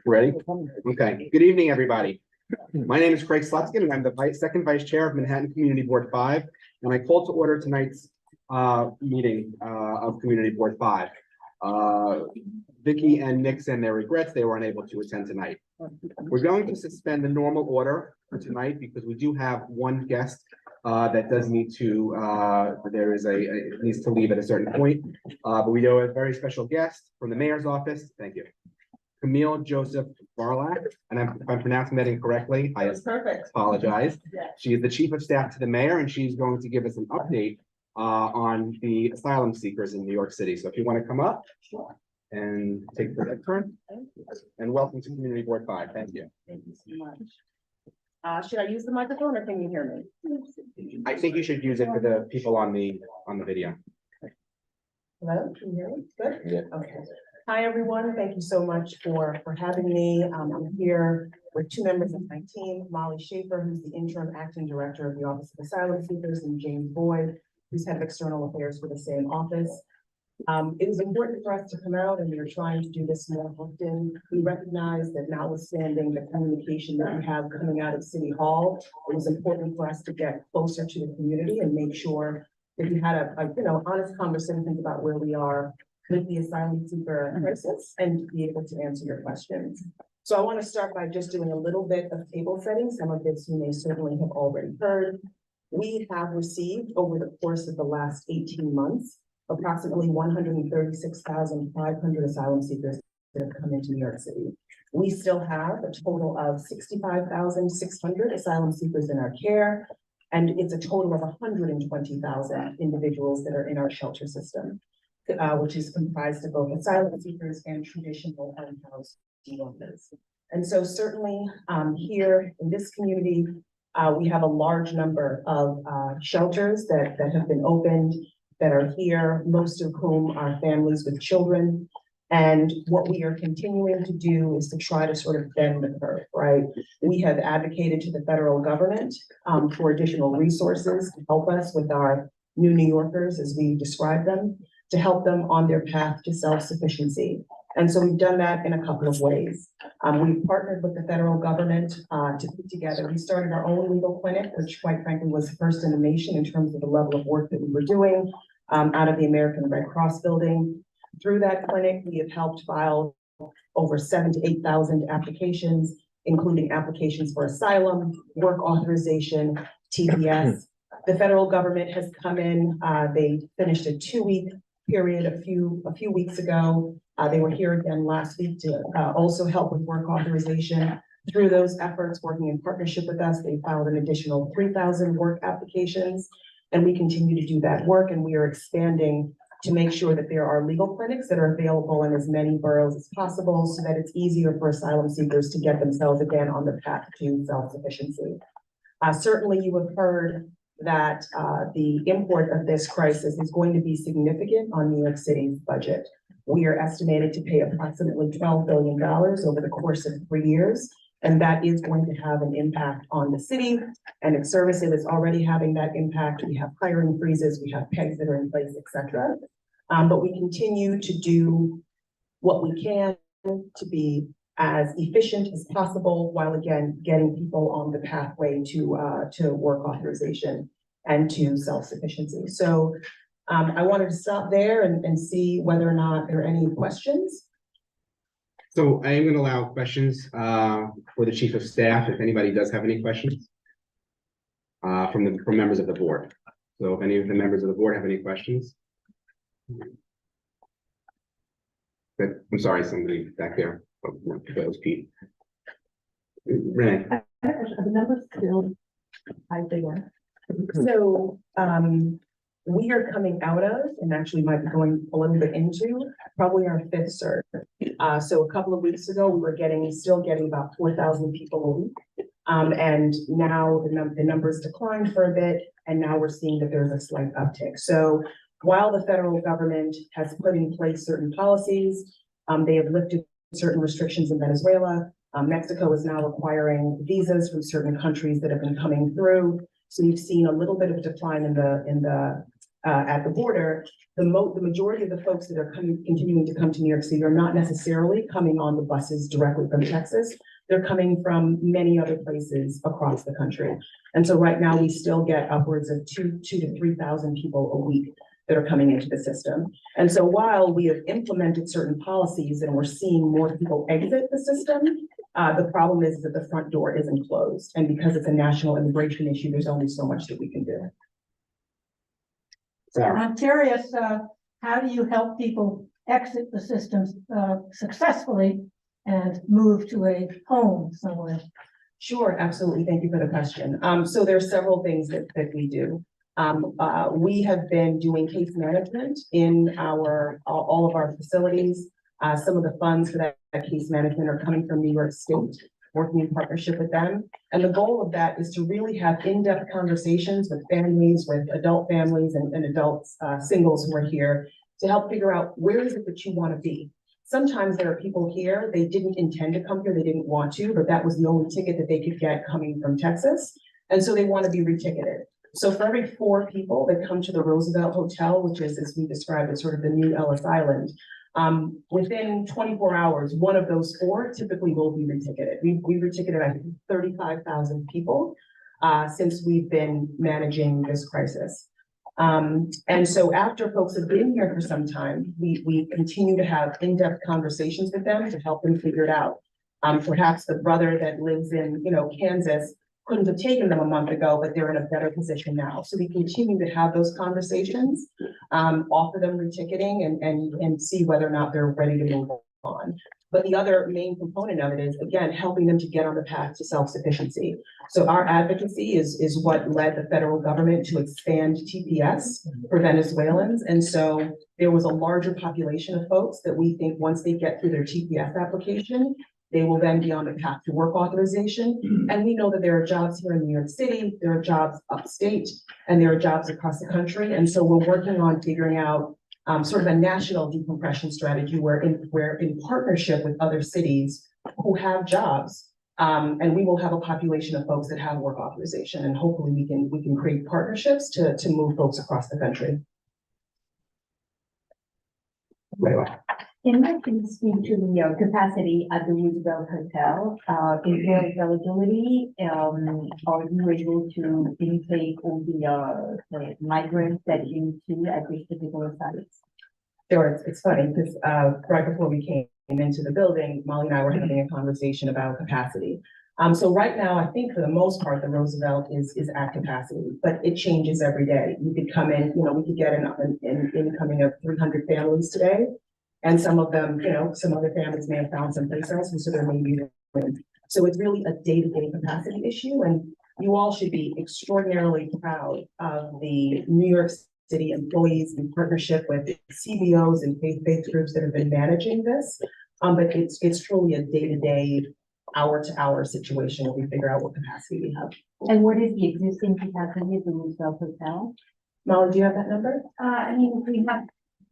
Ready? Okay. Good evening, everybody. My name is Craig Slutskin, and I'm the second vice chair of Manhattan Community Board 5, and I call to order tonight's meeting of Community Board 5. Vicky and Nick send their regrets; they were unable to attend tonight. We're going to suspend the normal order for tonight because we do have one guest that does need to needs to leave at a certain point. But we do have a very special guest from the mayor's office. Thank you. Camille Joseph Barlack, and if I'm pronouncing that incorrectly, I apologize. Yeah. She is the chief of staff to the mayor, and she's going to give us an update on the asylum seekers in New York City. So if you want to come up and take the turn, and welcome to Community Board 5. Thank you. Thank you so much. Should I use the microphone or can you hear me? I think you should use it for the people on the video. Hello, can you hear me? Good? Yeah. Okay. Hi, everyone. Thank you so much for having me. I'm here with two members of my team, Molly Schaefer, who's the interim acting director of the Office of Asylum Seekers, and James Boyd, who's head of external affairs for the same office. It was important for us to come out, and we are trying to do this more often. We recognize that notwithstanding the communication that we have coming out of City Hall, it was important for us to get closer to the community and make sure that we had a honest conversation about where we are with the asylum seeker crisis and be able to answer your questions. So I want to start by just doing a little bit of table setting. Some of this you may certainly have already heard. We have received over the course of the last 18 months, approximately 136,500 asylum seekers that have come into New York City. We still have a total of 65,600 asylum seekers in our care, and it's a total of 120,000 individuals that are in our shelter system, which is comprised of both asylum seekers and traditional unhoused workers. And so certainly here in this community, we have a large number of shelters that have been opened, that are here, most of whom are families with children. And what we are continuing to do is to try to sort of bend the curve, right? We have advocated to the federal government for additional resources to help us with our new New Yorkers, as we describe them, to help them on their path to self-sufficiency. And so we've done that in a couple of ways. We've partnered with the federal government to put together, we started our own legal clinic, which quite frankly was first in the nation in terms of the level of work that we were doing out of the American Red Cross building. Through that clinic, we have helped file over 7,000 to 8,000 applications, including applications for asylum, work authorization, TPS. The federal government has come in, they finished a 2-week period a few weeks ago. They were here again last week to also help with work authorization. Through those efforts, working in partnership with us, they filed an additional 3,000 work applications, and we continue to do that work, and we are expanding to make sure that there are legal clinics that are available in as many boroughs as possible so that it's easier for asylum seekers to get themselves again on the path to self-sufficiency. Certainly you have heard that the import of this crisis is going to be significant on New York City's budget. We are estimated to pay approximately $12 billion over the course of 3 years, and that is going to have an impact on the city and its services. It's already having that impact. We have hiring freezes, we have pegs that are in place, etc. But we continue to do what we can to be as efficient as possible, while again getting people on the pathway to work authorization and to self-sufficiency. So I wanted to stop there and see whether or not there are any questions. So I am going to allow questions for the chief of staff, if anybody does have any questions from members of the board. So if any of the members of the board have any questions. But I'm sorry, somebody back there. Oh, no, that was Pete. Renee. The numbers still high bigger. So we are coming out of, and actually might be going a little bit into, probably our 5th surge. So a couple of weeks ago, we were still getting about 4,000 people a week. And now the numbers declined for a bit, and now we're seeing that there's a slight uptick. So while the federal government has put in place certain policies, they have lifted certain restrictions in Venezuela, Mexico is now requiring visas from certain countries that have been coming through. So you've seen a little bit of a decline at the border. The majority of the folks that are continuing to come to New York City are not necessarily coming on the buses directly from Texas. They're coming from many other places across the country. And so right now we still get upwards of 2,000 to 3,000 people a week that are coming into the system. And so while we have implemented certain policies and we're seeing more people exit the system, the problem is that the front door isn't closed. And because it's a national immigration issue, there's only so much that we can do. Sarah. I'm curious, how do you help people exit the systems successfully and move to a home somewhere? Sure, absolutely. Thank you for the question. So there are several things that we do. We have been doing case management in all of our facilities. Some of the funds for that case management are coming from New York State, working in partnership with them. And the goal of that is to really have in-depth conversations with families, with adult families and adults, singles who are here, to help figure out where is it that you want to be. Sometimes there are people here, they didn't intend to come here, they didn't want to, but that was the only ticket that they could get coming from Texas. And so they want to be reticketed. So for every 4 people that come to the Roosevelt Hotel, which is, as we described, as sort of the new Ellis Island, within 24 hours, one of those 4 typically will be reticketed. We reticketed, I think, 35,000 people since we've been managing this crisis. And so after folks have been here for some time, we continue to have in-depth conversations with them to help them figure it out. Perhaps the brother that lives in, Kansas couldn't have taken them a month ago, but they're in a better position now. So we continue to have those conversations, offer them reticketing and see whether or not they're ready to move on. But the other main component of it is, again, helping them to get on the path to self-sufficiency. So our advocacy is what led the federal government to expand TPS for Venezuelans. And so there was a larger population of folks that we think once they get through their TPS application, they will then be on the path to work authorization. And we know that there are jobs here in New York City, there are jobs upstate, and there are jobs across the country. And so we're working on figuring out sort of a national decompression strategy where in partnership with other cities who have jobs, and we will have a population of folks that have work authorization, and hopefully we can create partnerships to move folks across the country. Can you please speak to the capacity at the Roosevelt Hotel? Is there availability? Are you able to intake all the migrants that you see at this particular site? Sure, it's funny because right before we came into the building, Molly and I were having a conversation about capacity. So right now, I think for the most part, the Roosevelt is at capacity, but it changes every day. You could come in, we could get an incoming of 300 families today. And some of them, some other families may have found someplace else, and so there may be room. So it's really a day-to-day capacity issue, and you all should be extraordinarily proud of the New York City employees in partnership with CBOs and faith-based groups that have been managing this. But it's truly a day-to-day, hour-to-hour situation where we figure out what capacity we have. And what is the existing capacity at the Roosevelt Hotel? Molly, do you have that number?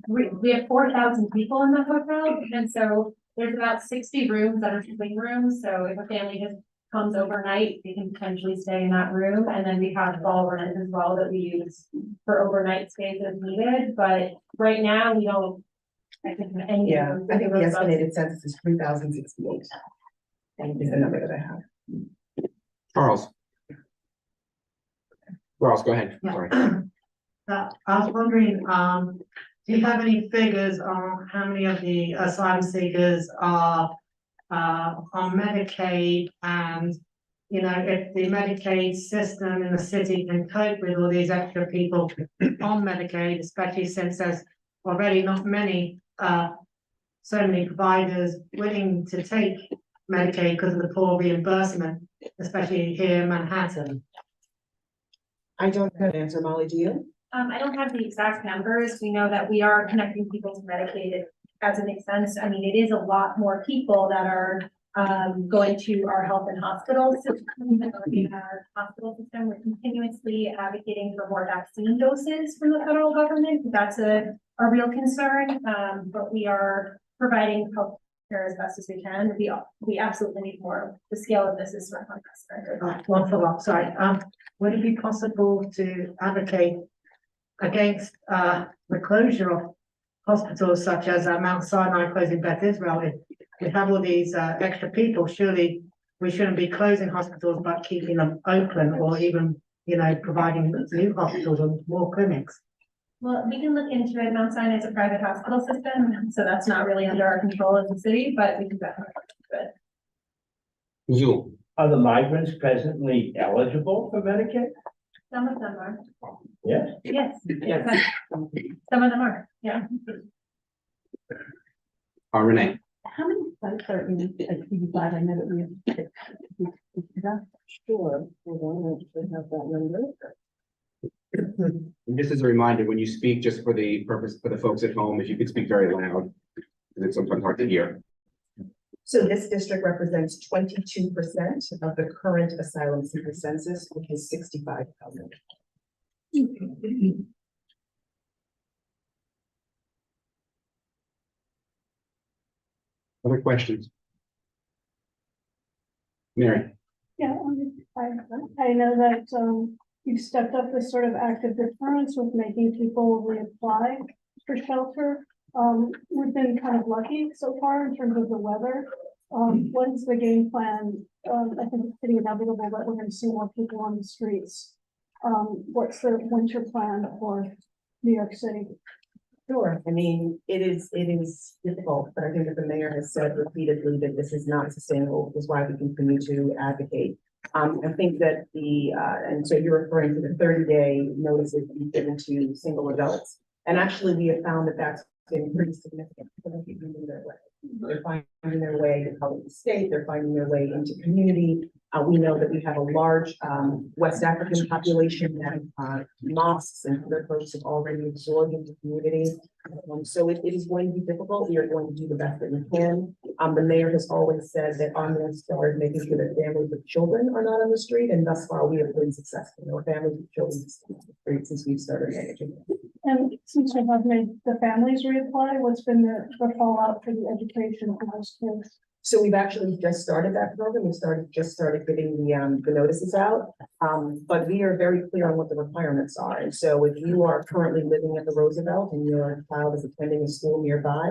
We have 4,000 people in the hotel, and so there's about 60 rooms that are sleeping rooms. So if a family just comes overnight, they can potentially stay in that room. And then we have ballrooms as well that we use for overnight stays as needed. But right now we don't. I think the estimated census is 3,068. And is the number that I have. Charles, go ahead. Yeah. Sorry. I was wondering, do you have any figures on how many of the asylum seekers are on Medicaid, and if the Medicaid system in the city can cope with all these extra people on Medicaid, especially since there's already not many so many providers willing to take Medicaid because of the poor reimbursement, especially here in Manhattan. I don't have an answer, Molly, do you? I don't have the exact numbers. We know that we are connecting people to Medicaid as it makes sense. I mean, it is a lot more people that are going to our health and hospital system. In our hospital system, we're continuously advocating for more vaccine doses from the federal government. That's a real concern, but we are providing health care as best as we can. We absolutely need more. The scale of this is unprecedented. One follow-up, sorry, would it be possible to advocate against, the closure of hospitals such as Mount Sinai closing Beth Israel? If we have all these, extra people, surely we shouldn't be closing hospitals, but keeping them open, or even, providing new hospitals and more clinics. Well, we can look into it. Mount Sinai is a private hospital system, so that's not really under our control as a city, but we can definitely look into it. Zoom. Are the migrants presently eligible for Medicaid? Some of them are. Yes. Yes. Some of them are, yeah. Renee. How many sites are in CB5? I know that we not sure. We don't actually have that number. And just as a reminder, when you speak, just for the purpose, for the folks at home, if you could speak very loud, because it's sometimes hard to hear. So this district represents 22% of the current asylum seeker census, which is 65,000. Other questions? Mary? Yeah, I know that, you've stepped up this sort of active deterrence with making people reapply for shelter. We've been kind of lucky so far in terms of the weather. What's the game plan? I think it's pretty inevitable that we're gonna see more people on the streets. What's the winter plan for New York City? Sure, I mean, it is difficult, but I think that the mayor has said repeatedly that this is not sustainable, which is why we continue to advocate. I think that and so you're referring to the 30-day notices that we've given to single adults. And actually, we have found that that's been pretty significant. People keep moving their way. They're finding their way to public state, they're finding their way into community. We know that we have a large West African population that mosques and other folks have already absorbed into community. So it is going to be difficult. We are going to do the best that we can. The mayor has always said that our North Star is making sure that families with children are not on the street, and thus far we have been successful. No families with children on the street since we've started managing. And since we have made the families reapply, what's been the fallout for the education for those kids? So we've actually just started that program. We just started getting the notices out. But we are very clear on what the requirements are. And so if you are currently living at the Roosevelt and your child is attending a school nearby,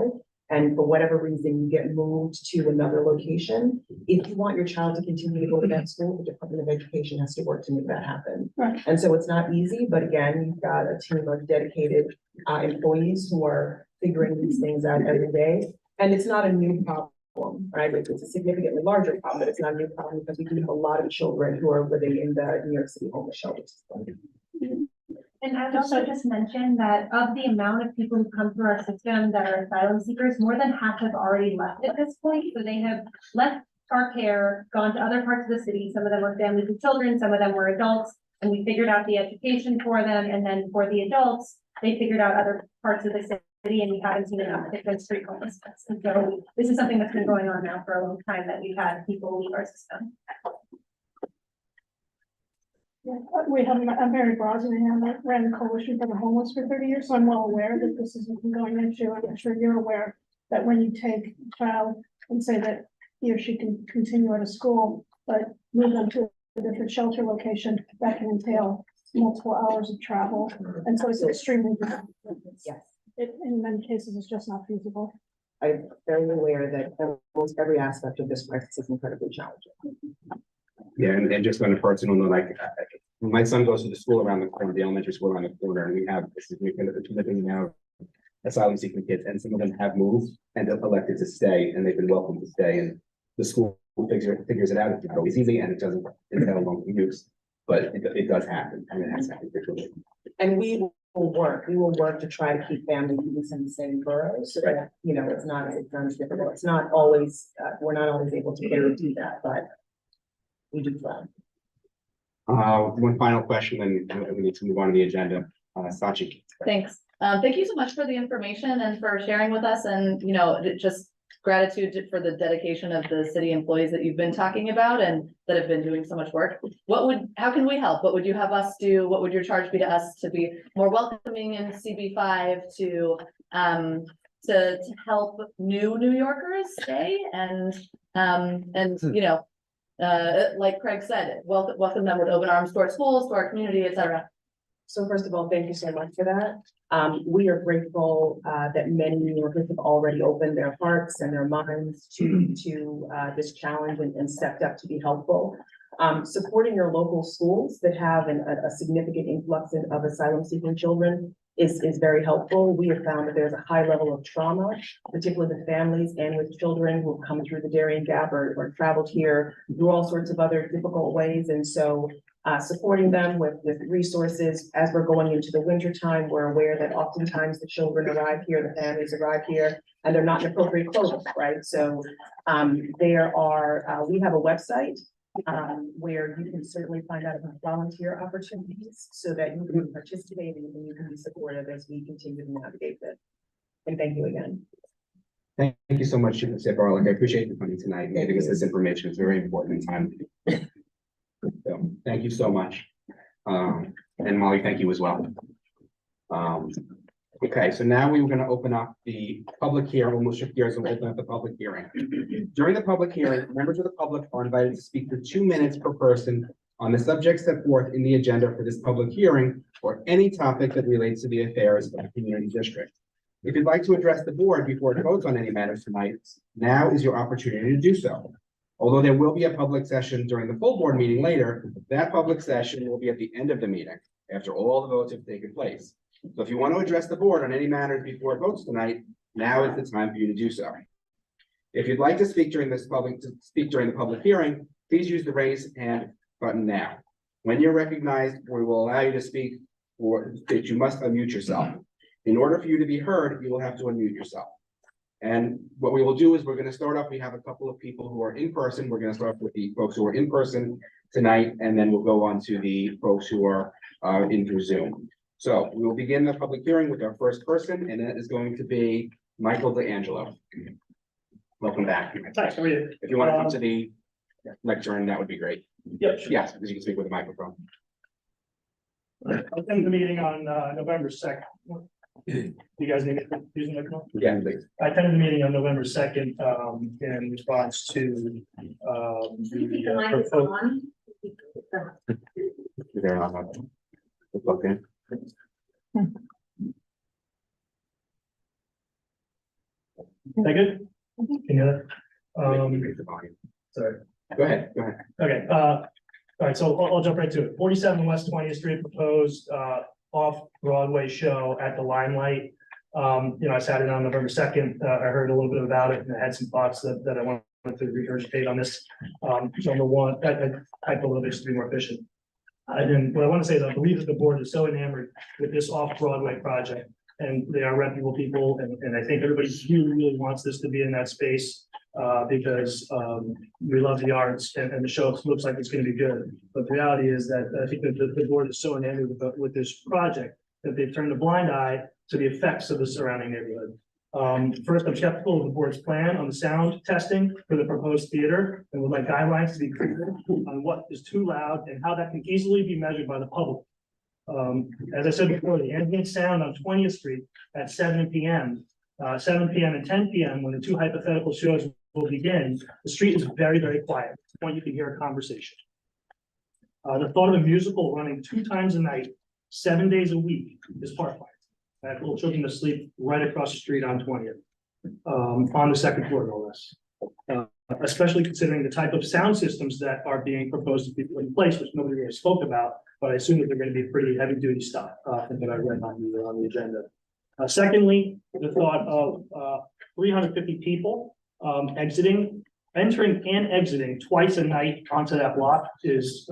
and for whatever reason you get moved to another location, if you want your child to continue to go to that school, the Department of Education has to work to make that happen. Right. And so it's not easy, but again, you've got a team of dedicated employees who are figuring these things out every day. And it's not a new problem. Right, it's a significantly larger problem, but it's not a new problem because we do have a lot of children who are living in the New York City homeless shelters. And I would also just mention that of the amount of people who come through our system that are asylum seekers, more than half have already left at this point. So they have left our care, gone to other parts of the city. Some of them were families with children, some of them were adults, and we figured out the education for them. And then for the adults, they figured out other parts of the city. And we haven't seen enough different street homelessness. And so this is something that's been going on now for a long time, that we've had people leave our system. Yeah, I'm Mary Brosnan, I ran the Coalition for the Homeless for 30 years, so I'm well aware that this is what I'm going into. I'm sure you're aware that when you take a child and say that he or she can continue at a school, but move them to a different shelter location, that can entail multiple hours of travel. And so it's extremely difficult. Yes. It, in many cases, it's just not feasible. I'm very aware that almost every aspect of this crisis is incredibly challenging. Yeah, and just on a personal note, like my son goes to the school around the corner, the elementary school around the corner, and we have a significant amount of asylum seeking kids, and some of them have moved and have elected to stay, and they've been welcome to stay. And the school figures it out. It's not always easy, and it doesn't entail long commutes, but it does happen, and it has happened frequently. And we will work to try to keep families in the same boroughs, so that, it's not as difficult. It's not always, we're not always able to guarantee that, but we do try. One final question, and we need to move on to the agenda. Sachi. Thanks. Thank you so much for the information and for sharing with us, and just gratitude for the dedication of the city employees that you've been talking about and that have been doing so much work. How can we help? What would you have us do? What would your charge be to us to be more welcoming in CB5, to to help new New Yorkers stay and, you know, like Craig said, welcome them with open arms to our schools, to our community, et cetera. So first of all, thank you so much for that. We are grateful that many New Yorkers have already opened their hearts and their minds to this challenge and stepped up to be helpful. Supporting your local schools that have a significant influx of asylum seeking children is very helpful. We have found that there's a high level of trauma, particularly with families and with children who have come through the Darien Gap or traveled here through all sorts of other difficult ways. And so supporting them with resources as we're going into the winter time, we're aware that oftentimes the children arrive here, the families arrive here, and they're not in appropriate clothes, right? So we have a website where you can certainly find out about volunteer opportunities so that you can participate and you can be supportive as we continue to navigate this. And thank you again. Thank you so much, Chef Garlic. I appreciate you coming tonight and giving us this information. It's very important time. So thank you so much. And Molly, thank you as well. Okay, so now we were going to open up the public hearing. We'll shift gears and open up the public hearing. During the public hearing, members of the public are invited to speak for 2 minutes per person on the subject set forth in the agenda for this public hearing or any topic that relates to the affairs of the community district. If you'd like to address the board before it votes on any matters tonight, now is your opportunity to do so. Although there will be a public session during the full board meeting later, that public session will be at the end of the meeting after all the votes have taken place. So if you want to address the board on any matters before it votes tonight, now is the time for you to do so. If you'd like to speak during the public hearing, please use the raise hand button now. When you're recognized, we will allow you to speak, or that you must unmute yourself. In order for you to be heard, you will have to unmute yourself. And what we will do is we're going to start off. We have a couple of people who are in person. We're going to start with the folks who are in person tonight, and then we'll go on to the folks who are in through Zoom. So we will begin the public hearing with our first person, and that is going to be Michael DeAngelo. Welcome back. Hi, how are you? If you want to come to the lectern, that would be great. Yep, sure. Yes, because you can speak with the microphone. I attended the meeting on November 2nd. You guys need to use the microphone? Yeah, please. I attended the meeting on November 2nd in response to the proposal. They're not okay. Is that good? Can you hear that? Sorry. Go ahead. Okay, all right, so I'll jump right to it. 47 West 20th Street proposed off-Broadway show at the Limelight. I sat in on November 2nd. I heard a little bit about it and I had some thoughts that I wanted to regurgitate on this. So number one, I typed a little bit just to be more efficient. And what I want to say is I believe that the board is so enamored with this off-Broadway project, and they are reputable people, and I think everybody really wants this to be in that space because we love the arts and the show looks like it's going to be good. But the reality is that I think that the board is so enamored with this project that they've turned a blind eye to the effects of the surrounding neighborhood. First, I'm skeptical of the board's plan on the sound testing for the proposed theater and would like guidelines to be clear on what is too loud and how that can easily be measured by the public. As I said before, the ambient sound on 20th Street at 7 p.m. And 10 p.m. when the two hypothetical shows will begin, the street is very, very quiet. At the point you can hear a conversation. The thought of a musical running 2 times a night, 7 days a week is horrifying. I have little children to sleep right across the street on 20th, on the second floor, no less. Especially considering the type of sound systems that are being proposed to be put in place, which nobody really spoke about, but I assume that they're going to be pretty heavy duty stuff from what I read on the agenda. Secondly, the thought of 350 people entering and exiting twice a night onto that block is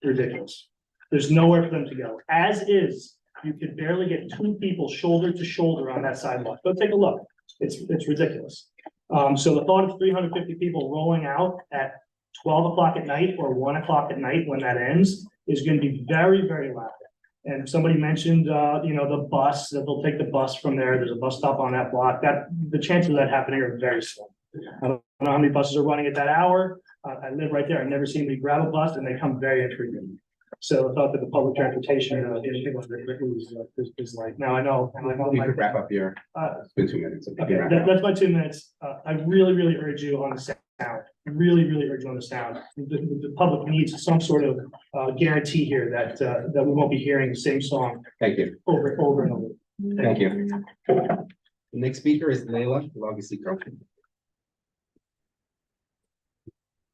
ridiculous. There's nowhere for them to go. As is, you could barely get 2 people shoulder to shoulder on that sidewalk. Go take a look. It's ridiculous. So the thought of 350 people rolling out at 12 o'clock at night or 1 o'clock at night when that ends is going to be very, very loud. And somebody mentioned, the bus, that they'll take the bus from there. There's a bus stop on that block. The chances of that happening are very slim. I don't know how many buses are running at that hour. I live right there. I've never seen me grab a bus and they come very infrequently. So I thought that the public transportation is like, now I know. You could wrap up here. It's been 2 minutes. If you Okay, can wrap it up. that's my 2 minutes. I really urge you on the sound. Really urge you on the sound. The public needs some sort of guarantee here that that we won't be hearing the same song Thank you. over and over. Thank you. The next speaker is Leila Logisico.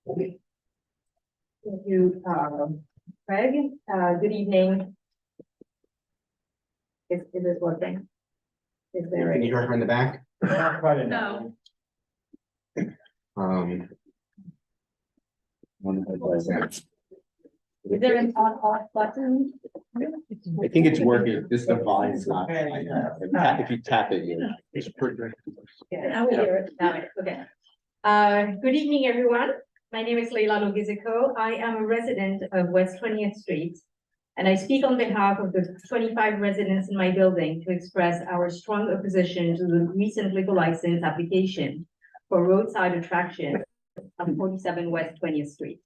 Thank you, Craig. Good evening. Is this working? Is there? Can you hear her in the back? Not quite enough. No. Is there an on-off button? I think it's working. This device is not. If you tap it, it's pretty. Yeah, now we hear it. Now it- okay. Good evening, everyone. My name is Leila Logisico. I am a resident of West 20th Street, and I speak on behalf of the 25 residents in my building to express our strong opposition to the recent liquor license application for roadside attraction on 47 West 20th Street.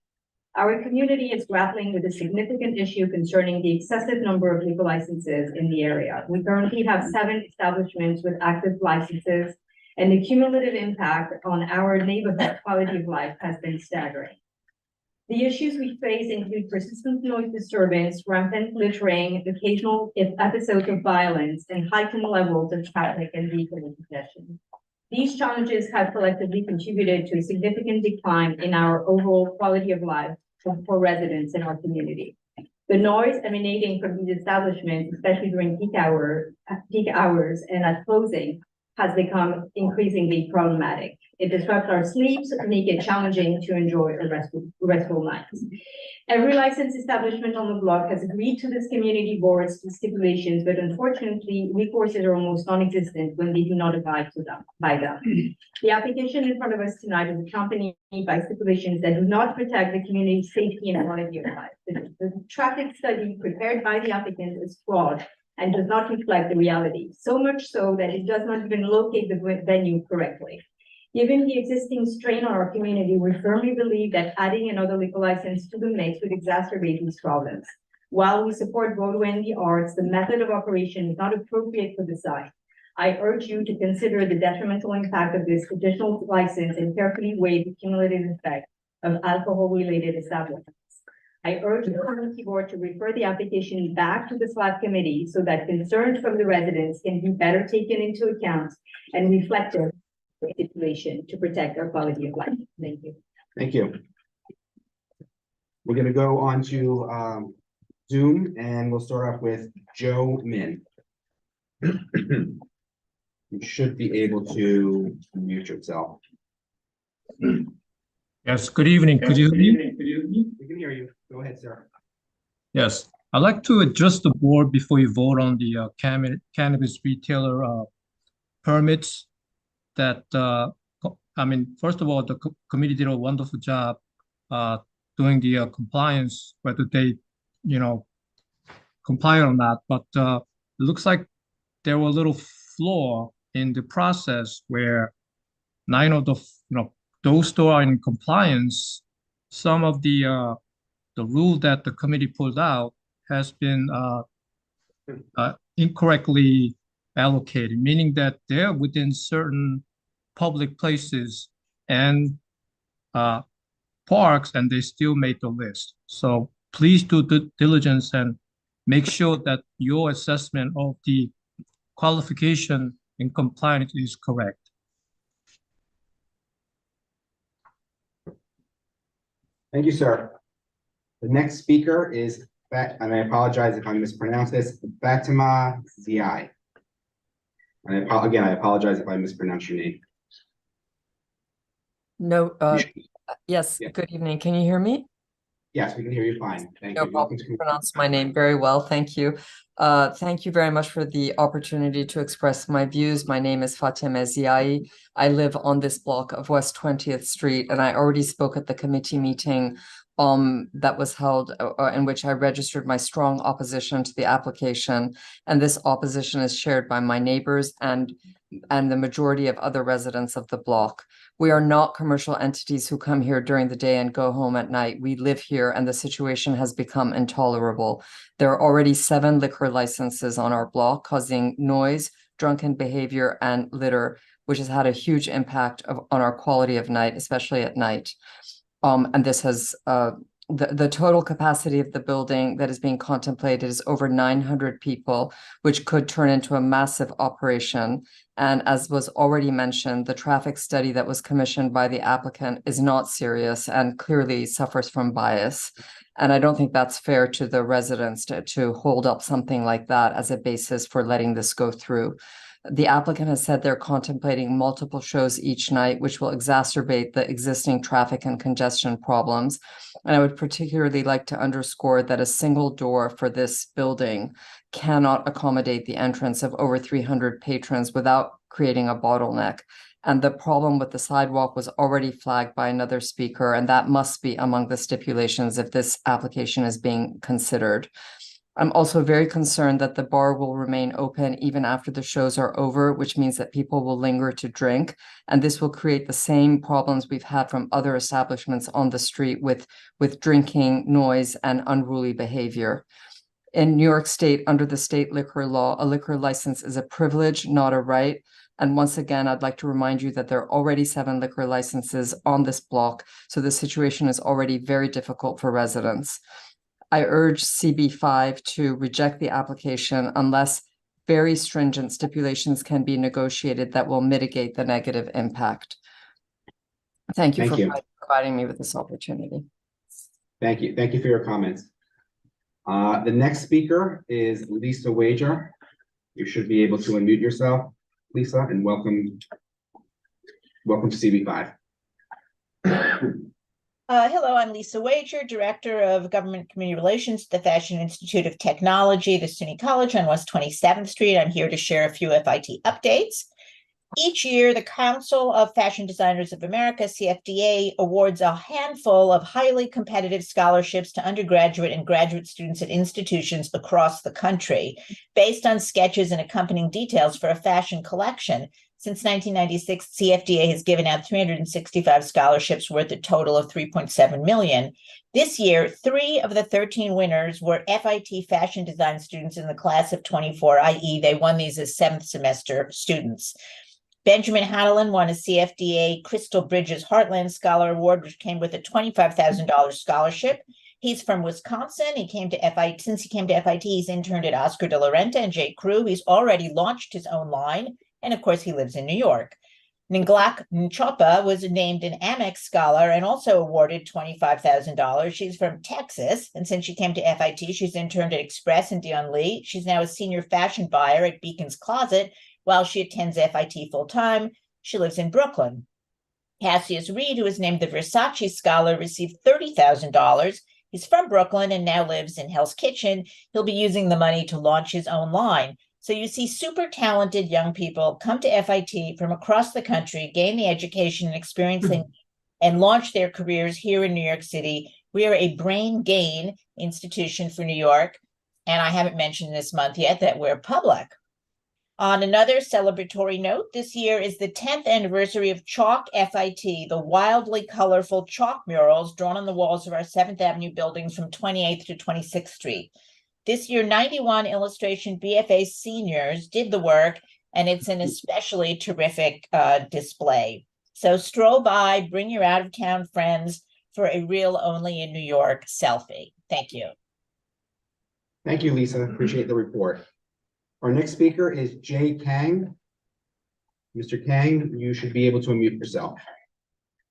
Our community is grappling with a significant issue concerning the excessive number of liquor licenses in the area. We currently have 7 establishments with active licenses, and the cumulative impact on our neighborhood quality of life has been staggering. The issues we face include persistent noise disturbance, rampant littering, occasional episodes of violence, and heightened levels of traffic and vehicle congestion. These challenges have collectively contributed to a significant decline in our overall quality of life for residents in our community. The noise emanating from these establishments, especially during peak hours and at closing, has become increasingly problematic. It disrupts our sleeps, make it challenging to enjoy a restful night. Every licensed establishment on the block has agreed to this community board's stipulations, but unfortunately, recourses are almost non-existent when they do not abide by them. The application in front of us tonight is accompanied by stipulations that do not protect the community's safety and quality of life. The traffic study prepared by the applicant is flawed and does not reflect the reality, so much so that it does not even locate the venue correctly. Given the existing strain on our community, we firmly believe that adding another liquor license to the mix would exacerbate these problems. While we support Broadway and the arts, the method of operation is not appropriate for the site. I urge you to consider the detrimental impact of this additional license and carefully weigh the cumulative effect of alcohol-related establishments. I urge the community board to refer the application back to the SLAP committee so that concerns from the residents can be better taken into account and reflected in the situation to protect our quality of life. Thank you. Thank you. We're gonna go on to Zoom and we'll start off with Joe Min. You should be able to mute yourself. Yes, good evening. Could you hear me? We can hear you. Go ahead, sir. Yes, I'd like to address the board before you vote on the cannabis retailer permits that, first of all, the committee did a wonderful job doing the compliance, whether they, comply or not, but it looks like there were a little flaw in the process where 9 of the, those stores are in compliance. Some of the rule that the committee pulled out has been incorrectly allocated, meaning that they're within certain public places and parks, and they still made the list. So please do the diligence and make sure that your assessment of the qualification in compliance is correct. Thank you, sir. The next speaker is, and I apologize if I mispronounce this, Fatima Ziai. And again, I apologize if I mispronounce your name. No, yes, Yeah. good evening. Can you hear me? Yes, we can hear you fine. Thank No you. problem. Pronounce my name very well. Thank you. Thank you very much for the opportunity to express my views. My name is Fatima Ziai. I live on this block of West 20th Street, and I already spoke at the committee meeting that was held in which I registered my strong opposition to the application. And this opposition is shared by my neighbors and the majority of other residents of the block. We are not commercial entities who come here during the day and go home at night. We live here and the situation has become intolerable. There are already 7 liquor licenses on our block, causing noise, drunken behavior, and litter, which has had a huge impact on our quality of night, especially at night. And this has the total capacity of the building that is being contemplated is over 900 people, which could turn into a massive operation. And as was already mentioned, the traffic study that was commissioned by the applicant is not serious and clearly suffers from bias. And I don't think that's fair to the residents to hold up something like that as a basis for letting this go through. The applicant has said they're contemplating multiple shows each night, which will exacerbate the existing traffic and congestion problems. And I would particularly like to underscore that a single door for this building cannot accommodate the entrance of over 300 patrons without creating a bottleneck. And the problem with the sidewalk was already flagged by another speaker, and that must be among the stipulations if this application is being considered. I'm also very concerned that the bar will remain open even after the shows are over, which means that people will linger to drink. And this will create the same problems we've had from other establishments on the street with drinking, noise, and unruly behavior. In New York State, under the state liquor law, a liquor license is a privilege, not a right. And once again, I'd like to remind you that there are already 7 liquor licenses on this block. So the situation is already very difficult for residents. I urge CB5 to reject the application unless very stringent stipulations can be negotiated that will mitigate the negative impact. Thank you for providing me with this opportunity. Thank you. Thank you for your comments. The next speaker is Lisa Wager. You should be able to unmute yourself, Lisa, and welcome to CB5. Hello, I'm Lisa Wager, Director of Government Community Relations at the Fashion Institute of Technology, the SUNY College on West 27th Street. I'm here to share a few FIT updates. Each year, the Council of Fashion Designers of America, CFDA, awards a handful of highly competitive scholarships to undergraduate and graduate students at institutions across the country, based on sketches and accompanying details for a fashion collection. Since 1996, CFDA has given out 365 scholarships worth a total of $3.7 million. This year, 3 of the 13 winners were FIT fashion design students in the class of 24, i.e. they won these as 7th semester students. Benjamin Hanlon won a CFDA Crystal Bridges Heartland Scholar Award, which came with a $25,000 scholarship. He's from Wisconsin. Since he came to FIT, he's interned at Oscar de la Renta and J. Crew. He's already launched his own line. And of course, he lives in New York. Nglak Nchopa was named an Amex Scholar and also awarded $25,000. She's from Texas. And since she came to FIT, she's interned at Express and Dion Lee. She's now a senior fashion buyer at Beacon's Closet while she attends FIT full-time. She lives in Brooklyn. Cassius Reed, who was named the Versace Scholar, received $30,000. He's from Brooklyn and now lives in Hell's Kitchen. He'll be using the money to launch his own line. So you see super talented young people come to FIT from across the country, gain the education and experience and launch their careers here in New York City. We are a brain gain institution for New York. And I haven't mentioned this month yet that we're public. On another celebratory note, this year is the 10th anniversary of Chalk FIT, the wildly colorful chalk murals drawn on the walls of our 7th Avenue buildings from 28th to 26th Street. This year, 91 illustration BFA seniors did the work, and it's an especially terrific display. So stroll by, bring your out-of-town friends for a real only in New York selfie. Thank you. Thank you, Lisa. Appreciate the report. Our next speaker is Jay Kang. Mr. Kang, you should be able to unmute yourself.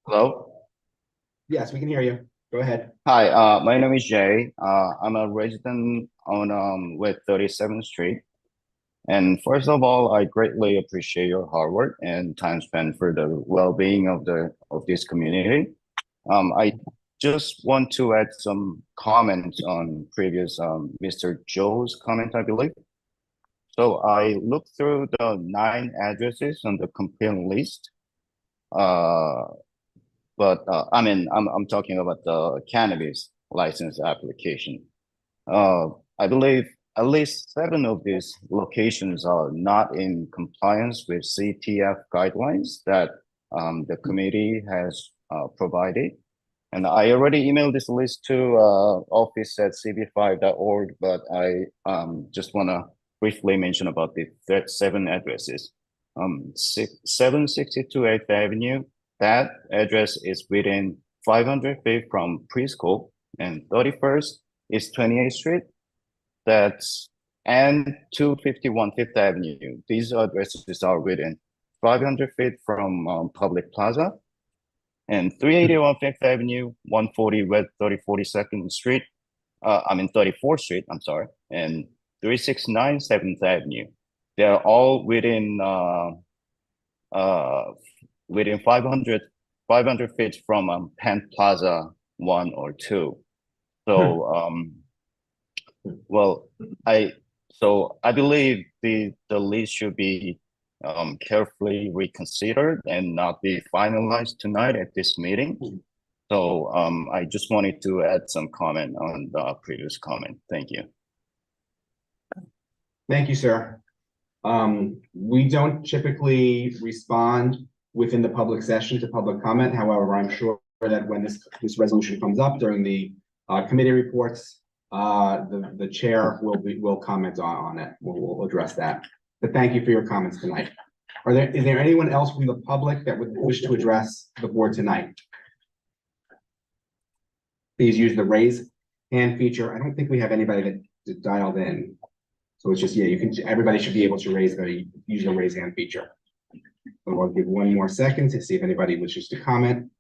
Hello? Yes, we can hear you. Go ahead. Hi, my name is Jay. I'm a resident on with 37th Street. And first of all, I greatly appreciate your hard work and time spent for the well-being of this community. I just want to add some comments on previous Mr. Joe's comment, I believe. So I looked through the 9 addresses on the complaint list. But I mean, I'm talking about the cannabis license application. I believe at least 7 of these locations are not in compliance with CTF guidelines that the committee has provided. And I already emailed this list to office@cb5.org, but I just want to briefly mention about the 7 addresses. 762 8th Avenue, that address is within 500 feet from preschool, and 31st is 28th Street. That's and 251 Fifth Avenue. These addresses are within 500 feet from Public Plaza. And 381 Fifth Avenue, 140 West 42nd Street, 34th Street, I'm sorry, and 369 7th Avenue. They're all within 500 feet from Penn Plaza 1 or 2. So well, I believe the list should be carefully reconsidered and not be finalized tonight at this meeting. So I just wanted to add some comment on the previous comment. Thank you. Thank you, sir. We don't typically respond within the public session to public comment. However, I'm sure that when this resolution comes up during the committee reports, the chair will comment on it. We'll address that. But thank you for your comments tonight. Is there anyone else from the public that would wish to address the board tonight? Please use the raise hand feature. I don't think we have anybody that dialed in. So it's just, yeah, everybody should be able to use the raise hand feature. So I'll give one more second to see if anybody wishes to comment.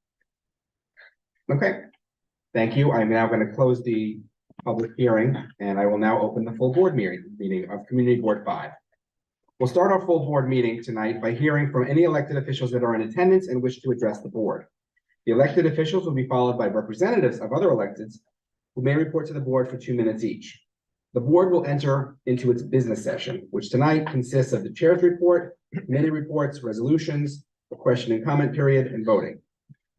Okay, thank you. I'm now going to close the public hearing, and I will now open the full board meeting of Community Board 5. We'll start our full board meeting tonight by hearing from any elected officials that are in attendance and wish to address the board. The elected officials will be followed by representatives of other electeds who may report to the board for 2 minutes each. The board will enter into its business session, which tonight consists of the chair's report, committee reports, resolutions, a question and comment period, and voting.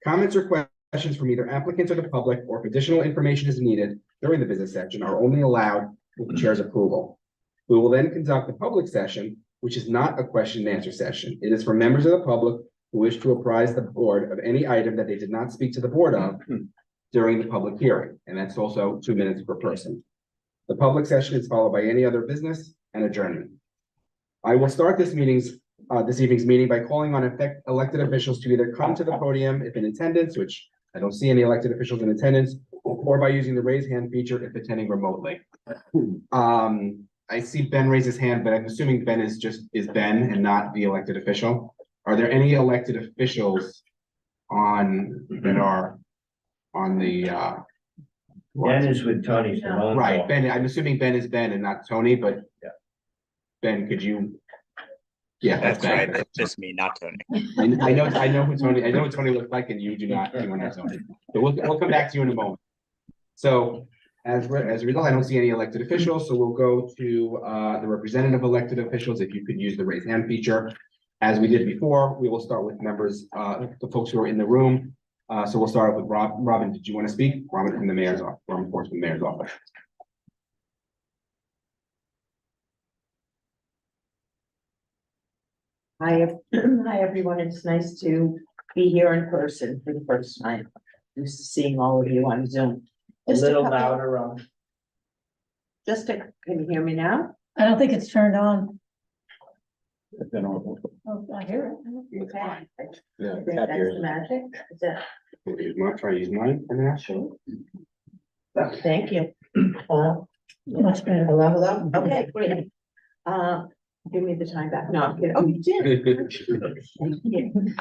Comments or questions from either applicants or the public, or if additional information is needed during the business session, are only allowed with the chair's approval. We will then conduct the public session, which is not a question and answer session. It is for members of the public who wish to apprise the board of any item that they did not speak to the board of during the public hearing, and that's also 2 minutes per person. The public session is followed by any other business and adjournment. I will start this evening's meeting by calling on elected officials to either come to the podium if in attendance, which I don't see any elected officials in attendance, or by using the raise hand feature if attending remotely. I see Ben raise his hand, but I'm assuming Ben is Ben and not the elected official. Are there any elected officials that are on the Ben is with Tony Simone. Right, Ben, I'm assuming Ben is Ben and not Tony, but yeah. Ben, could you? Yeah, that's right. That's just me, not Tony. I know who Tony. I know what Tony looks like, and you do not. You are not Tony. So we'll come back to you in a moment. So as a result, I don't see any elected officials. So we'll go to the representative elected officials. If you could use the raise hand feature, as we did before, we will start with members, the folks who are in the room. So we'll start with Robin. Did you want to speak? Robin from the mayor's office. Robin Force from the mayor's office. Hi, everyone. It's nice to be here in person for the first time. Used to seeing all of you on Zoom. A little louder on. Can you hear me now? I don't think it's turned on. Oh, I hear it. Okay. Yeah, I think that's the magic. Is that? Try to use mine. I'm not sure. Oh, thank you. Much better. Hello. Okay, great. Give me the time back. No, I'm kidding. Oh, you did. Thank you.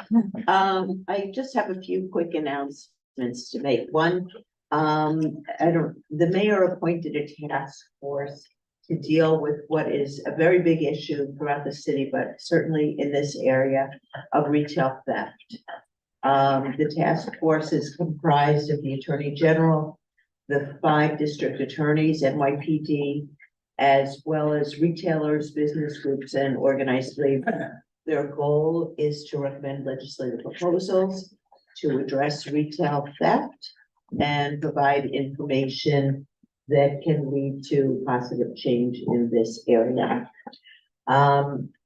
I just have a few quick announcements to make. One, the mayor appointed a task force to deal with what is a very big issue throughout the city, but certainly in this area of retail theft. The task force is comprised of the Attorney General, the 5 district attorneys, NYPD, as well as retailers, business groups, and organized labor. Their goal is to recommend legislative proposals to address retail theft and provide information that can lead to positive change in this area.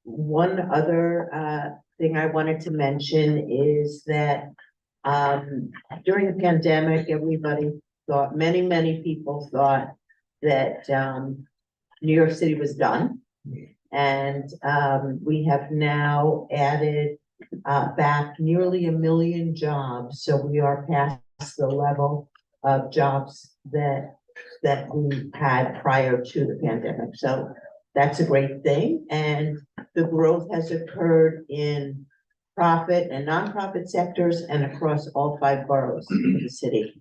one other thing I wanted to mention is that during the pandemic, everybody thought, many people thought that New York City was done. And we have now added back nearly 1 million jobs. So we are past the level of jobs that we had prior to the pandemic. So that's a great thing. And the growth has occurred in profit and nonprofit sectors and across all 5 boroughs of the city.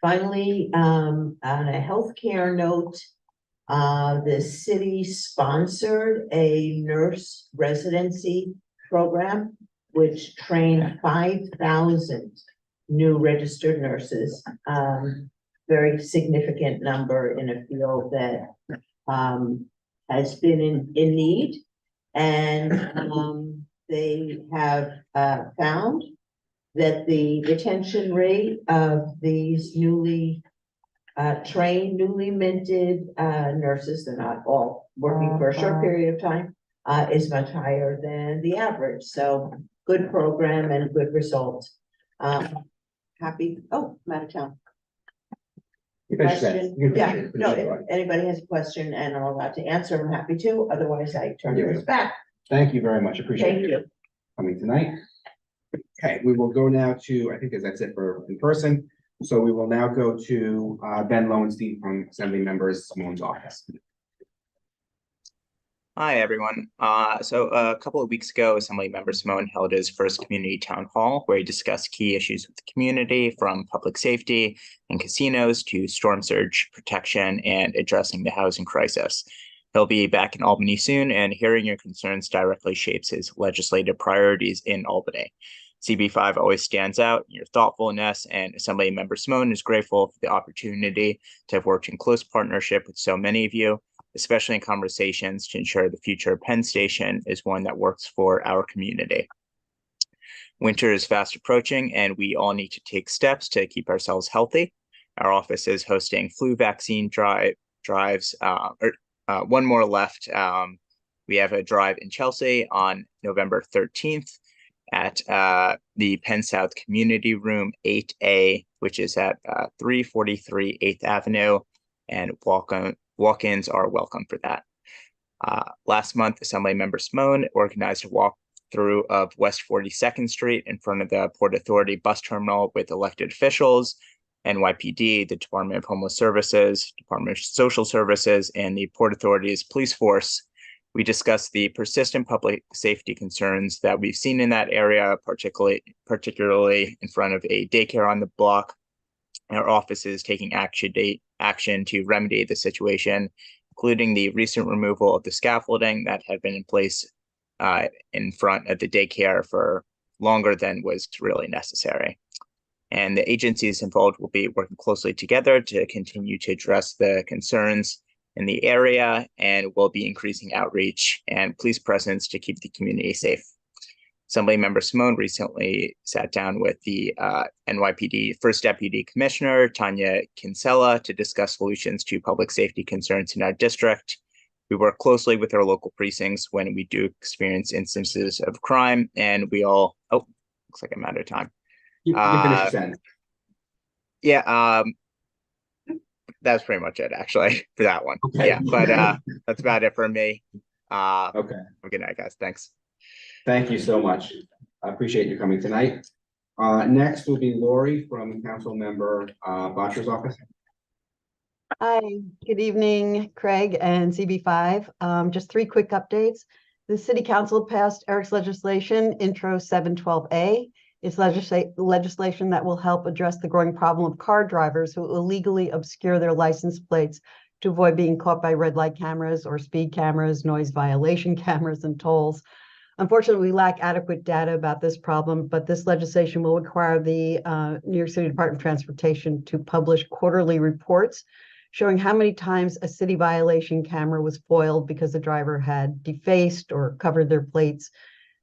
Finally, on a healthcare note, the city sponsored a nurse residency program, which trained 5,000 new registered nurses. Very significant number in a field that has been in need. And they have found that the retention rate of these newly trained, newly minted nurses, they're not all working for a short period of time, is much higher than the average. So good program and good result. Happy, oh, I'm out of town. Question? Yeah, no, if anybody has a question and I'm allowed to answer, I'm happy to. Otherwise, I turn this back. Thank you very much. Appreciate Thank it you. coming tonight. Okay, we will go now to, I think that's it for in person. So we will now go to Ben Lowenstein from Assembly Member Simone's office. Hi, everyone. So a couple of weeks ago, Assemblymember Simone held his first community town hall where he discussed key issues with the community, from public safety and casinos to storm surge protection and addressing the housing crisis. He'll be back in Albany soon, and hearing your concerns directly shapes his legislative priorities in Albany. CB5 always stands out in your thoughtfulness, and Assemblymember Simone is grateful for the opportunity to have worked in close partnership with so many of you, especially in conversations to ensure the future of Penn Station is one that works for our community. Winter is fast approaching, and we all need to take steps to keep ourselves healthy. Our office is hosting flu vaccine drives, one more left. We have a drive in Chelsea on November 13th at the Penn South Community Room 8A, which is at 343 8th Avenue, and walk-ins are welcome for that. Last month, Assemblymember Simone organized a walkthrough of West 42nd Street in front of the Port Authority bus terminal with elected officials, NYPD, the Department of Homeless Services, Department of Social Services, and the Port Authority's police force. We discussed the persistent public safety concerns that we've seen in that area, particularly in front of a daycare on the block. Our office is taking action to remedy the situation, including the recent removal of the scaffolding that had been in place in front of the daycare for longer than was really necessary. And the agencies involved will be working closely together to continue to address the concerns in the area, and will be increasing outreach and police presence to keep the community safe. Assemblymember Simone recently sat down with the NYPD First Deputy Commissioner, Tanya Kinsella, to discuss solutions to public safety concerns in our district. We work closely with our local precincts when we do experience instances of crime, and we all, oh, looks like I'm out of time. You can finish the sentence. Yeah, that's pretty much it, actually, for that one. Okay. Yeah, but that's about it for me. Okay. Have a good night, guys. Thanks. Thank you so much. I appreciate you coming tonight. Next will be Lori from Council Member Botcher's office. Hi, good evening, Craig and CB5. Just 3 quick updates. The City Council passed Eric's legislation, Intro 712A. It's legislation that will help address the growing problem of car drivers who illegally obscure their license plates to avoid being caught by red light cameras or speed cameras, noise violation cameras, and tolls. Unfortunately, we lack adequate data about this problem, but this legislation will require the New York City Department of Transportation to publish quarterly reports showing how many times a city violation camera was foiled because the driver had defaced or covered their plates.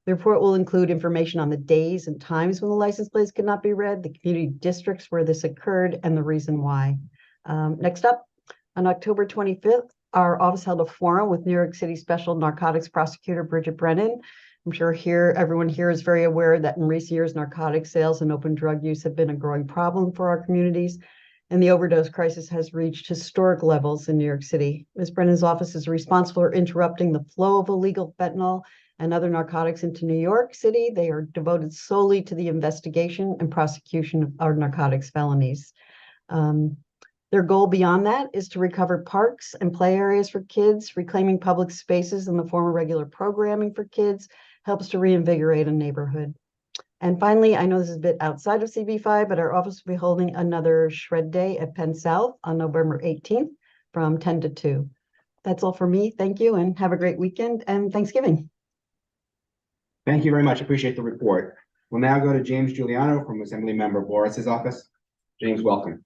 The report will include information on the days and times when the license plates could not be read, the community districts where this occurred, and the reason why. Next up, on October 25th, our office held a forum with New York City Special Narcotics Prosecutor Bridget Brennan. I'm sure everyone here is very aware that in recent years, narcotic sales and open drug use have been a growing problem for our communities, and the overdose crisis has reached historic levels in New York City. Ms. Brennan's office is responsible for interrupting the flow of illegal fentanyl and other narcotics into New York City. They are devoted solely to the investigation and prosecution of our narcotics felonies. Their goal beyond that is to recover parks and play areas for kids. Reclaiming public spaces in the form of regular programming for kids helps to reinvigorate a neighborhood. And finally, I know this is a bit outside of CB5, but our office will be holding another Shred Day at Penn South on November 18th from 10 to 2. That's all for me. Thank you and have a great weekend and Thanksgiving. Thank you very much. Appreciate the report. We'll now go to James Giuliano from Assembly Member Boris's office. James, welcome.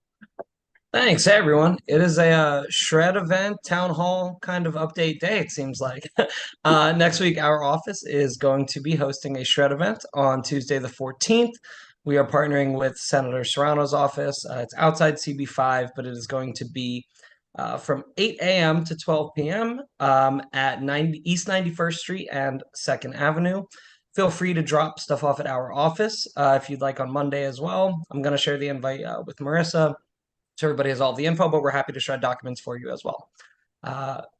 Thanks. Hey, everyone. It is a shred event, town hall kind of update day, it seems like. Next week, our office is going to be hosting a shred event on Tuesday, the 14th. We are partnering with Senator Serrano's office. It's outside CB5, but it is going to be from 8 a.m. to 12 p.m. At East 91st Street and 2nd Avenue. Feel free to drop stuff off at our office if you'd like on Monday as well. I'm going to share the invite with Marissa, so everybody has all the info, but we're happy to shred documents for you as well.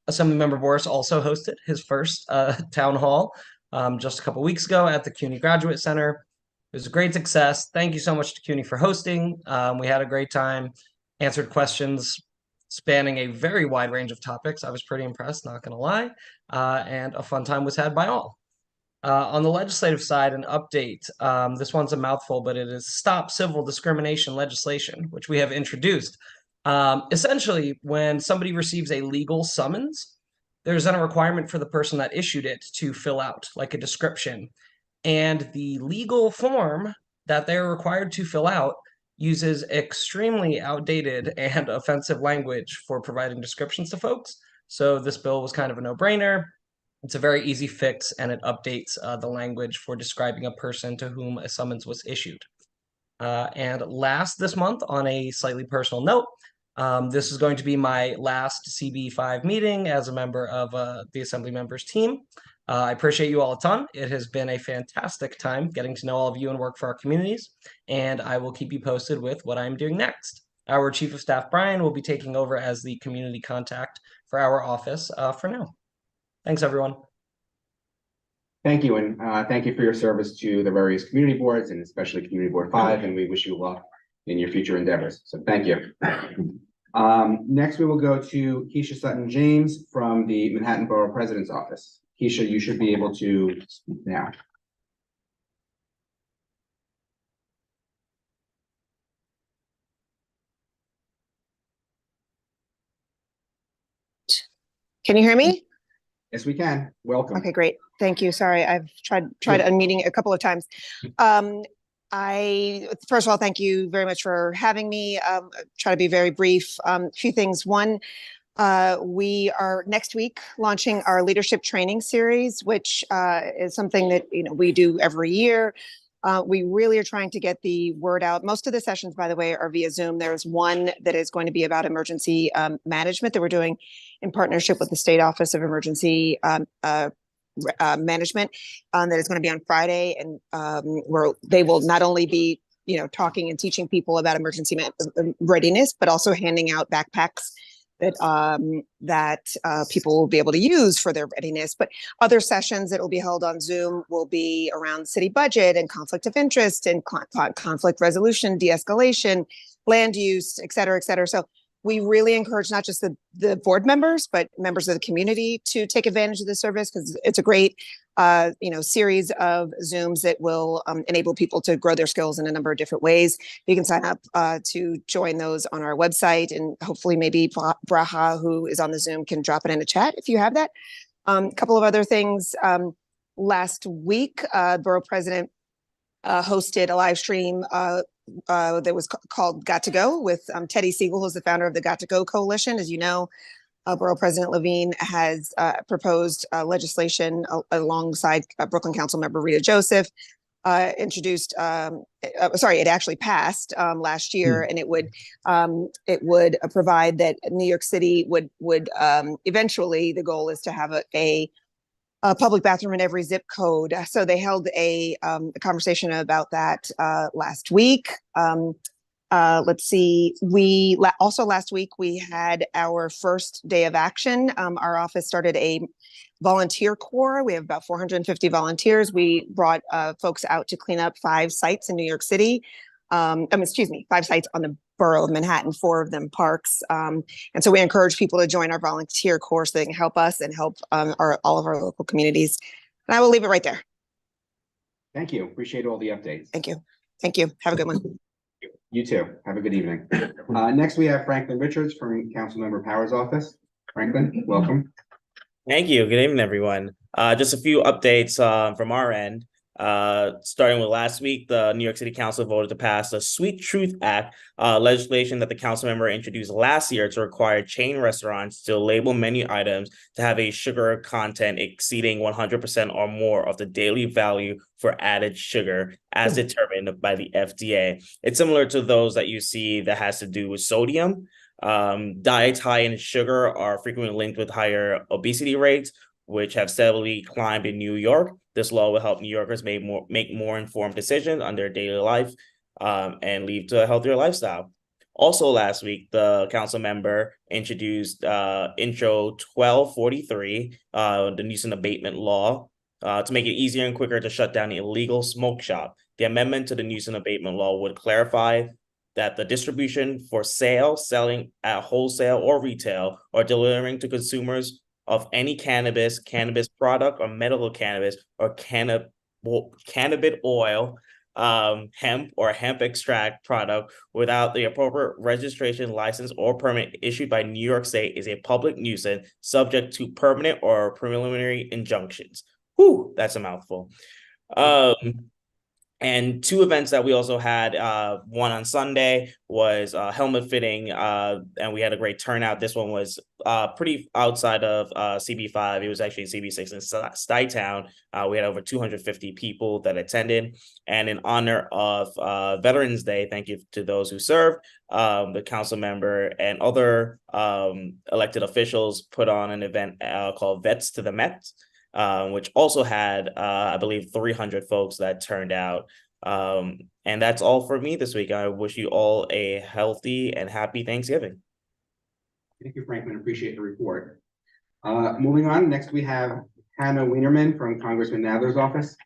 Assemblymember Boris also hosted his first town hall just a couple weeks ago at the CUNY Graduate Center. It was a great success. Thank you so much to CUNY for hosting. We had a great time, answered questions spanning a very wide range of topics. I was pretty impressed, not gonna lie, and a fun time was had by all. On the legislative side, an update. This one's a mouthful, but it is Stop Civil Discrimination legislation, which we have introduced. Essentially, when somebody receives a legal summons, there's then a requirement for the person that issued it to fill out, like a description. And the legal form that they're required to fill out uses extremely outdated and offensive language for providing descriptions to folks. So this bill was kind of a no-brainer. It's a very easy fix, and it updates the language for describing a person to whom a summons was issued. And last this month, on a slightly personal note, this is going to be my last CB5 meeting as a member of the Assembly members team. I appreciate you all a ton. It has been a fantastic time getting to know all of you and work for our communities, and I will keep you posted with what I'm doing next. Our Chief of Staff, Brian, will be taking over as the community contact for our office for now. Thanks, everyone. Thank you, and thank you for your service to the various community boards and especially Community Board 5, and we wish you luck in your future endeavors. So thank you. Next, we will go to Keisha Sutton-James from the Manhattan Borough President's Office. Keisha, you should be able to speak now. Can you hear me? Yes, we can. Welcome. Okay, great. Thank you. Sorry, I've tried unmuting a couple of times. First of all, thank you very much for having me. Try to be very brief. A few things. One, we are next week launching our leadership training series, which is something that we do every year. We really are trying to get the word out. Most of the sessions, by the way, are via Zoom. There's one that is going to be about emergency management that we're doing in partnership with the State Office of Emergency Management that is going to be on Friday, and where they will not only be talking and teaching people about emergency readiness, but also handing out backpacks that people will be able to use for their readiness. But other sessions that will be held on Zoom will be around city budget and conflict of interest and conflict resolution, de-escalation, land use, et cetera, et cetera. So we really encourage not just the board members, but members of the community to take advantage of the service, because it's a great series of Zooms that will enable people to grow their skills in a number of different ways. You can sign up to join those on our website, and hopefully maybe Braha, who is on the Zoom, can drop it in a chat if you have that. A couple of other things. Last week, Borough President hosted a live stream that was called Got to Go with Teddy Siegel, who's the founder of the Got to Go Coalition. As you know, Borough President Levine has proposed legislation alongside Brooklyn Council member Rita Joseph introduced, sorry, it actually passed last year, and it would provide that New York City would eventually, the goal is to have a public bathroom in every zip code. So they held a conversation about that last week. Let's see, also last week we had our first day of action. Our office started a volunteer corps. We have about 450 volunteers. We brought folks out to clean up 5 sites in New York City. Excuse me, 5 sites on the borough of Manhattan, 4 of them parks. And so we encourage people to join our volunteer corps so they can help us and help all of our local communities. And I will leave it right there. Thank you. Appreciate all the updates. Thank you. Thank you. Have a good one. You too. Have a good evening. Next, we have Franklin Richards from Councilmember Power's office. Franklin, welcome. Thank you. Good evening, everyone. Just a few updates from our end. Starting with last week, the New York City Council voted to pass the Sweet Truth Act, legislation that the council member introduced last year to require chain restaurants to label menu items to have a sugar content exceeding 100% or more of the daily value for added sugar as determined by the FDA. It's similar to those that you see that has to do with sodium. Diets high in sugar are frequently linked with higher obesity rates, which have steadily climbed in New York. This law will help New Yorkers make more informed decisions on their daily life and lead to a healthier lifestyle. Also last week, the council member introduced Intro 1243, the nuisance abatement law, to make it easier and quicker to shut down an illegal smoke shop. The amendment to the nuisance abatement law would clarify that the distribution for sale, selling at wholesale or retail, or delivering to consumers of any cannabis product or medical cannabis or cannabis oil, hemp or hemp extract product without the appropriate registration, license, or permit issued by New York State is a public nuisance subject to permanent or preliminary injunctions. Whew, that's a mouthful. And 2 events that we also had, one on Sunday was helmet fitting, and we had a great turnout. This one was pretty outside of CB5. It was actually CB6 in Stuytown. We had over 250 people that attended. And in honor of Veterans Day, thank you to those who served, the council member and other elected officials put on an event called Vets to the Met. Which also had, I believe, 300 folks that turned out. And that's all for me this week. I wish you all a healthy and happy Thanksgiving. Thank you, Franklin. Appreciate the report. Moving on, next we have Hannah Wienerman from Congressman Nadler's office.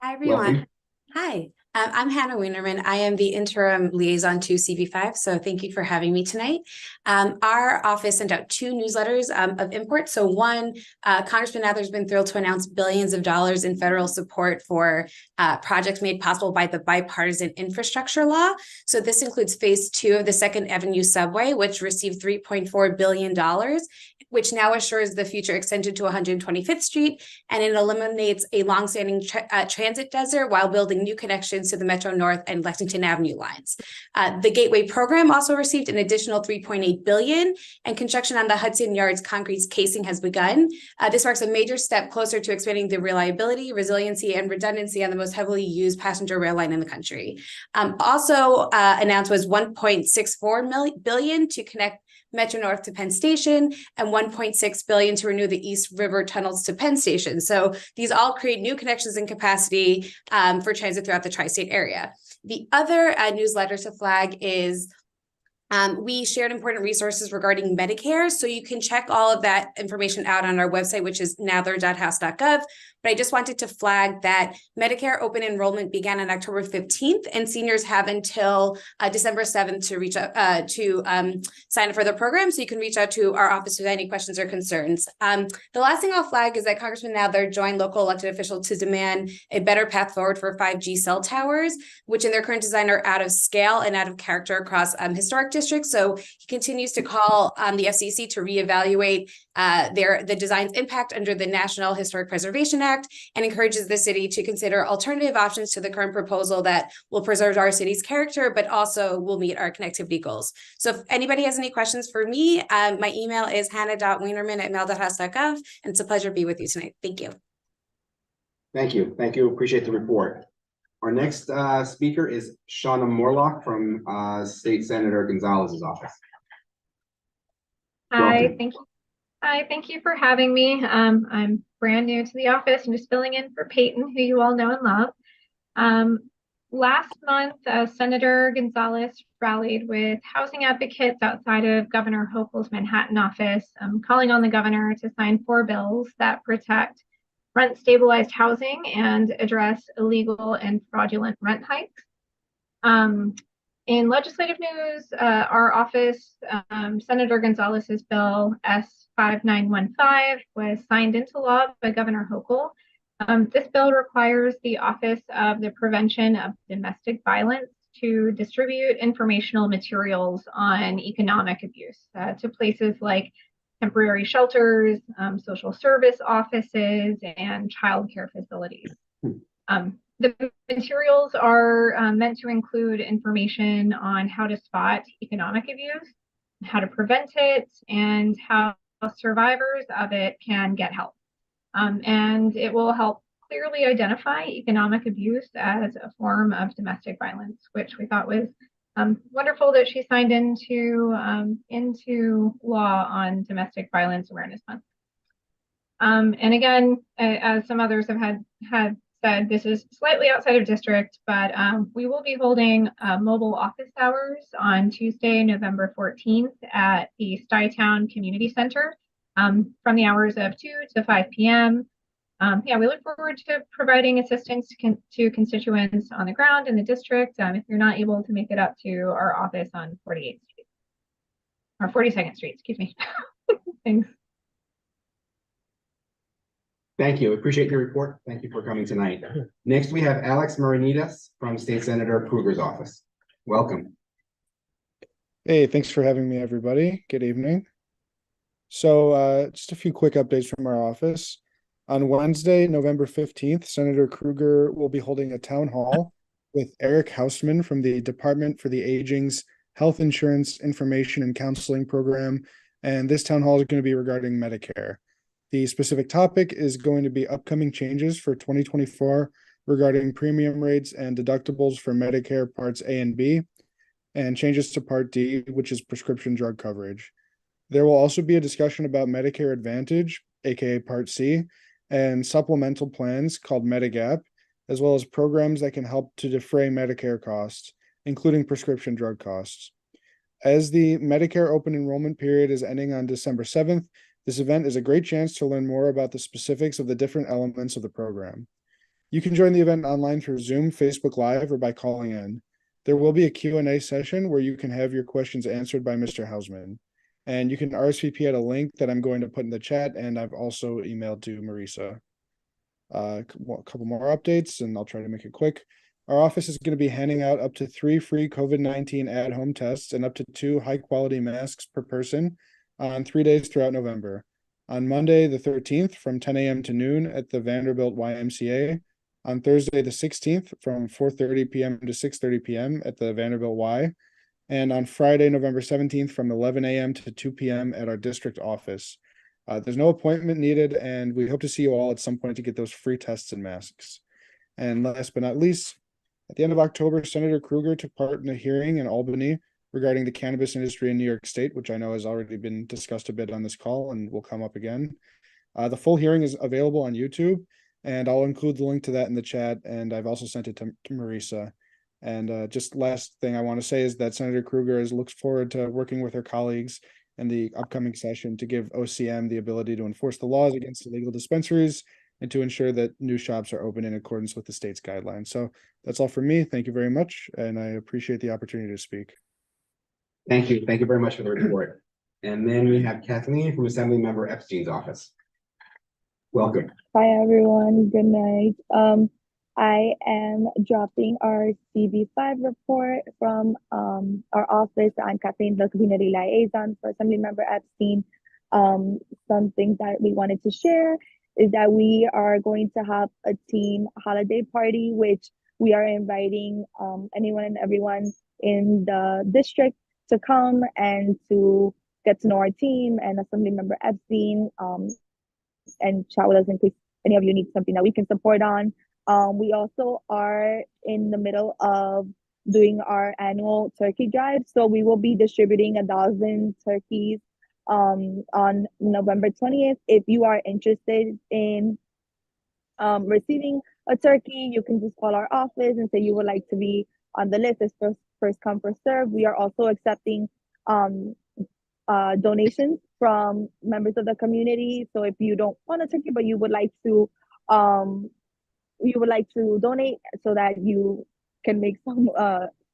Hi, everyone. Welcome. Hi, I'm Hannah Wienerman. I am the interim liaison to CB5, so thank you for having me tonight. Our office sent out 2 newsletters of import. So one, Congressman Nadler's been thrilled to announce billions of dollars in federal support for projects made possible by the bipartisan infrastructure law. So this includes phase 2 of the 2nd Avenue subway, which received $3.4 billion, which now assures the future extension to 125th Street, and it eliminates a longstanding transit desert while building new connections to the Metro North and Lexington Avenue lines. The Gateway program also received an additional $3.8 billion, and construction on the Hudson Yards concrete casing has begun. This marks a major step closer to expanding the reliability, resiliency, and redundancy on the most heavily used passenger rail line in the country. Also announced was $1.64 billion to connect Metro North to Penn Station and $1.6 billion to renew the East River tunnels to Penn Station. So these all create new connections and capacity for transit throughout the tri-state area. The other newsletter to flag is we shared important resources regarding Medicare, so you can check all of that information out on our website, which is nadler.house.gov. But I just wanted to flag that Medicare open enrollment began on October 15th, and seniors have until December 7th to reach out to sign up for the program. So you can reach out to our office with any questions or concerns. The last thing I'll flag is that Congressman Nadler joined local elected officials to demand a better path forward for 5G cell towers, which in their current design are out of scale and out of character across historic districts. So he continues to call the FCC to reevaluate the design's impact under the National Historic Preservation Act, and encourages the city to consider alternative options to the current proposal that will preserve our city's character, but also will meet our connectivity goals. So if anybody has any questions for me, my email is hannah.wienerman@mail.house.gov, and it's a pleasure to be with you tonight. Thank you. Thank you. Thank you. Appreciate the report. Our next speaker is Shauna Morlock from State Senator Gonzalez's office. Hi, Welcome. thank you. Hi, thank you for having me. I'm brand new to the office. I'm just filling in for Peyton, who you all know and love. Last month, Senator Gonzalez rallied with housing advocates outside of Governor Hochul's Manhattan office, calling on the governor to sign 4 bills that protect rent stabilized housing and address illegal and fraudulent rent hikes. In legislative news, our office, Senator Gonzalez's bill S5915 was signed into law by Governor Hochul. This bill requires the Office of the Prevention of Domestic Violence to distribute informational materials on economic abuse to places like temporary shelters, social service offices, and childcare facilities. The materials are meant to include information on how to spot economic abuse, how to prevent it, and how survivors of it can get help. And it will help clearly identify economic abuse as a form of domestic violence, which we thought was wonderful that she signed into law on Domestic Violence Awareness Month. And again, as some others have said, this is slightly outside of district, but we will be holding mobile office hours on Tuesday, November 14th at the Stuytown Community Center from the hours of 2 to 5 p.m. Yeah, we look forward to providing assistance to constituents on the ground in the district if you're not able to make it up to our office on 48th Street, or 42nd Street, excuse me. Thanks. Thank you. Appreciate your report. Thank you for coming tonight. Next, we have Alex Marinitas from State Senator Kruger's office. Welcome. Hey, thanks for having me, everybody. Good evening. So just a few quick updates from our office. On Wednesday, November 15th, Senator Kruger will be holding a town hall with Eric Hausman from the Department for the Aging's Health Insurance Information and Counseling Program. And this town hall is going to be regarding Medicare. The specific topic is going to be upcoming changes for 2024 regarding premium rates and deductibles for Medicare Parts A and B, and changes to Part D, which is prescription drug coverage. There will also be a discussion about Medicare Advantage, aka Part C, and supplemental plans called Medigap, as well as programs that can help to defray Medicare costs, including prescription drug costs. As the Medicare open enrollment period is ending on December 7th, this event is a great chance to learn more about the specifics of the different elements of the program. You can join the event online through Zoom, Facebook Live, or by calling in. There will be a Q&A session where you can have your questions answered by Mr. Hausman. And you can RSVP at a link that I'm going to put in the chat, and I've also emailed to Marisa. A couple more updates, and I'll try to make it quick. Our office is going to be handing out up to 3 free COVID-19 at-home tests and up to 2 high-quality masks per person on 3 days throughout November. On Monday, the 13th, from 10 a.m. to noon at the Vanderbilt YMCA. On Thursday, the 16th, from 4:30 p.m. to 6:30 p.m. at the Vanderbilt Y. And on Friday, November 17th, from 11 a.m. to 2 p.m. at our district office. There's no appointment needed, and we hope to see you all at some point to get those free tests and masks. And last but not least, at the end of October, Senator Kruger took part in a hearing in Albany regarding the cannabis industry in New York State, which I know has already been discussed a bit on this call and will come up again. The full hearing is available on YouTube, and I'll include the link to that in the chat, and I've also sent it to Marisa. And just last thing I want to say is that Senator Kruger looks forward to working with her colleagues in the upcoming session to give OCM the ability to enforce the laws against illegal dispensaries and to ensure that new shops are open in accordance with the state's guidelines. So that's all from me. Thank you very much, and I appreciate the opportunity to speak. Thank you. Thank you very much for the report. And then we have Kathleen from Assemblymember Epstein's office. Welcome. Hi, everyone. Good night. I am dropping our CB5 report from our office. I'm Kathleen, the community liaison for Assemblymember Epstein. Something that we wanted to share is that we are going to have a team holiday party, which we are inviting anyone and everyone in the district to come and to get to know our team and Assemblymember Epstein and chat with us in case any of you need something that we can support on. We also are in the middle of doing our annual turkey drive. So we will be distributing 1,000 turkeys on November 20th. If you are interested in receiving a turkey, you can just call our office and say you would like to be on the list. It's first come, first serve. We are also accepting donations from members of the community. So if you don't want a turkey, but you would like to donate so that you can make some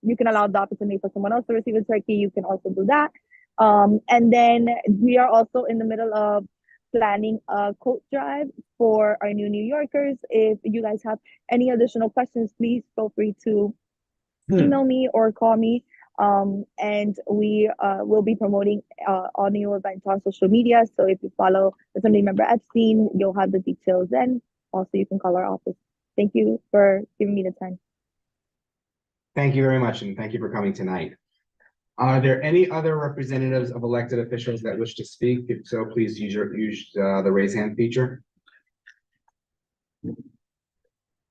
you can allow the opportunity for someone else to receive a turkey, you can also do that. And then we are also in the middle of planning a coat drive for our new New Yorkers. If you guys have any additional questions, please feel free to email me or call me. And we will be promoting all new events on social media. So if you follow Assemblymember Epstein, you'll have the details then. Also, you can call our office. Thank you for giving me the time. Thank you very much, and thank you for coming tonight. Are there any other representatives of elected officials that wish to speak? If so, please use the raise hand feature.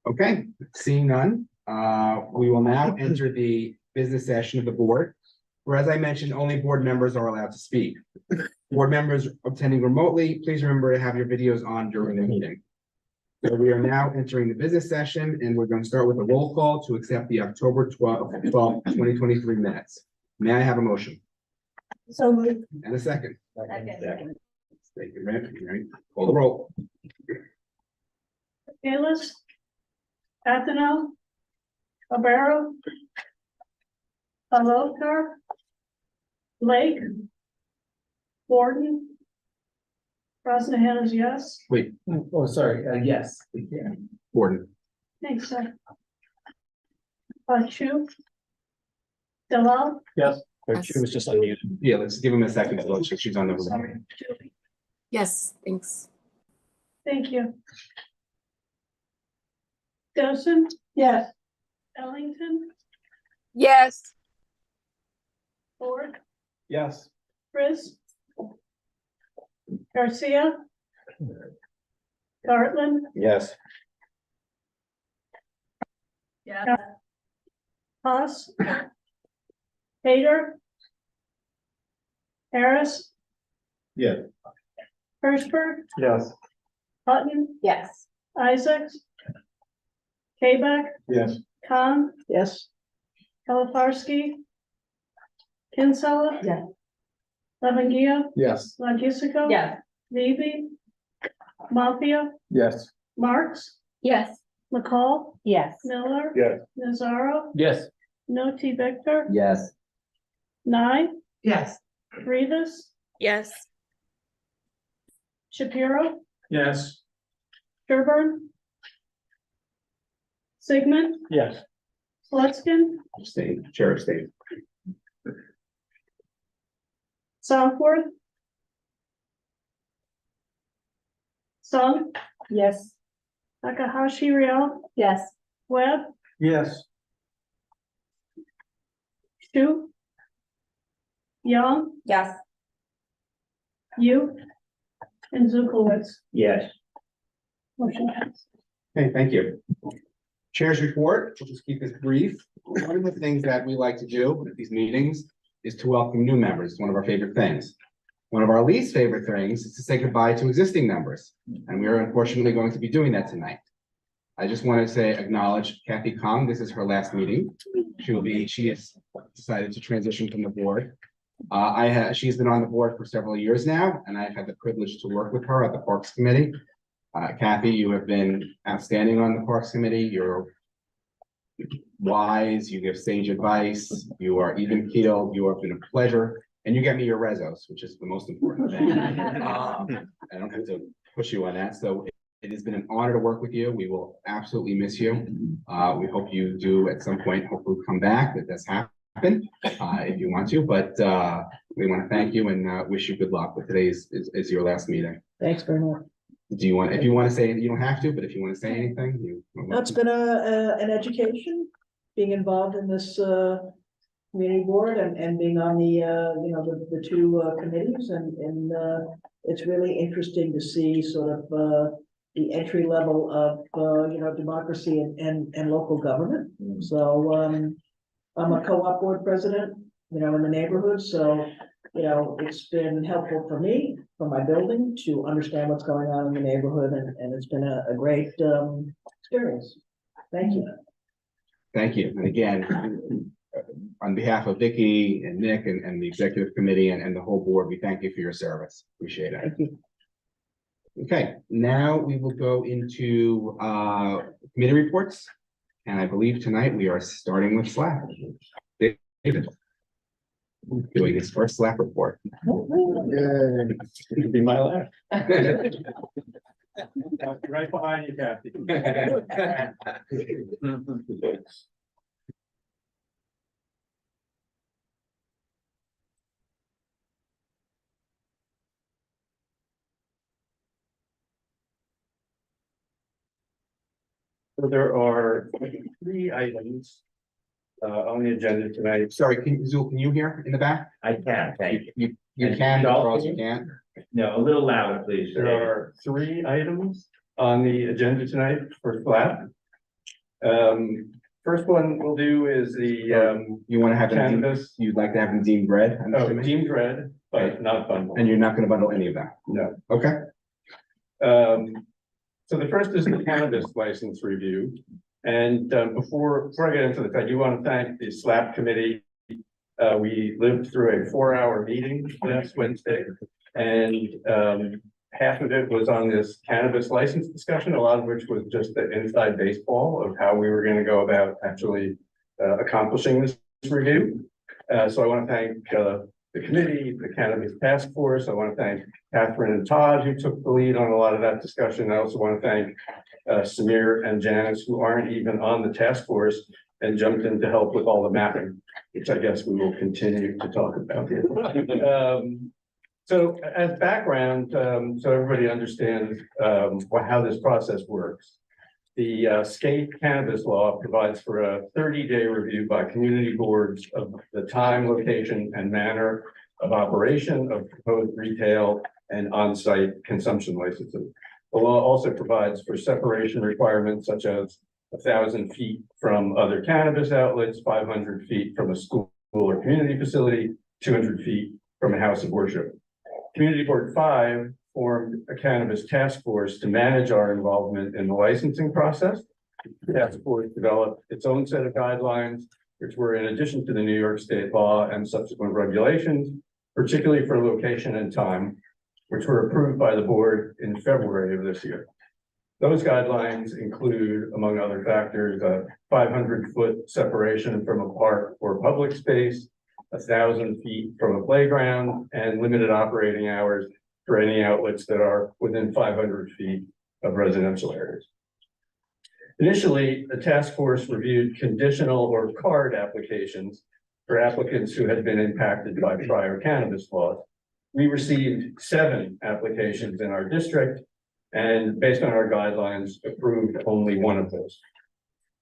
Okay, seeing none, we will now enter the business session of the board, where, as I mentioned, only board members are allowed to speak. Board members attending remotely, please remember to have your videos on during the meeting. So we are now entering the business session, and we're going to start with a roll call to accept the October 12th, 2023 minutes. May I have a motion? So moved. And a second. Second. Thank you, Mary. Call the roll. Kalis, Atheno, Albero, Alokar, Blake, Gordon, Brosnahan is yes. Wait. Oh, sorry, yes. Gordon. Thanks, sir. Chu, Dalal. Yes. She was just unmuted. Yeah, let's give him a second. So she's on the. Sorry, Julie. Yes, thanks. Thank you. Dawson? Yes. Ellington? Yes. Ford? Yes. Chris? Garcia? Gartland? Yes. Yeah. Haas? Hader? Harris? Yeah. Hirschberg? Yes. Hutton? Yes. Isaacs? Kabak? Yes. Khan? Yes. Kalafarsky? Kinsella? Yes. Lavangia? Yes. Longissico? Yes. Levy? Mafia? Yes. Marks? Yes. McCall? Yes. Miller? Yes. Nazaro? Yes. No T. Victor? Yes. Nye? Yes. Rivas? Yes. Shapiro? Yes. Sherburne? Sigmund? Yes. Slutskin? Abstain. Chair abstain. Southworth? Sung? Yes. Takahashi Real? Yes. Webb? Yes. Shu? Young? Yes. You? And Zukowitz? Yes. Motion passed. Okay, thank you. Chair's report, we'll just keep this brief. One of the things that we like to do at these meetings is to welcome new members. It's one of our favorite things. One of our least favorite things is to say goodbye to existing members. And we are unfortunately going to be doing that tonight. I just want to acknowledge Kathy Kong. This is her last meeting. She has decided to transition from the board. She's been on the board for several years now, and I've had the privilege to work with her at the Parks Committee. Kathy, you have been outstanding on the Parks Committee. You're wise, you give sage advice, you are even keeled, you have been a pleasure, and you get me your rezos, which is the most important thing. I don't have to push you on that. So it has been an honor to work with you. We will absolutely miss you. We hope you do at some point, hopefully come back. That does happen if you want to, but we want to thank you and wish you good luck. But today is your last meeting. Thanks very much. Do you want, if you want to say, you don't have to, but if you want to say anything, No, it's been an education, being involved in this community board and being on the the two committees and it's really interesting to see sort of the entry level of, democracy and local government. So, I'm a co-op board president, in the neighborhood, so, it's been helpful for me, for my building, to understand what's going on in the neighborhood, and it's been a great, experience. Thank you. Thank you. And again, on behalf of Vicky and Nick and the executive committee and the whole board, we thank you for your service. Appreciate it. Thank you. Okay, now we will go into committee reports. And I believe tonight we are starting with SLAP. David. Doing his first SLAP report. It'll be my last. Right behind you, Kathy. So there are 3 items on the agenda tonight. Sorry, Zul, can you hear in the back? I can, thank you. You can, but also you can't. No, a little louder, please. There are 3 items on the agenda tonight for SLAP. First one we'll do is the you want to have them cannabis. You'd like to have them deemed read? I'm assuming? Deemed read, but not bundled. And you're not going to bundle any of that? No. Okay. So the first is the cannabis license review. And before I get into this, I do want to thank the SLAP committee. We lived through a 4-hour meeting last Wednesday, and half of it was on this cannabis license discussion, a lot of which was just the inside baseball of how we were going to go about actually accomplishing this review. So I want to thank the committee, the cannabis task force. I want to thank Catherine and Todd, who took the lead on a lot of that discussion. I also want to thank Samir and Janice, who aren't even on the task force and jumped in to help with all the mapping, which I guess we will continue to talk about. So as background, so everybody understands how this process works. The state cannabis law provides for a 30-day review by community boards of the time, location, and manner of operation of proposed retail and on-site consumption licenses. The law also provides for separation requirements such as 1,000 feet from other cannabis outlets, 500 feet from a school or community facility, 200 feet from a house of worship. Community Board 5 formed a cannabis task force to manage our involvement in the licensing process. The task force developed its own set of guidelines, which were in addition to the New York State law and subsequent regulations, particularly for location and time, which were approved by the board in February of this year. Those guidelines include, among other factors, a 500-foot separation from a park or public space, 1,000 feet from a playground, and limited operating hours for any outlets that are within 500 feet of residential areas. Initially, the task force reviewed conditional or card applications for applicants who had been impacted by prior cannabis laws. We received 7 applications in our district, and based on our guidelines, approved only 1 of those.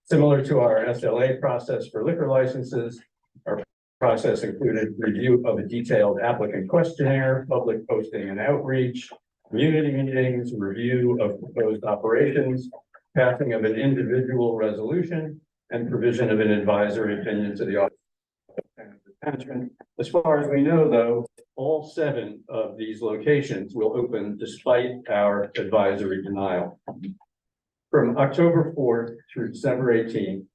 Similar to our SLA process for liquor licenses, our process included review of a detailed applicant questionnaire, public posting and outreach, community meetings, review of proposed operations, passing of an individual resolution, and provision of an advisory opinion to the Office of Cannabis Management. As far as we know, though, all 7 of these locations will open despite our advisory denial. From October 4th through December 18th,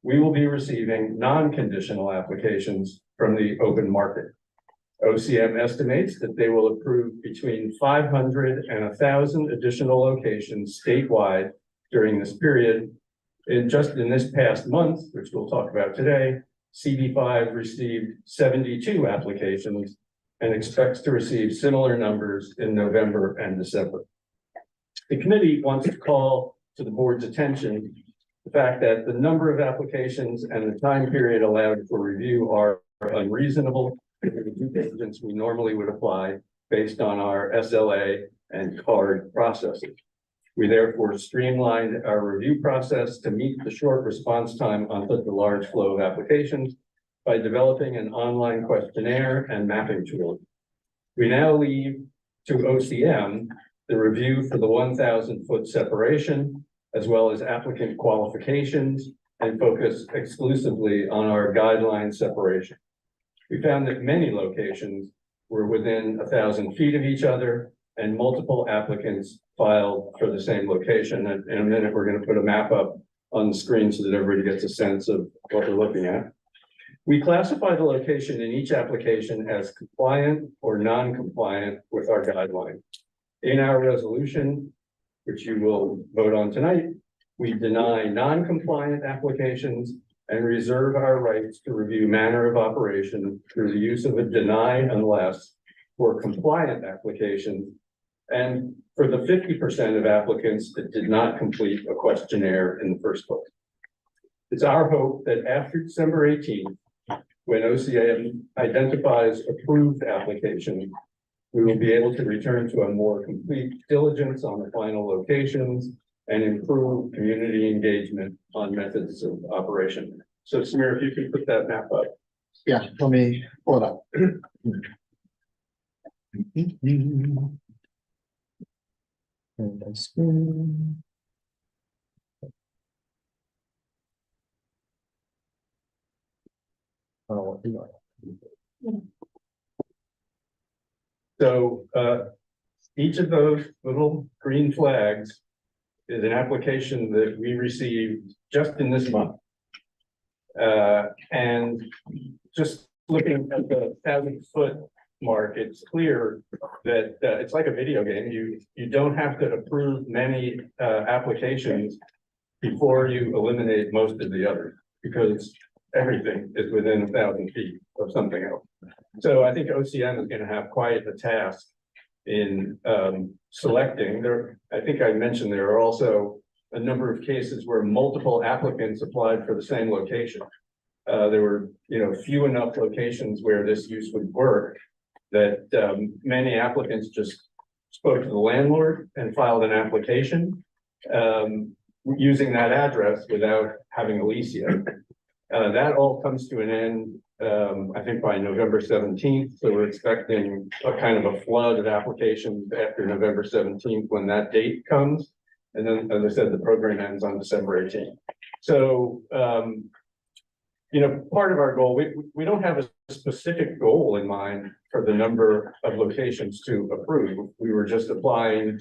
we will be receiving non-conditional applications from the open market. OCM estimates that they will approve between 500 and 1,000 additional locations statewide during this period. In this past month, which we'll talk about today, CB5 received 72 applications and expects to receive similar numbers in November and December. The committee wants to call to the board's attention the fact that the number of applications and the time period allowed for review are unreasonable for the due diligence we normally would apply based on our SLA and card processes. We therefore streamlined our review process to meet the short response time on such a large flow of applications by developing an online questionnaire and mapping tool. We now leave to OCM the review for the 1,000-foot separation, as well as applicant qualifications, and focus exclusively on our guideline separation. We found that many locations were within 1,000 feet of each other, and multiple applicants filed for the same location. And in a minute, we're going to put a map up on the screen so that everybody gets a sense of what we're looking at. We classify the location in each application as compliant or non-compliant with our guideline. In our resolution, which you will vote on tonight, we deny non-compliant applications and reserve our rights to review manner of operation through the use of a deny unless for compliant applications and for the 50% of applicants that did not complete a questionnaire in the first place. It's our hope that after December 18th, when OCM identifies approved applications, we will be able to return to a more complete diligence on the final locations and improve community engagement on methods of operation. So Samir, if you can put that map up. Yeah, let me pull it up. So each of those little green flags is an application that we received just in this month. And just looking at the 1,000-foot mark, it's clear that it's like a video game. You don't have to approve many applications before you eliminate most of the others, because everything is within 1,000 feet of something else. So I think OCM is going to have quite a task in selecting. I think I mentioned there are also a number of cases where multiple applicants applied for the same location. There were, few enough locations where this use would work that many applicants just spoke to the landlord and filed an application using that address without having a lease yet. That all comes to an end, I think by November 17th. So we're expecting a kind of a flood of applications after November 17th when that date comes. And then, as I said, the program ends on December 18th. So, part of our goal, we don't have a specific goal in mind for the number of locations to approve. We were just applying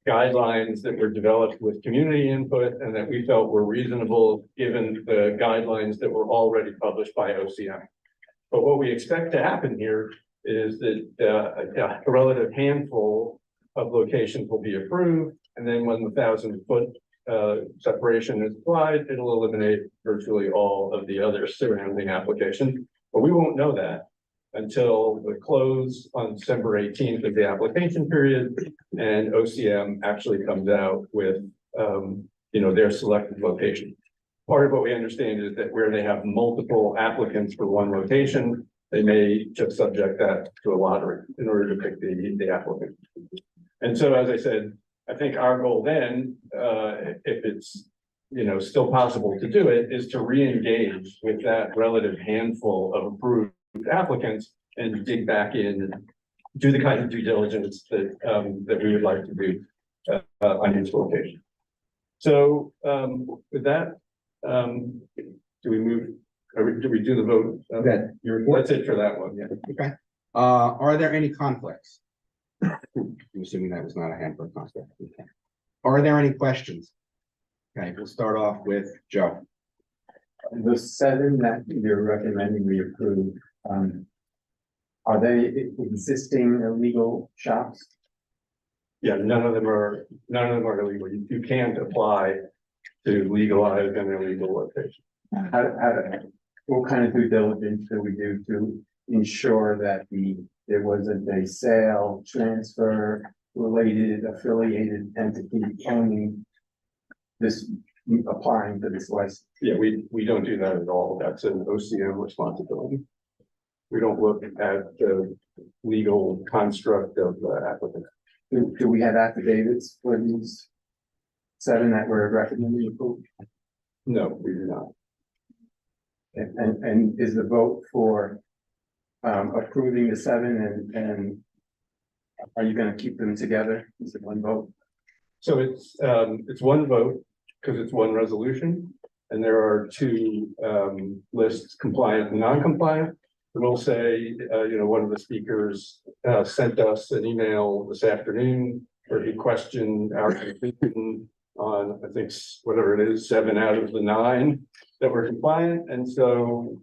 guidelines that were developed with community input and that we felt were reasonable given the guidelines that were already published by OCM. But what we expect to happen here is that a relative handful of locations will be approved, and then when the 1,000-foot separation is applied, it'll eliminate virtually all of the other surrounding applications. But we won't know that until the close on December 18th of the application period, and OCM actually comes out with, their selected location. Part of what we understand is that where they have multiple applicants for one location, they may just subject that to a lottery in order to pick the applicant. And so, as I said, I think our goal then, if it's, still possible to do it, is to re-engage with that relative handful of approved applicants and dig back in and do the kind of due diligence that we would like to do on each location. So with that, do we move? Do we do the vote? That's it for that one. Yeah. Okay. Are there any conflicts? I'm assuming that was not a hand for conflict. Okay. Are there any questions? Okay, we'll start off with Joe. The 7 that you're recommending we approve, are they existing illegal shops? Yeah, none of them are illegal. You can't apply to legalize an illegal location. What kind of due diligence do we do to ensure that there wasn't a sale, transfer, related, affiliated entity owning this, applying to this license? Yeah, we don't do that at all. That's an OCM responsibility. We don't look at the legal construct of the applicant. Do we have affidavits for these 7 that were recommended approved? No, we do not. And is the vote for approving the 7 and Are you gonna keep them together? Is it one vote? So it's one vote because it's one resolution. And there are two lists, compliant and non-compliant. I will say, one of the speakers sent us an email this afternoon where he questioned our completion on, I think, whatever it is, 7 out of the 9 that were compliant. And so,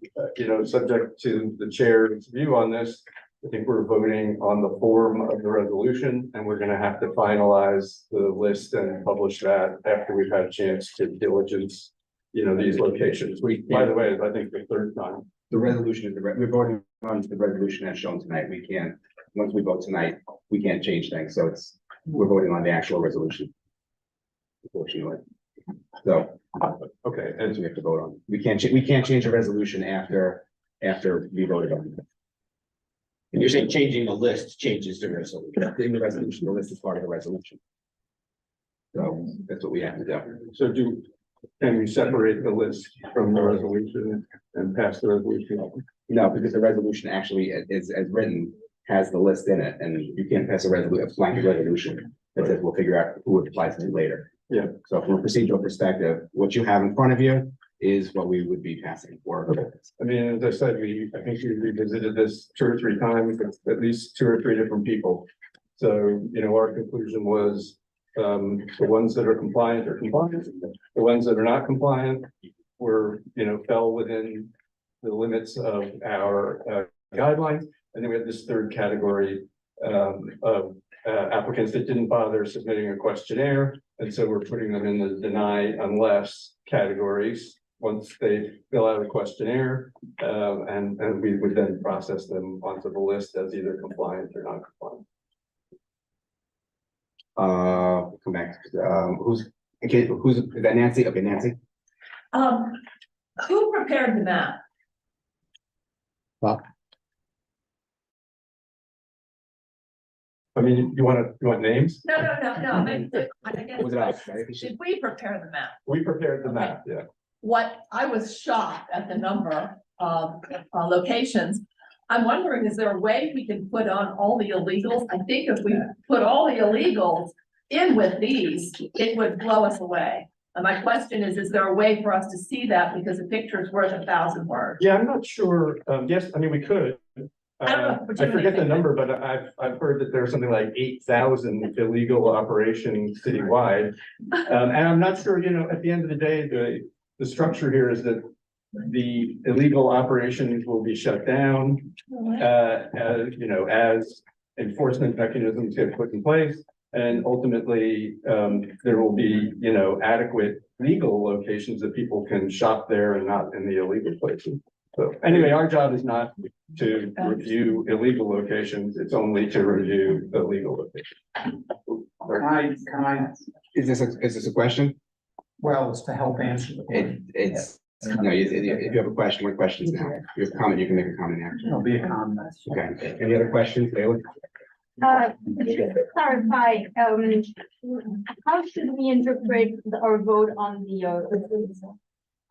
subject to the chair's view on this, I think we're voting on the form of the resolution, and we're gonna have to finalize the list and publish that after we've had a chance to diligence, these locations. By the way, I think the third time. The resolution is we're voting on the resolution as shown tonight. We can't, once we vote tonight, we can't change things. So we're voting on the actual resolution. Unfortunately. So, okay, and so we have to vote on. We can't change a resolution after we voted on it. And you're saying changing the list changes the resolution? In the resolution, the list is part of the resolution. So that's what we have to do. So can we separate the list from the resolution and pass the resolution? No, because the resolution actually is as written, has the list in it, and you can't pass a blanket resolution that says we'll figure out who it applies to later. Yeah. So from a procedural perspective, what you have in front of you is what we would be passing for. I mean, as I said, I think we revisited this 2 or 3 times with at least 2 or 3 different people. So, our conclusion was the ones that are compliant are compliant. The ones that are not compliant were, fell within the limits of our guidelines. And then we had this third category of applicants that didn't bother submitting a questionnaire. And so we're putting them in the deny unless categories once they fill out a questionnaire. And we would then process them onto the list as either compliant or non-compliant. Come back. Who's is that Nancy? Okay, Nancy. Who prepared the map? Well, I mean, you want names? No. I mean, I guess, Was it us? did we prepare the map? We prepared the map, yeah. What I was shocked at the number of locations. I'm wondering, is there a way we can put on all the illegals? I think if we put all the illegals in with these, it would blow us away. And my question is there a way for us to see that? Because a picture is worth 1,000 words. Yeah, I'm not sure. Yes, I mean, we could. I don't know, but you I forget the number, but I've heard that there's something like 8,000 illegal operations citywide. And I'm not sure, at the end of the day, the structure here is that the illegal operations will be shut down, as enforcement mechanisms get put in place. And ultimately, there will be, adequate legal locations that people can shop there and not in the illegal places. So anyway, our job is not to review illegal locations. It's only to review the legal locations. Can I? Is this a question? Well, it's to help answer the question. It's no. If you have a question, what questions now? If you have a comment, you can make a comment after. It'll be a comment. Okay. Any other questions, Bailey? Just to clarify, how should we interpret or vote on the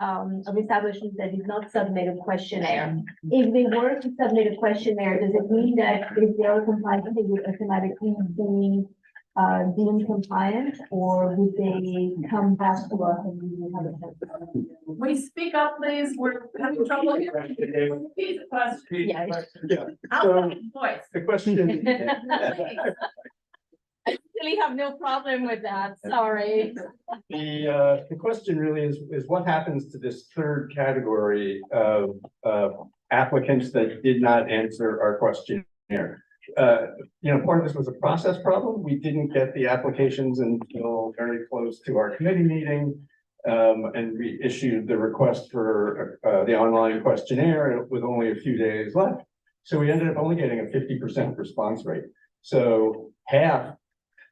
of establishments that did not submit a questionnaire? If they were to submit a questionnaire, does it mean that if they are compliant, they would automatically be deemed compliant, or would they come back to us and we would have a chance? We speak up, please. We're having trouble here. Repeat the question. Yeah. Outside voice. The question. I really have no problem with that. Sorry. The question really is what happens to this third category of applicants that did not answer our questionnaire? Part of this was a process problem. We didn't get the applications until very close to our committee meeting. And we issued the request for the online questionnaire with only a few days left. So we ended up only getting a 50% response rate. So half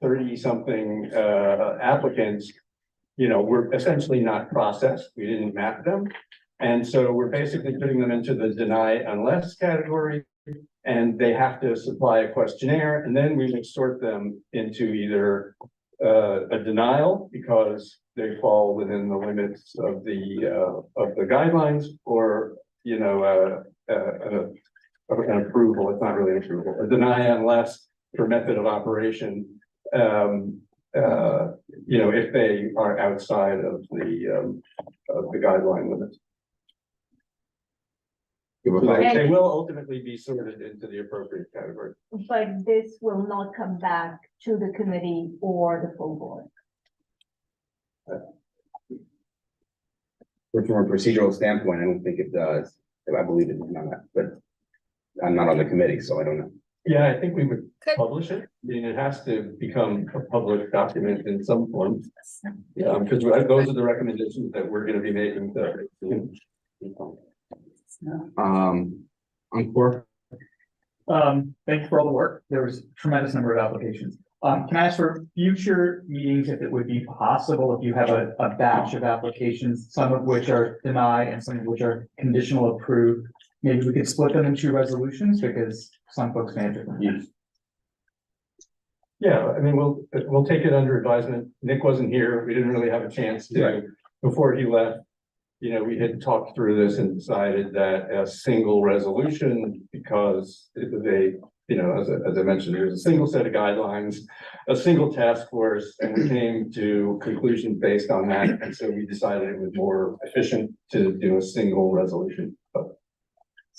30-something applicants, were essentially not processed. We didn't map them. And so we're basically putting them into the deny unless category, and they have to supply a questionnaire, and then we would sort them into either a denial because they fall within the limits of the guidelines, or an approval. It's not really an approval. A deny unless for method of operation. If they are outside of the guideline limits. They will ultimately be sorted into the appropriate category. But this will not come back to the committee or the full board. From a procedural standpoint, I don't think it does. I believe it does not, but I'm not on the committee, so I don't know. Yeah, I think we would publish it. I mean, it has to become a public document in some form. Yeah, because those are the recommendations that we're gonna be making to. Encore. Thank you for all the work. There was a tremendous number of applications. Can I ask for future meetings if it would be possible, if you have a batch of applications, some of which are denied and some of which are conditional approved, maybe we could split them into resolutions because some folks may have different views. Yeah, I mean, we'll take it under advisement. Nick wasn't here. We didn't really have a chance to, before he left. We had talked through this and decided that a single resolution, because it was as I mentioned, there's a single set of guidelines, a single task force, and we came to conclusions based on that. And so we decided it was more efficient to do a single resolution.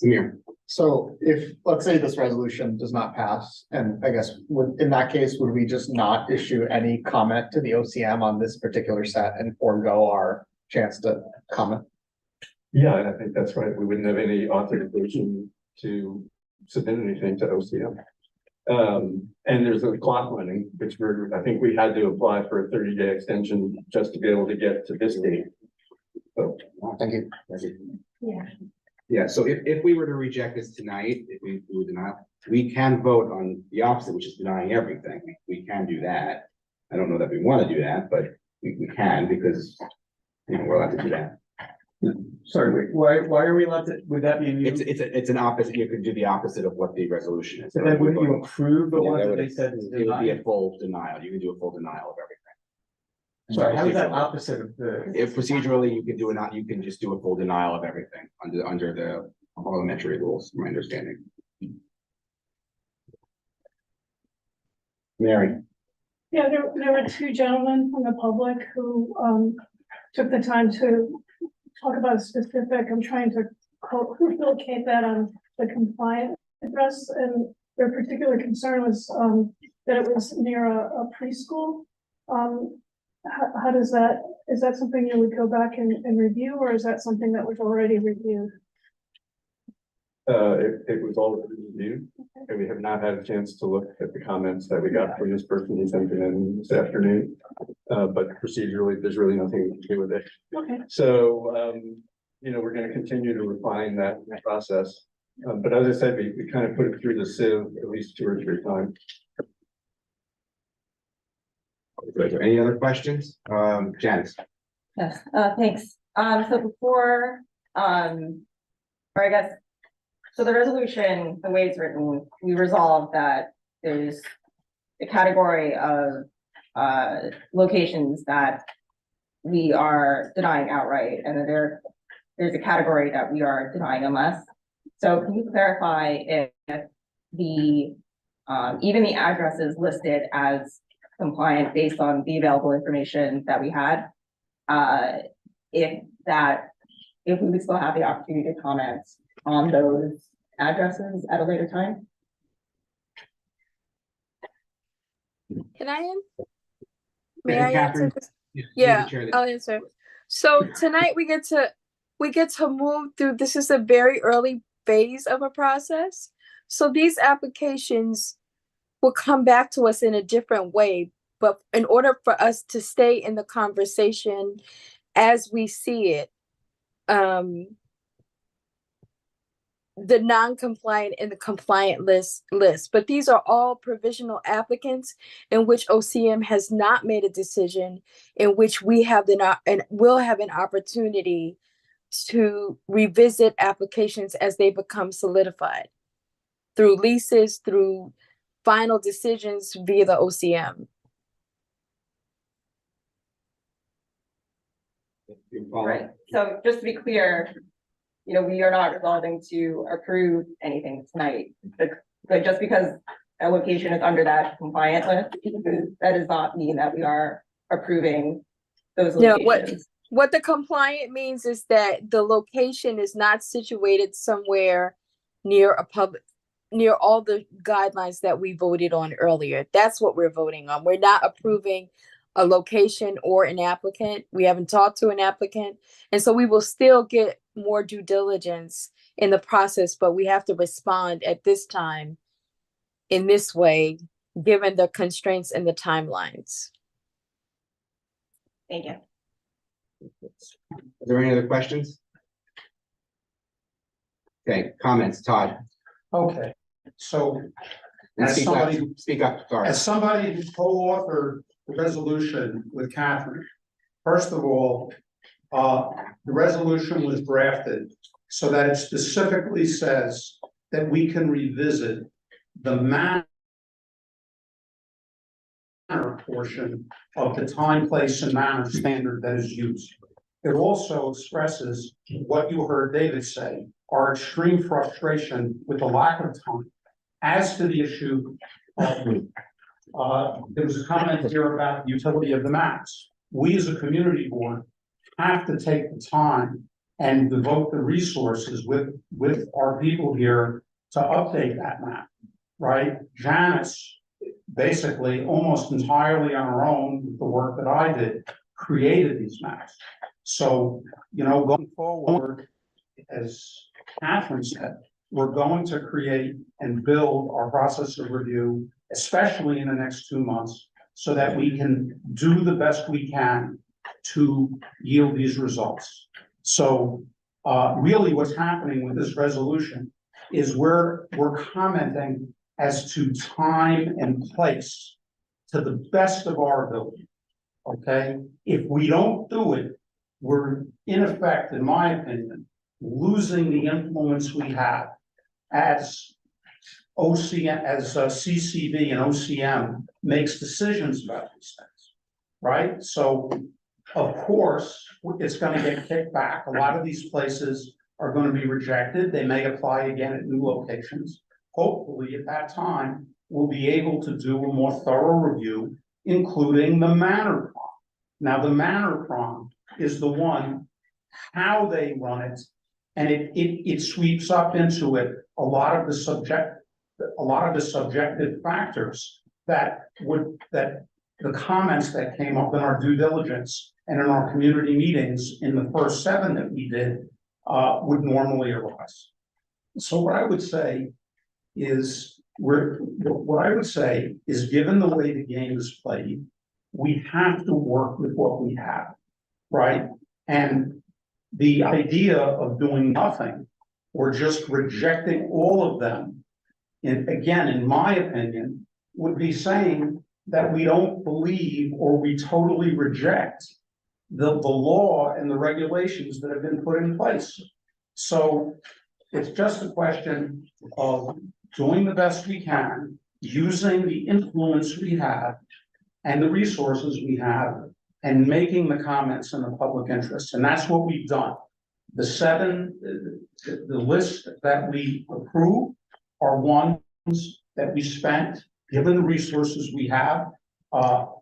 Samir. So if, let's say this resolution does not pass, and I guess in that case, would we just not issue any comment to the OCM on this particular set and forego our chance to comment? Yeah, I think that's right. We wouldn't have any authorization to submit anything to OCM. And there's a clock running, which I think we had to apply for a 30-day extension just to be able to get to this date. So, thank you. Yeah. Yeah, so if we were to reject this tonight, if we would deny, we can vote on the opposite, which is denying everything. We can do that. I don't know that we want to do that, but we can because we're allowed to do that. Sorry, wait, why are we allowed to, would that be a new? It's an opposite, you could do the opposite of what the resolution is. So then wouldn't you approve the one that they said is It would be denied? a full denial, you can do a full denial of everything. Sorry, how is that opposite of the? If procedurally, you can just do a full denial of everything under the parliamentary rules, my understanding. Mary. Yeah, there were two gentlemen from the public who took the time to talk about a specific, I'm trying to locate that on the compliant address, and their particular concern was that it was near a preschool. How does that, is that something you would go back and review, or is that something that was already reviewed? It was already reviewed, and we have not had a chance to look at the comments that we got from this person who sent it in this afternoon. But procedurally, there's really nothing we can do with it. Okay. So, we're going to continue to refine that process. But as I said, we kind of put it through the sieve at least 2 or 3 times. Any other questions? Janice. Yes, thanks. So before, or I guess, so the resolution, the way it's written, we resolved that there's a category of locations that we are denying outright, and then there's a category that we are denying unless. So can you clarify if the even the addresses listed as compliant based on the available information that we had, if we would still have the opportunity to comment on those addresses at a later time? Can I may I Catherine, answer this? you're Yeah, the chair that- I'll answer. So tonight we get to move through, this is a very early phase of a process. So these applications will come back to us in a different way. But in order for us to stay in the conversation as we see it, the non-compliant and the compliant list, but these are all provisional applicants in which OCM has not made a decision, in which we have and will have an opportunity to revisit applications as they become solidified through leases, through final decisions via the OCM. Right. So just to be clear, we are not resolving to approve anything tonight, but just because a location is under that compliant list, that does not mean that we are approving those No, locations. what the compliant means is that the location is not situated somewhere near near all the guidelines that we voted on earlier. That's what we're voting on. We're not approving a location or an applicant. We haven't talked to an applicant. And so we will still get more due diligence in the process, but we have to respond at this time in this way, given the constraints and the timelines. Thank you. Are there any other questions? Okay, comments, Todd. Okay, so And as somebody, speak up, sorry. as somebody who co-authored the resolution with Catherine, first of all, the resolution was drafted so that it specifically says that we can revisit the manner portion of the time, place, and manner standard that is used. It also expresses what you heard David say, our extreme frustration with the lack of time. As to the issue of, there was a comment here about the utility of the maps. We as a community board have to take the time and devote the resources with our people here to update that map, right? Janice, basically almost entirely on her own, with the work that I did, created these maps. So, you know, going forward, as Catherine said, we're going to create and build our process of review, especially in the next 2 months, so that we can do the best we can to yield these results. So really what's happening with this resolution is we're commenting as to time and place to the best of our ability, okay? If we don't do it, we're in effect, in my opinion, losing the influence we have as OCM, as CCV and OCM makes decisions about these things, right? So of course, it's gonna get kicked back. A lot of these places are gonna be rejected. They may apply again at new locations. Hopefully at that time, we'll be able to do a more thorough review, including the manner prong. Now, the manner prong is the one, how they run it, and it sweeps up into it a lot of the subjective factors that the comments that came up in our due diligence and in our community meetings in the first 7 that we did would normally arise. So what I would say is given the way the game is played, we have to work with what we have, right? And the idea of doing nothing or just rejecting all of them, and again, in my opinion, would be saying that we don't believe or we totally reject the law and the regulations that have been put in place. So it's just a question of doing the best we can, using the influence we have and the resources we have, and making the comments in the public interest. And that's what we've done. The list that we approve are ones that we spent, given the resources we have,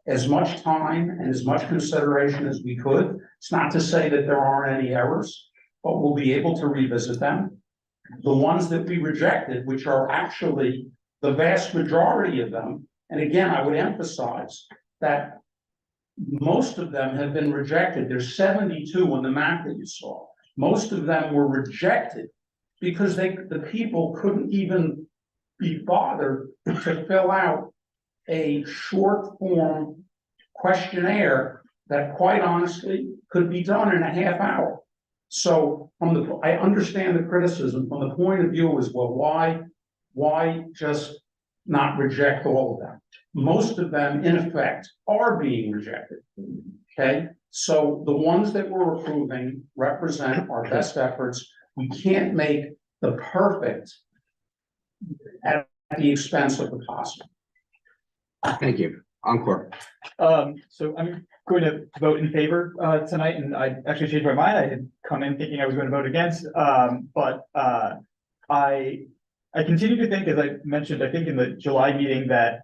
as much time and as much consideration as we could. It's not to say that there aren't any errors, but we'll be able to revisit them. The ones that we rejected, which are actually the vast majority of them, and again, I would emphasize that most of them have been rejected. There's 72 on the map that you saw. Most of them were rejected because the people couldn't even be bothered to fill out a short form questionnaire that quite honestly could be done in a half hour. So I understand the criticism from the point of view is, well, why just not reject all of them? Most of them, in effect, are being rejected, okay? So the ones that we're approving represent our best efforts. We can't make the perfect at the expense of the possible. Thank you. Encore. So I'm going to vote in favor tonight, and I actually changed my mind. I had come in thinking I was going to vote against, but I I continue to think, as I mentioned, I think in the July meeting that,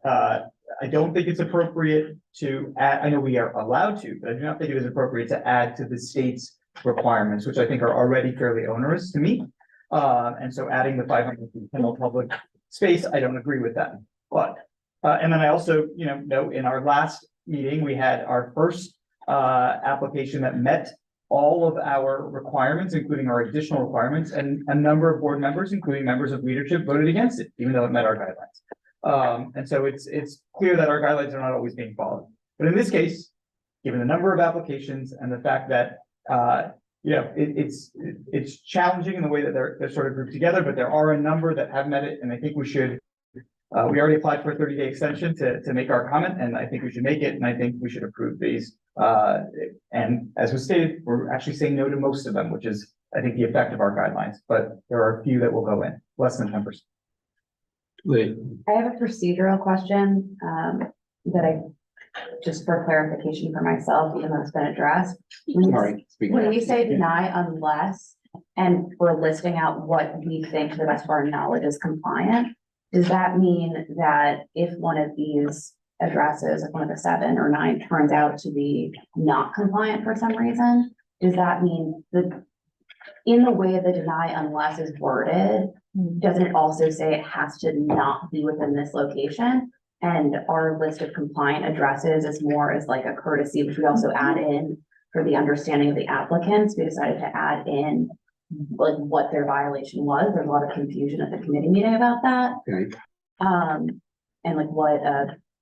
I don't think it's appropriate to add, I know we are allowed to, but I do not think it is appropriate to add to the state's requirements, which I think are already fairly onerous to me. And so adding the 500 feet in public space, I don't agree with that. But, and then I also, note in our last meeting, we had our first application that met all of our requirements, including our additional requirements, and a number of board members, including members of leadership, voted against it, even though it met our guidelines. And so it's clear that our guidelines are not always being followed. But in this case, given the number of applications and the fact that it's challenging in the way that they're sort of grouped together, but there are a number that have met it, and I think we should. We already applied for a 30-day extension to make our comment, and I think we should make it, and I think we should approve these. And as was stated, we're actually saying no to most of them, which is, I think, the effect of our guidelines, but there are a few that will go in, less than 10%. I have a procedural question, that I, just for clarification for myself, even though it's been addressed. When you say deny unless, and we're listing out what we think to the best of our knowledge is compliant, does that mean that if one of these addresses, if one of the 7 or 9 turns out to be not compliant for some reason, does that mean that in the way the deny unless is worded, doesn't it also say it has to not be within this location? And our list of compliant addresses is more as like a courtesy, which we also add in for the understanding of the applicants. We decided to add in like what their violation was. There's a lot of confusion at the committee meeting about that. Okay. And like what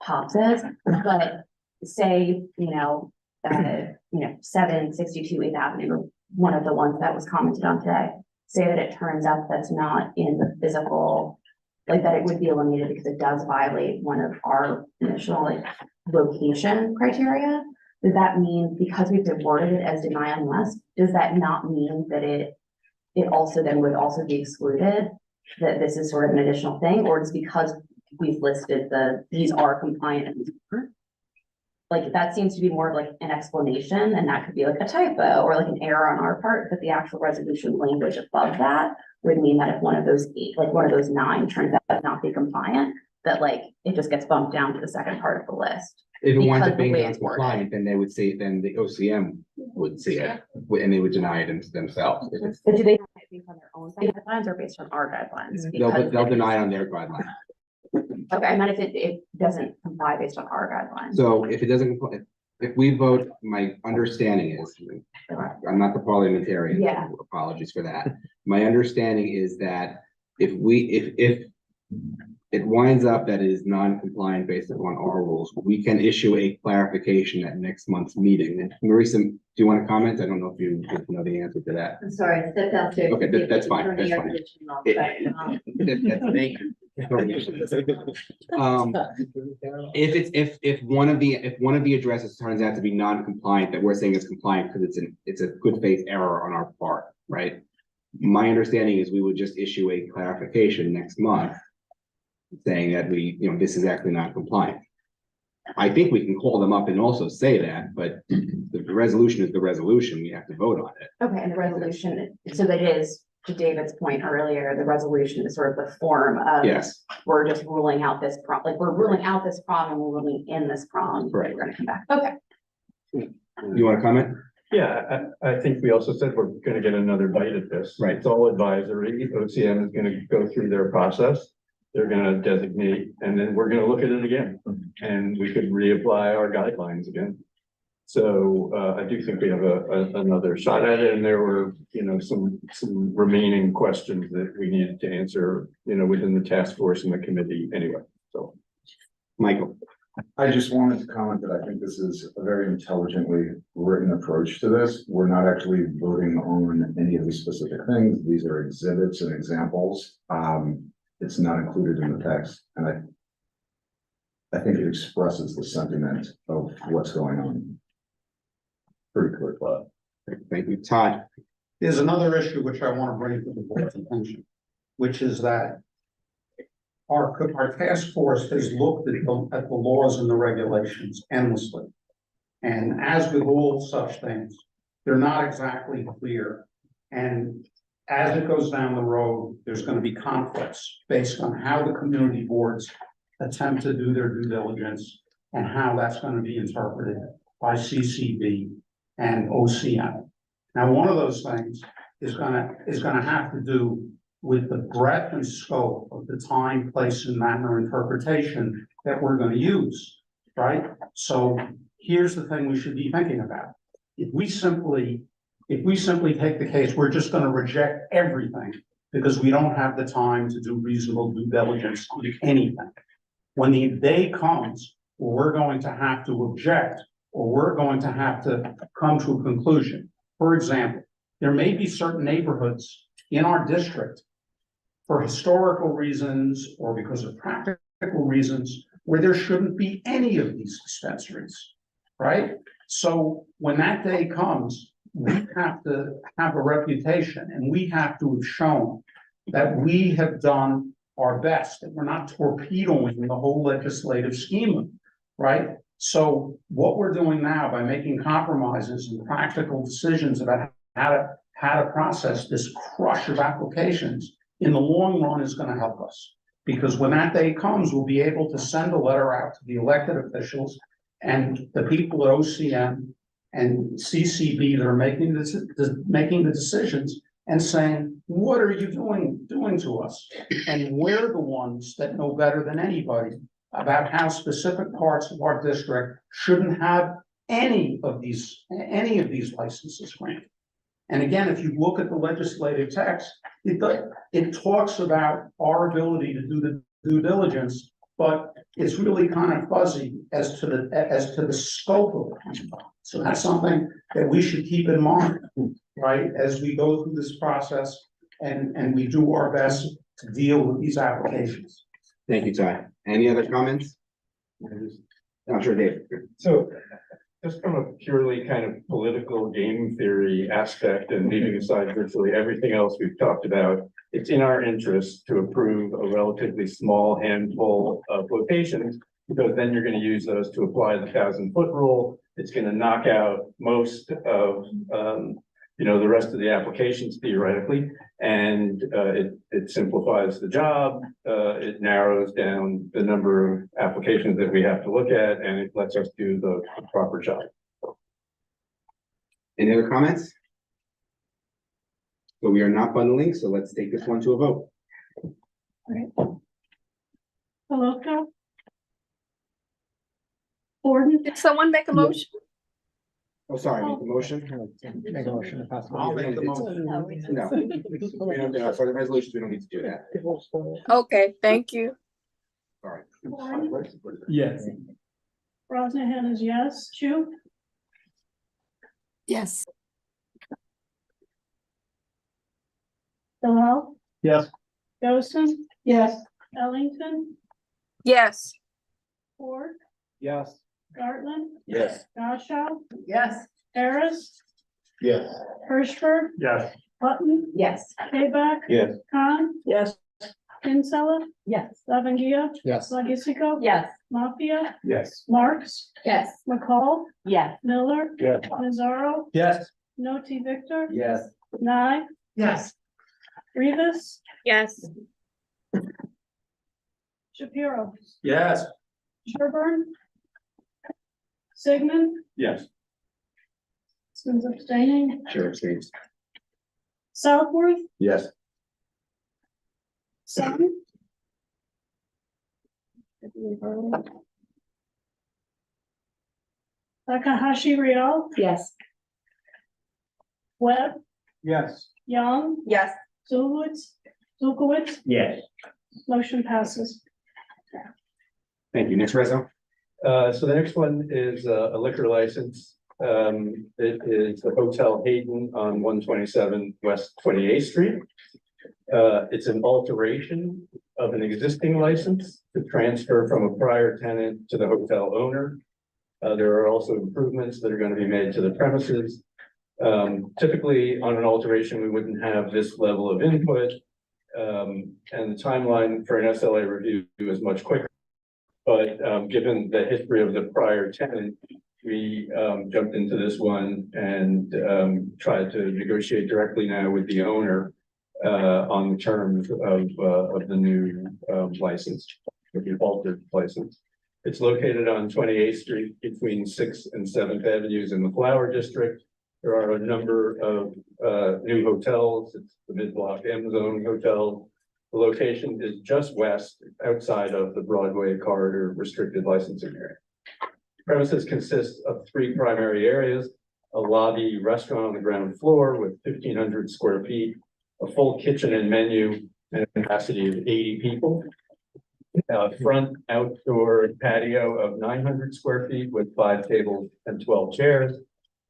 POPs is, but say, 762 8th Avenue, one of the ones that was commented on today, say that it turns out that's not in the physical, like that it would be eliminated because it does violate one of our initial location criteria. Does that mean, because we've worded it as deny unless, does that not mean that it also then would also be excluded? That this is sort of an additional thing, or just because we've listed these are compliant and these aren't? Like that seems to be more of like an explanation, and that could be like a typo or like an error on our part, but the actual resolution language above that would mean that if one of those 8, like one of those 9 turns out to not be compliant, that like it just gets bumped down to the second part of the list. If it winds up Because the being way it's non-compliant, then they would see it, then the OCM would see it, and they would deny it themselves. But do they deny it based on their own guidelines or based on our guidelines? They'll deny it on their guidelines. Okay, I meant if it doesn't comply based on our guidelines. So if it doesn't comply, if we vote, my understanding is, I'm not the parliamentarian. Yeah. Apologies for that. My understanding is that if it winds up that it is non-compliant based upon our rules, we can issue a clarification at next month's meeting. And Marisa, do you want to comment? I don't know if you know the answer to that. I'm sorry, I stepped out to. Okay, that's fine. That's fine. If one of the addresses turns out to be non-compliant, that we're saying is compliant because it's a good faith error on our part, right? My understanding is we would just issue a clarification next month saying that this is actually not compliant. I think we can call them up and also say that, but the resolution is the resolution. We have to vote on it. Okay, and the resolution, so that is, to David's point earlier, the resolution is sort of the form of. Yes. We're just ruling out this we're ruling out this problem, we're ruling in this problem. Right. We're gonna come back. Okay. You want to comment? Yeah, I think we also said we're gonna get another bite at this. Right. It's all advisory. OCM is gonna go through their process. They're gonna designate, and then we're gonna look at it again. And we could reapply our guidelines again. So I do think we have another shot at it, and there were, some remaining questions that we needed to answer, within the task force and the committee anyway. So, Michael. I just wanted to comment that I think this is a very intelligently written approach to this. We're not actually voting on any of these specific things. These are exhibits and examples. It's not included in the text, and I think it expresses the sentiment of what's going on. Pretty clear cut. Thank you, Todd. There's another issue which I want to bring to the board's attention, which is that our task force has looked at the laws and the regulations endlessly. And as with all such things, they're not exactly clear. And as it goes down the road, there's gonna be conflicts based on how the community boards attempt to do their due diligence and how that's gonna be interpreted by CCB and OCM. Now, one of those things is gonna have to do with the breadth and scope of the time, place, and manner interpretation that we're gonna use, right? So here's the thing we should be thinking about. If we simply take the case, we're just gonna reject everything because we don't have the time to do reasonable due diligence on anything. When the day comes, where we're going to have to object, or we're going to have to come to a conclusion. For example, there may be certain neighborhoods in our district for historical reasons or because of practical reasons where there shouldn't be any of these dispensaries, right? So when that day comes, we have to have a reputation and we have to have shown that we have done our best, that we're not torpedoing the whole legislative schema, right? So what we're doing now by making compromises and practical decisions about how to process this crush of applications in the long run is going to help us. Because when that day comes, we'll be able to send a letter out to the elected officials and the people at OCM and CCB that are making the decisions and saying, what are you doing to us? And we're the ones that know better than anybody about how specific parts of our district shouldn't have any of these licenses granted. And again, if you look at the legislative text, it talks about our ability to do the due diligence, but it's really kind of fuzzy as to the scope of it. So that's something that we should keep in mind, right, as we go through this process and we do our best to deal with these applications. Thank you, Ty. Any other comments? I'm sure Dave. So just from a purely kind of political game theory aspect and leaving aside virtually everything else we've talked about, it's in our interest to approve a relatively small handful of locations because then you're going to use those to apply the 1,000-foot rule. It's going to knock out most of the rest of the applications theoretically, and it simplifies the job. It narrows down the number of applications that we have to look at, and it lets us do the proper job. Any other comments? So we are not bundling, so let's take this one to a vote. Hello, Gordon? Did someone make a motion? Oh, sorry, make the motion. Make a motion to pass. I'll make the motion. No. We don't do, for the resolutions, we don't need to do that. Okay, thank you. All right. Yes. Rosnahan is yes. Chu? Yes. Hillel? Yes. Gosen? Yes. Ellington? Yes. Ford? Yes. Gartland? Yes. Gashaw? Yes. Harris? Yes. Hirschberg? Yes. Button? Yes. Payback? Yes. Khan? Yes. Kinsella? Yes. Lavangia? Yes. Lagisico? Yes. Mafia? Yes. Marks? Yes. McCall? Yes. Miller? Yes. Nazaro? Yes. Noti Victor? Yes. Nye? Yes. Rivas? Yes. Shapiro? Yes. Sherburne? Sigmund? Yes. Sigmund's abstaining. Sure, abstains. Southworth? Yes. Sun? Takahashi Real? Yes. Webb? Yes. Young? Yes. Zukowitz? Yes. Motion passes. Thank you. Next, Rezo. So the next one is a liquor license. It is the Hotel Hayden on 127 West 28th Street. It's an alteration of an existing license to transfer from a prior tenant to the hotel owner. There are also improvements that are going to be made to the premises. Typically on an alteration, we wouldn't have this level of input. And the timeline for an SLA review is much quicker. But given the history of the prior tenant, we jumped into this one and tried to negotiate directly now with the owner on the terms of the new, license, the altered license. It's located on 28th Street between 6th and 7th Avenues in the Flower District. There are a number of, new hotels. It's the mid-block M Zone Hotel. The location is just west, outside of the Broadway corridor restricted licensing area. Premises consist of 3 primary areas: a lobby restaurant on the ground floor with 1,500 square feet, a full kitchen and menu, and a capacity of 80 people. A front outdoor patio of 900 square feet with 5 tables and 12 chairs.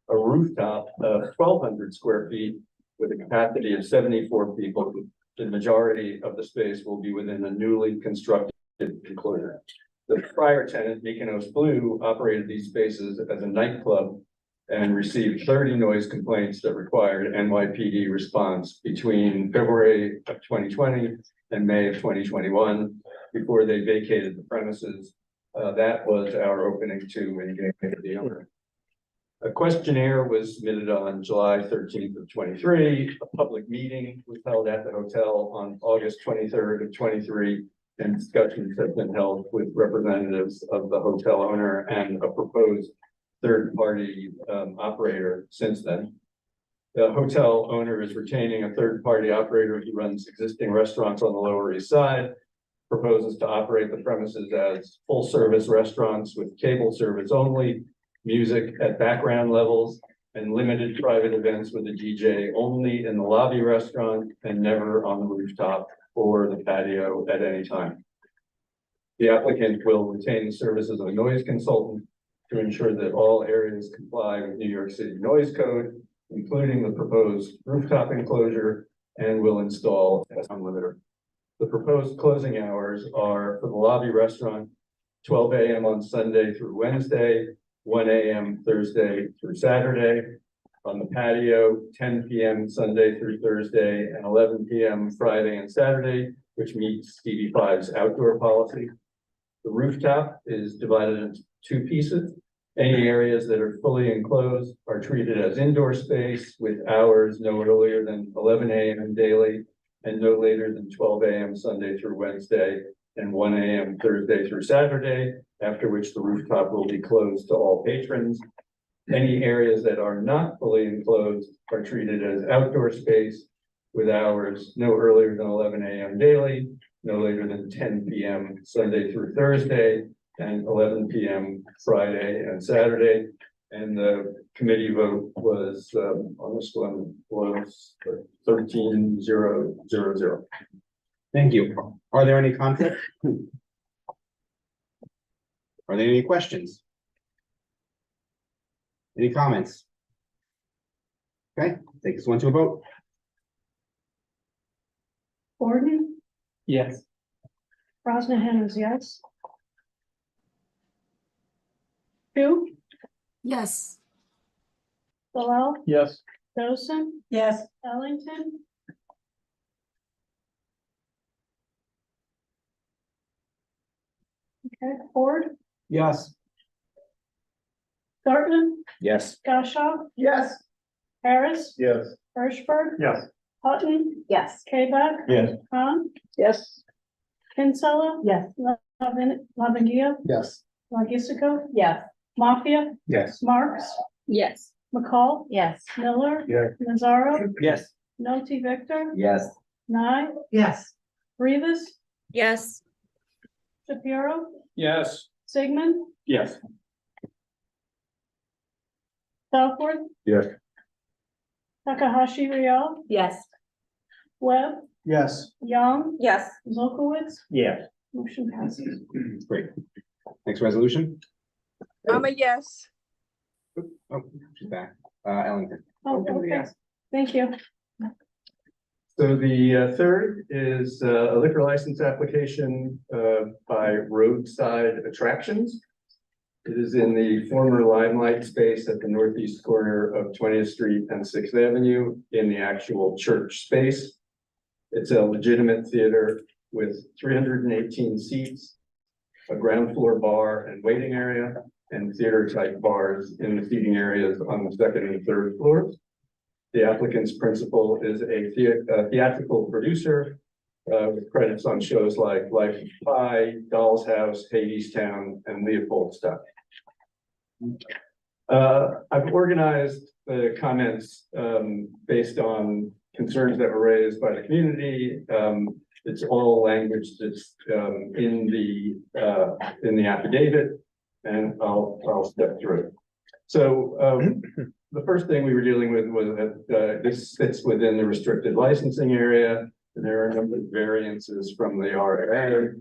A rooftop of 1,200 square feet with a capacity of 74 people. The majority of the space will be within a newly constructed enclosure. The prior tenant, Mykonos Blue, operated these spaces as a nightclub and received 30 noise complaints that required NYPD response between February of 2020 and May of 2021 before they vacated the premises. That was our opening to engage the owner. A questionnaire was submitted on July 13th of 23. A public meeting was held at the hotel on August 23rd of 23, and discussions have been held with representatives of the hotel owner and a proposed third-party operator since then. The hotel owner is retaining a third-party operator who runs existing restaurants on the Lower East Side, proposes to operate the premises as full-service restaurants with cable service only, music at background levels, and limited private events with a DJ only in the lobby restaurant and never on the rooftop or the patio at any time. The applicant will retain the services of a noise consultant to ensure that all areas comply with New York City noise code, including the proposed rooftop enclosure, and will install a sound limiter. The proposed closing hours are for the lobby restaurant, 12 a.m. on Sunday through Wednesday, 1 a.m. Thursday through Saturday. On the patio, 10 p.m. Sunday through Thursday and 11 p.m. Friday and Saturday, which meets DB5's outdoor policy. The rooftop is divided into 2 pieces. Any areas that are fully enclosed are treated as indoor space with hours no earlier than 11 a.m. daily and no later than 12 a.m. Sunday through Wednesday and 1 a.m. Thursday through Saturday, after which the rooftop will be closed to all patrons. Any areas that are not fully enclosed are treated as outdoor space with hours no earlier than 11 a.m. daily, no later than 10 p.m. Sunday through Thursday, and 11 p.m. Friday and Saturday. And the committee vote was, on this one, was 13-0-0-0. Thank you. Are there any conflicts? Are there any questions? Any comments? Okay, take this one to a vote. Gordon, Yes. Brosnahan is yes. Shu, Yes. Bilal, Yes. Dawson, Yes. Ellington. Okay, Ford, Yes. Dartman, Yes. Gashaw, Yes. Harris, Yes. Hirschberg, Yes. Hutton, Yes. K-Back, Yes. Khan, Yes. Kinsella, Yes. Lavangia, Yes. Lagisico, Yes. Mafia, Yes. Marks, Yes. McCall, Yes. Miller, Yes. Nazaro, Yes. Noti Victor, Yes. Nye, Yes. Rivas, Yes. Shapiro, Yes. Sigmund, Yes. Southworth, Yes. Takahashi Real, Yes. Webb, Yes. Young, Yes. Zolkowitz, Yes. motion passes. Great. Next resolution. I'm a yes. Oh, she's back. Ellington. Oh, okay, thank you. So the third is a liquor license application by Roadside Attractions. It is in the former Limelight space at the northeast corner of 20th Street and 6th Avenue in the actual church space. It's a legitimate theater with 318 seats, a ground floor bar and waiting area, and theater type bars in the seating areas on the 2nd and 3rd floors. The applicant's principal is a theatrical producer with credits on shows like Life of Pi, Doll's House, Hadestown, and Leopoldstown. I've organized the comments based on concerns that were raised by the community. It's all language that's in the affidavit, and I'll step through it. So the first thing we were dealing with was that this fits within the restricted licensing area. And there are a number of variances from the RLA.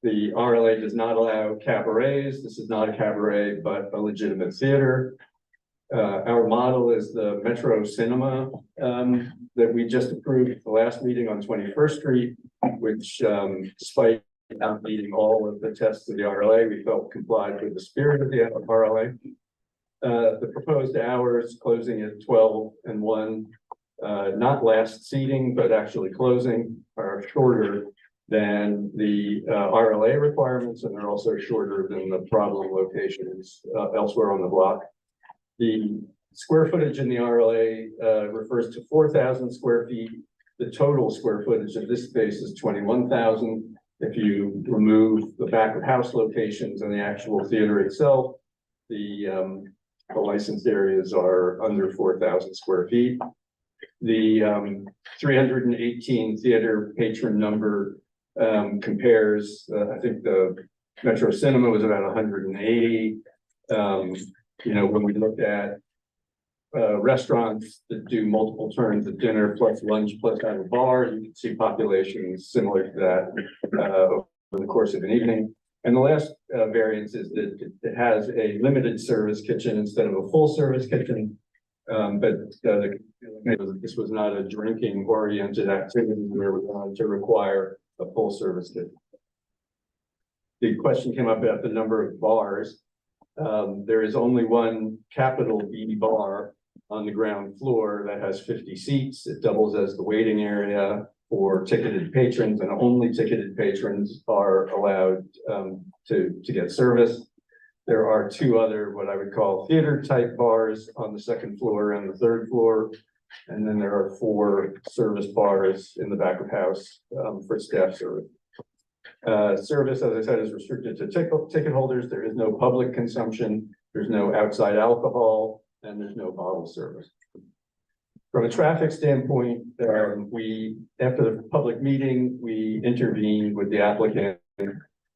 The RLA does not allow cabarets. This is not a cabaret, but a legitimate theater. Our model is the Metro Cinema that we just approved at the last meeting on 21st Street, which despite not meeting all of the tests of the RLA, we felt complied with the spirit of the RLA. The proposed hours closing at 12 and 1, not last seating, but actually closing, are shorter than the RLA requirements, and they're also shorter than the problem locations elsewhere on the block. The square footage in the RLA refers to 4,000 square feet. The total square footage of this space is 21,000. If you remove the back of house locations and the actual theater itself, the licensed areas are under 4,000 square feet. The 318 theater patron number compares, I think the Metro Cinema was about 180. When we looked at restaurants that do multiple turns of dinner plus lunch plus have a bar, you can see populations similar to that over the course of an evening. And the last variance is that it has a limited service kitchen instead of a full service kitchen. This was not a drinking oriented activity where we wanted to require a full service kitchen. The question came up about the number of bars. There is only one capital B bar on the ground floor that has 50 seats. It doubles as the waiting area for ticketed patrons, and only ticketed patrons are allowed to get service. There are two other, what I would call theater type bars on the second floor and the third floor. And then there are 4 service bars in the back of house for staff service. Service, as I said, is restricted to ticket holders. There is no public consumption. There's no outside alcohol, and there's no bottle service. From a traffic standpoint, after the public meeting, we intervened with the applicant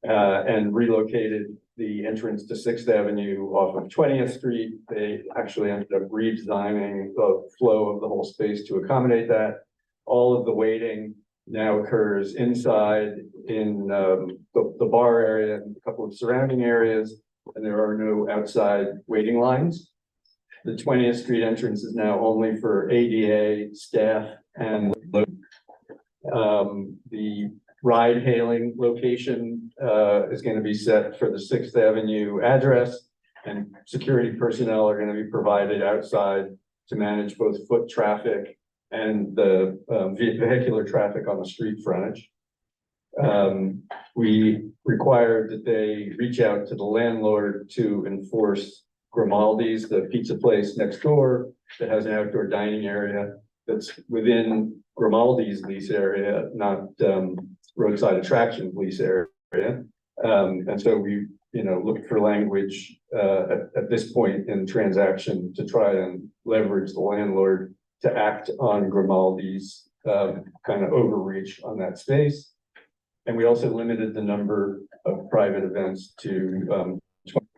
and relocated the entrance to 6th Avenue off of 20th Street. They actually ended up redesigning the flow of the whole space to accommodate that. All of the waiting now occurs inside in the bar area and a couple of surrounding areas, and there are no outside waiting lines. The 20th Street entrance is now only for ADA staff and the ride hailing location is going to be set for the 6th Avenue address, and security personnel are going to be provided outside to manage both foot traffic and the vehicular traffic on the street frontage. We required that they reach out to the landlord to enforce Grimaldi's, the pizza place next door that has an outdoor dining area that's within Grimaldi's lease area, not roadside attraction lease area. And so we, looked for language at this point in the transaction to try and leverage the landlord to act on Grimaldi's kind of overreach on that space. And we also limited the number of private events to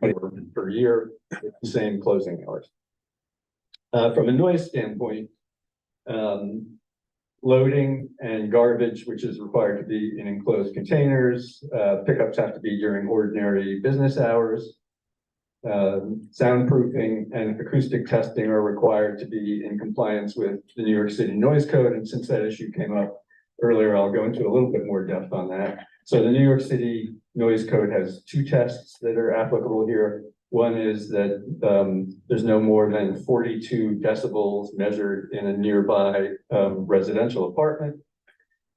20 per year, with the same closing hours. From a noise standpoint, loading and garbage, which is required to be in enclosed containers, pickups have to be during ordinary business hours. Soundproofing and acoustic testing are required to be in compliance with the New York City Noise Code. And since that issue came up earlier, I'll go into a little bit more depth on that. So the New York City Noise Code has 2 tests that are applicable here. One is that there's no more than 42 decibels measured in a nearby residential apartment.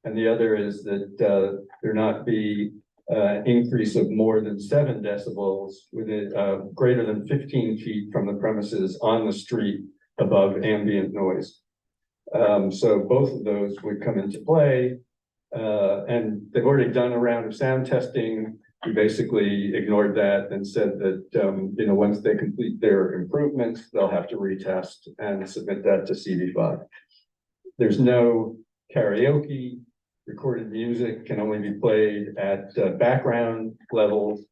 And the other is that there not be increase of more than 7 decibels within greater than 15 feet from the premises on the street above ambient noise. So both of those would come into play. And they've already done a round of sound testing. We basically ignored that and said that, you know, once they complete their improvements, they'll have to retest and submit that to CV5. There's no karaoke. Recorded music can only be played at background levels,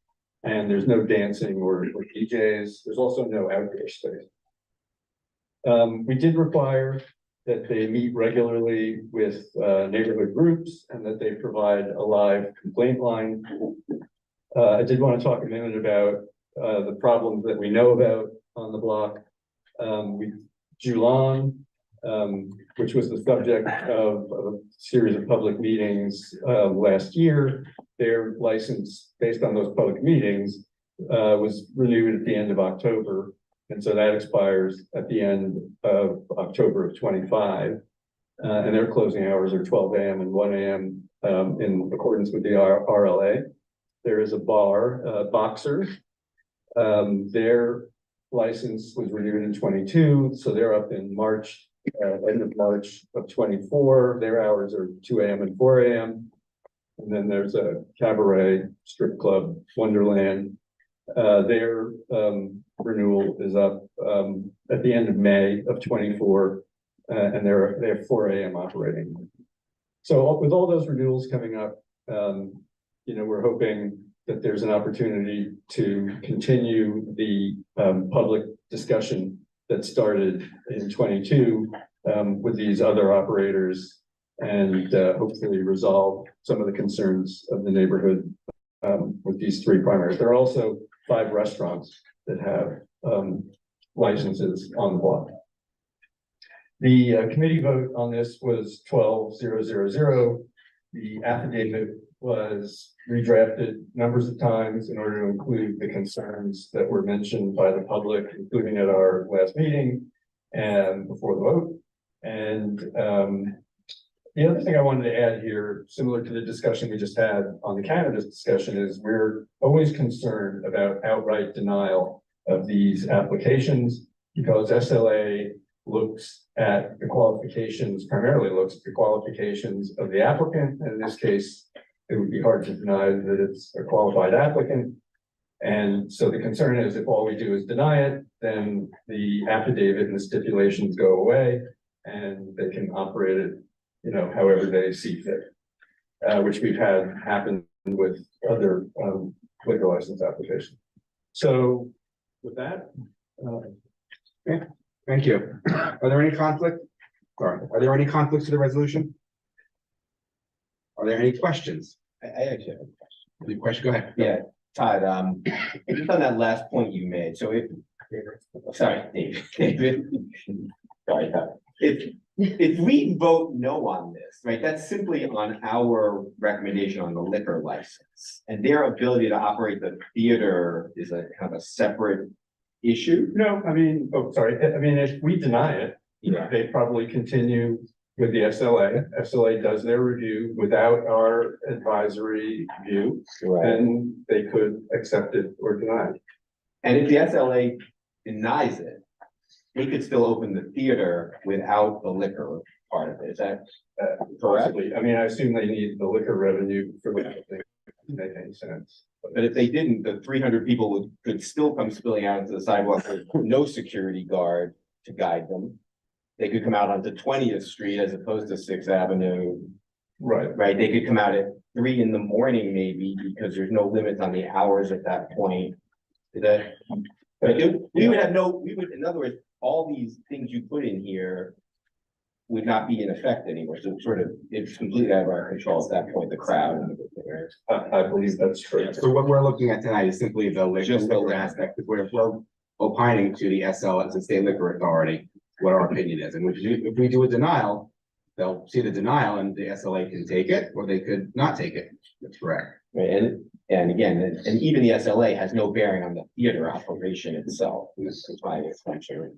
and there's no dancing or DJs. There's also no outdoor space. We did require that they meet regularly with neighborhood groups and that they provide a live complaint line. I did want to talk a minute about the problems that we know about on the block. Julan, which was the subject of a series of public meetings last year, their license, based on those public meetings, was renewed at the end of October. And so that expires at the end of October of 25. And their closing hours are 12 a.m. and 1 a.m. In accordance with the RLA. There is a bar, Boxers. Their license was renewed in 22, so they're up in March, end of March of 24. Their hours are 2 a.m. and 4 a.m. And then there's a cabaret strip club, Wonderland. Their renewal is up at the end of May of 24, and they're 4 a.m. operating. So with all those renewals coming up, you know, we're hoping that there's an opportunity to continue the public discussion that started in 22 with these other operators and hopefully resolve some of the concerns of the neighborhood with these three primaries. There are also 5 restaurants that have licenses on the block. The committee vote on this was 12-0-0-0. The affidavit was redrafted numbers of times in order to include the concerns that were mentioned by the public, including at our last meeting and before the vote. And the other thing I wanted to add here, similar to the discussion we just had on the cannabis discussion, is we're always concerned about outright denial of these applications because SLA looks at the qualifications, primarily looks at the qualifications of the applicant. And in this case, it would be hard to deny that it's a qualified applicant. And so the concern is if all we do is deny it, then the affidavit and the stipulations go away and they can operate it, you know, however they see fit, which we've had happen with other liquor license applications. So with that, okay, thank you. Are there any conflicts? Sorry, are there any conflicts to the resolution? Are there any questions? I actually have a question. Any question? Go ahead. Yeah, Todd, just on that last point you made, so sorry, David. Sorry, Todd. If we vote no on this, right, that's simply on our recommendation on the liquor license. And their ability to operate the theater is a kind of a separate issue. No, I mean, oh, sorry. I mean, if we deny it, Yeah. they probably continue with the SLA. SLA does their review without our advisory view, and they could accept it or deny it. And if the SLA denies it, they could still open the theater without the liquor part of it. Is that correct? Possibly. I mean, I assume they need the liquor revenue for the thing to make any sense. But if they didn't, the 300 people could still come spilling out into the sidewalk with no security guard to guide them. They could come out onto 20th Street as opposed to 6th Avenue. Right. Right, they could come out at 3 in the morning maybe because there's no limit on the hours at that point. Is that, like, we would have in other words, all these things you put in here would not be in effect anymore. So it's completely out of our control at that point, the crowd and the I believe that's true. So what we're looking at tonight is simply the liquor aspect, because we're opining to the SL, as the State Liquor Authority, what our opinion is. And if we do a denial, they'll see the denial and the SLA can take it, or they could not take it. That's correct. Right, and again, and even the SLA has no bearing on the theater operation itself. That's why it's actually.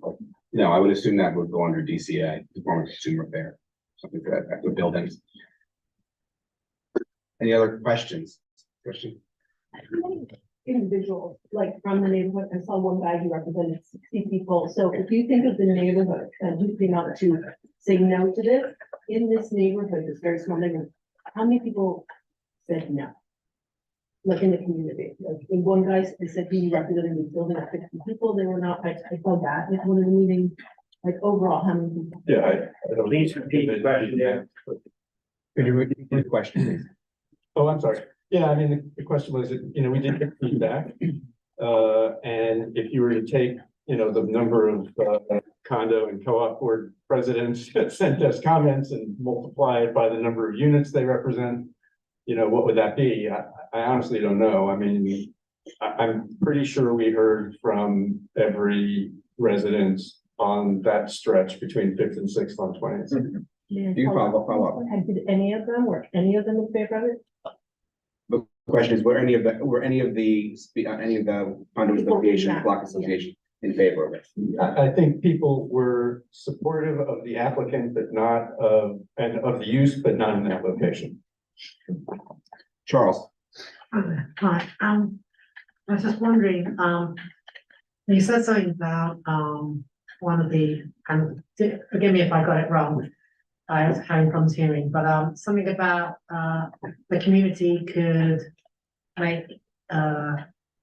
No, I would assume that would go under DCA, Department of Consumer Affairs, something to that effect with buildings. Any other questions? individuals, like from the neighborhood. I saw one guy who represented 60 people. So if you think of the neighborhood and who came out to say no to this, in this neighborhood, this very small neighborhood, how many people said no? Like in the community, like in one guy, they said he represented the building of 50 people. They were not, I saw that at one of the meetings, like overall, how many people? Yeah, I don't. Please repeat the question. Could you repeat the question, please? Oh, I'm sorry. Yeah, I mean, the question was, you know, we did get feedback. And if you were to take, you know, the number of condo and co-op board presidents that sent us comments and multiply it by the number of units they represent, you know, what would that be? I honestly don't know. I mean, I'm pretty sure we heard from every resident on that stretch between Fifth and Sixth on 20th. You follow up. And did any of them, were any of them in favor of it? The question is, were any of the condo association, block association in favor of it? I think people were supportive of the applicant, but not of, and of the use, but not in that location. Charles. Hi, I was just wondering, you said something about, one of the, and forgive me if I got it wrong. I was having problems hearing, but, something about, the community could make,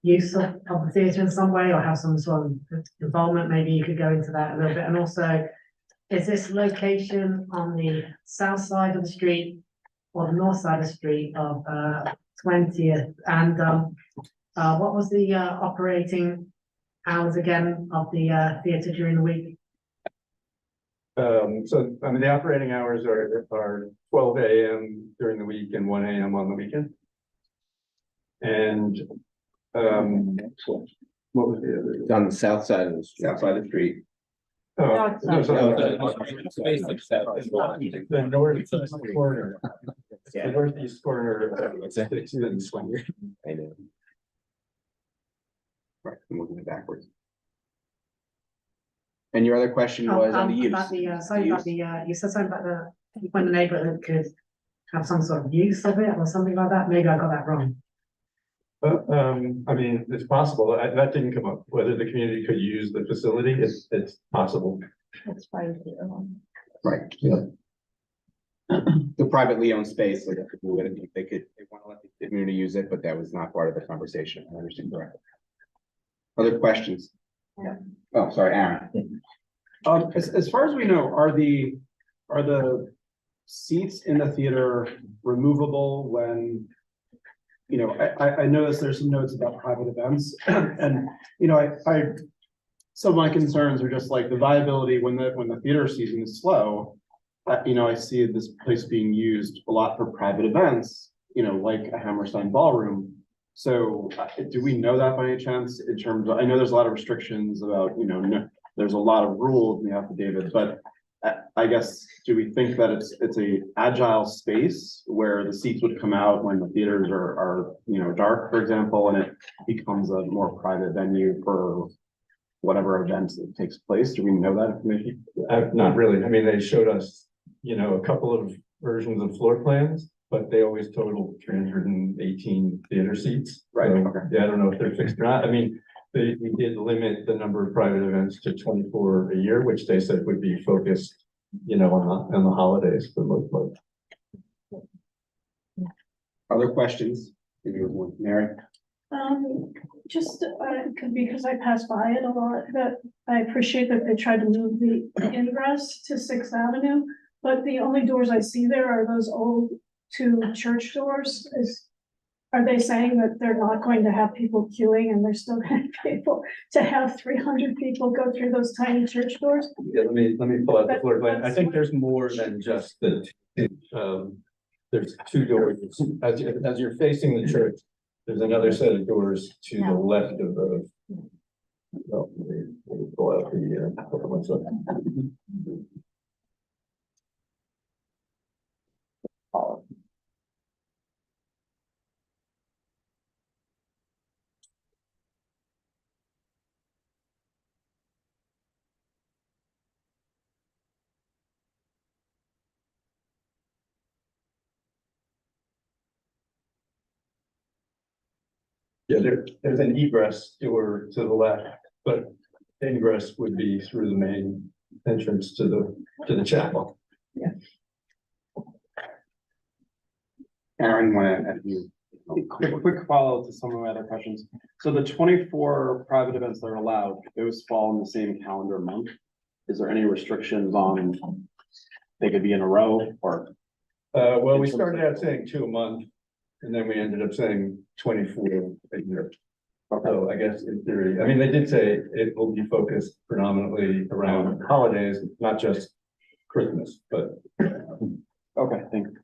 use of the theatre in some way or have some sort of involvement. Maybe you could go into that a little bit. And also, is this location on the south side of the street or the north side of the street of 20th? And what was the operating hours again of the theatre during the week? So, I mean, the operating hours are 12 a.m. during the week and 1 a.m. on the weekend. And what was the other? It's on the south side of the street. Oh, No, it's not. The northeast corner. The northeast corner. Sixth and Swinger. I know. Right, I'm looking backwards. And your other question was on the use. About the, sorry about the, you said something about when the neighborhood could have some sort of use of it or something like that. Maybe I got that wrong. I mean, it's possible. That didn't come up. Whether the community could use the facility, it's possible. That's fine. Right. Yeah. The privately owned space, so that they want to let the community use it, but that was not part of the conversation. I understand correctly. Other questions? Yeah. Oh, sorry, Aaron. As far as we know, are the seats in the theater removable when, you know, I noticed there's some notes about private events and, you know, some of my concerns are just like the viability when the theater season is slow. You know, I see this place being used a lot for private events, you know, like a Hammerstein ballroom. So do we know that by any chance in terms of, I know there's a lot of restrictions about, you know, there's a lot of rules in the affidavit, but I guess, do we think that it's a agile space where the seats would come out when the theaters are, you know, dark, for example, and it becomes a more private venue for whatever event that takes place? Do we know that information? Not really. I mean, they showed us, you know, a couple of versions of floor plans, but they always total 318 theater seats. Right. So, Okay. yeah, I don't know if they're fixed or not. I mean, we did limit the number of private events to 24 a year, which they said would be focused, you know, on the holidays for the most part. Other questions? Mary? Just because I pass by it a lot, that I appreciate that they tried to move the ingress to Sixth Avenue, but the only doors I see there are those old two church doors. Are they saying that they're not going to have people queuing and they're still going to be able to have 300 people go through those tiny church doors? Yeah, let me pull out the floor plan. I think there's more than just the, there's two doors. As you're facing the church, there's another set of doors to the left of the. Well, let me pull out the, one second. Yeah, there's an egress door to the left, but ingress would be through the main entrance to the chapel. Aaron, want to add you? Quick follow-up to some of my other questions. So the 24 private events that are allowed, those fall in the same calendar month? Is there any restrictions on they could be in a row or? Well, we started out saying 2 a month, and then we ended up saying 24 a year. So I guess in theory, I mean, they did say it will be focused predominantly around holidays, not just Christmas, but. Okay, thank you.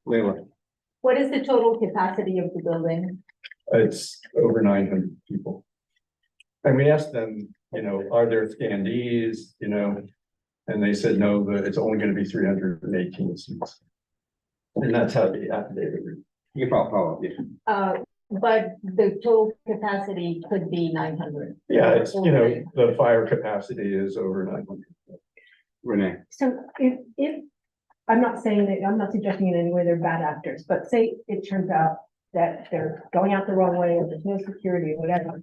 Leila. What is the total capacity of the building? It's over 900 people. And we asked them, are there standees, and they said, no, but it's only going to be 318 seats. And that's how the affidavit reads. You can follow up, yeah. But the total capacity could be 900. Yeah, it's, the fire capacity is over 900. Renee. So if, I'm not saying that, I'm not suggesting in any way they're bad actors, but say it turns out that they're going out the wrong way or there's no security or whatever.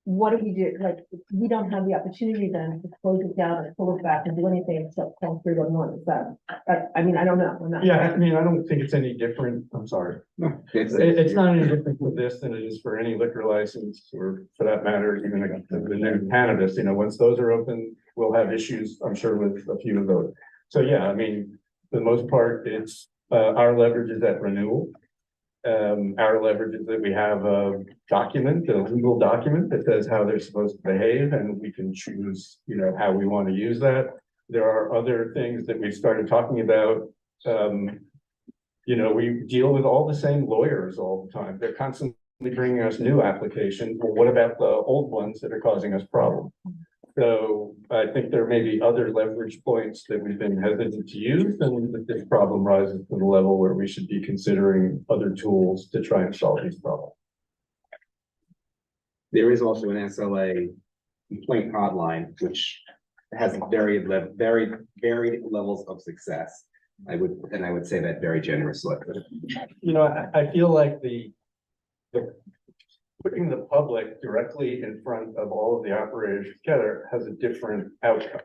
What do we do? Like, we don't have the opportunity then to close it down and pull it back and do anything except call 311. Is that, I mean, I don't know. I'm not. Yeah, I mean, I don't think it's any different. I'm sorry. No, It's not any different for this than it is for any liquor license or for that matter, even the new cannabis, once those are open, we'll have issues, I'm sure, with a few of those. So yeah, I mean, for the most part, it's, our leverage is at renewal. Our leverage is that we have a document, a legal document that says how they're supposed to behave, and we can choose, how we want to use that. There are other things that we've started talking about. We deal with all the same lawyers all the time. They're constantly bringing us new applications. Well, what about the old ones that are causing us problems? So I think there may be other leverage points that we've been hesitant to use, and that this problem rises to the level where we should be considering other tools to try and solve these problems. There is also an SLA complaint hotline, which has varied levels of success. I would say that very generously. I feel like the putting the public directly in front of all of the operators together has a different outcome.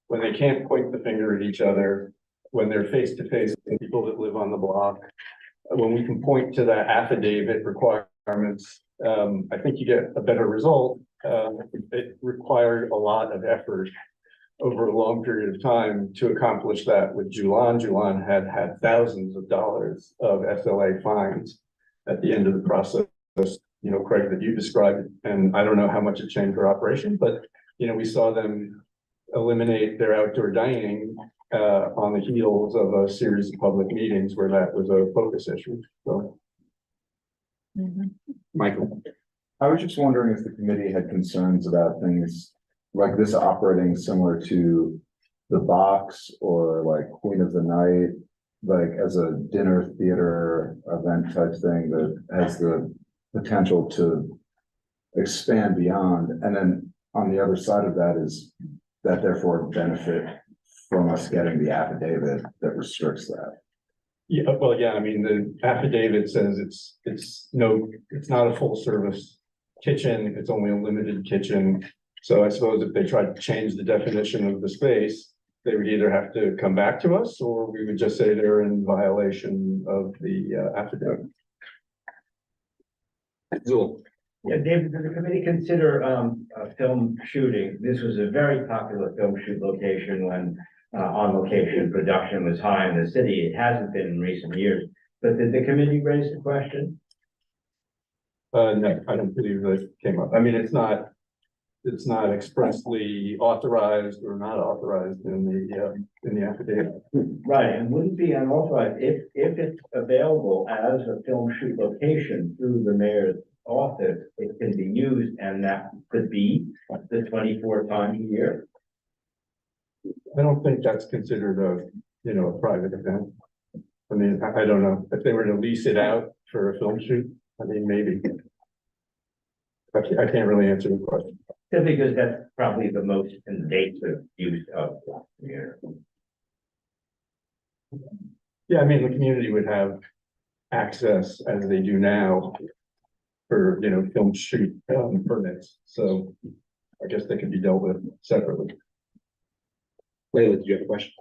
When they can't point the finger at each other, when they're face to face with people that live on the block, when we can point to the affidavit requirements, I think you get a better result. It required a lot of effort over a long period of time to accomplish that with Julan. Julan had thousands of dollars of SLA fines at the end of the process. Craig, that you described, and I don't know how much it changed their operation, but we saw them eliminate their outdoor dining on the heels of a series of public meetings where that was a focus issue. So, Michael, I was just wondering if the committee had concerns about things like this operating similar to the box or like Queen of the Night, like as a dinner theater event type thing that has the potential to expand beyond. And then on the other side of that is that therefore benefit from us getting the affidavit that restricts that. yeah, well, yeah, I mean, the affidavit says it's not a full service kitchen, it's only a limited kitchen. So I suppose if they tried to change the definition of the space, they would either have to come back to us or we would just say they're in violation of the affidavit. Zool. Yeah, David, did the committee consider a film shooting? This was a very popular film shoot location when on location production was high in the city. It hasn't been in recent years, but did the committee raise the question? No, I don't believe that came up. I mean, it's not expressly authorized or not authorized in the affidavit. Right, and wouldn't it be unauthorized if it's available as a film shoot location through the mayor's office, it can be used, and that could be the 24 times a year. I don't think that's considered a private event. I mean, I don't know if they were to lease it out for a film shoot. I mean, maybe. I can't really answer the question. Simply because that's probably the most invasive use of the air. Yeah, I mean, the community would have access as they do now for, you know, film shoot permits. So I guess they can be dealt with separately. Layla, do you have a question?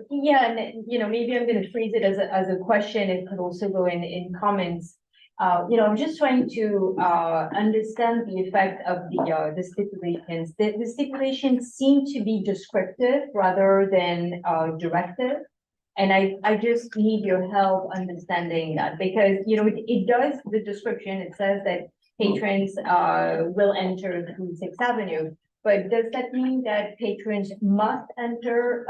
Yeah, and you know, maybe I'm gonna phrase it as a question. It could also go in comments. You know, I'm just trying to understand the effect of the stipulations. The stipulations seem to be descriptive rather than directive. And I just need your help understanding that, because, you know, it does, the description, it says that patrons will enter through Sixth Avenue. But does that mean that patrons must enter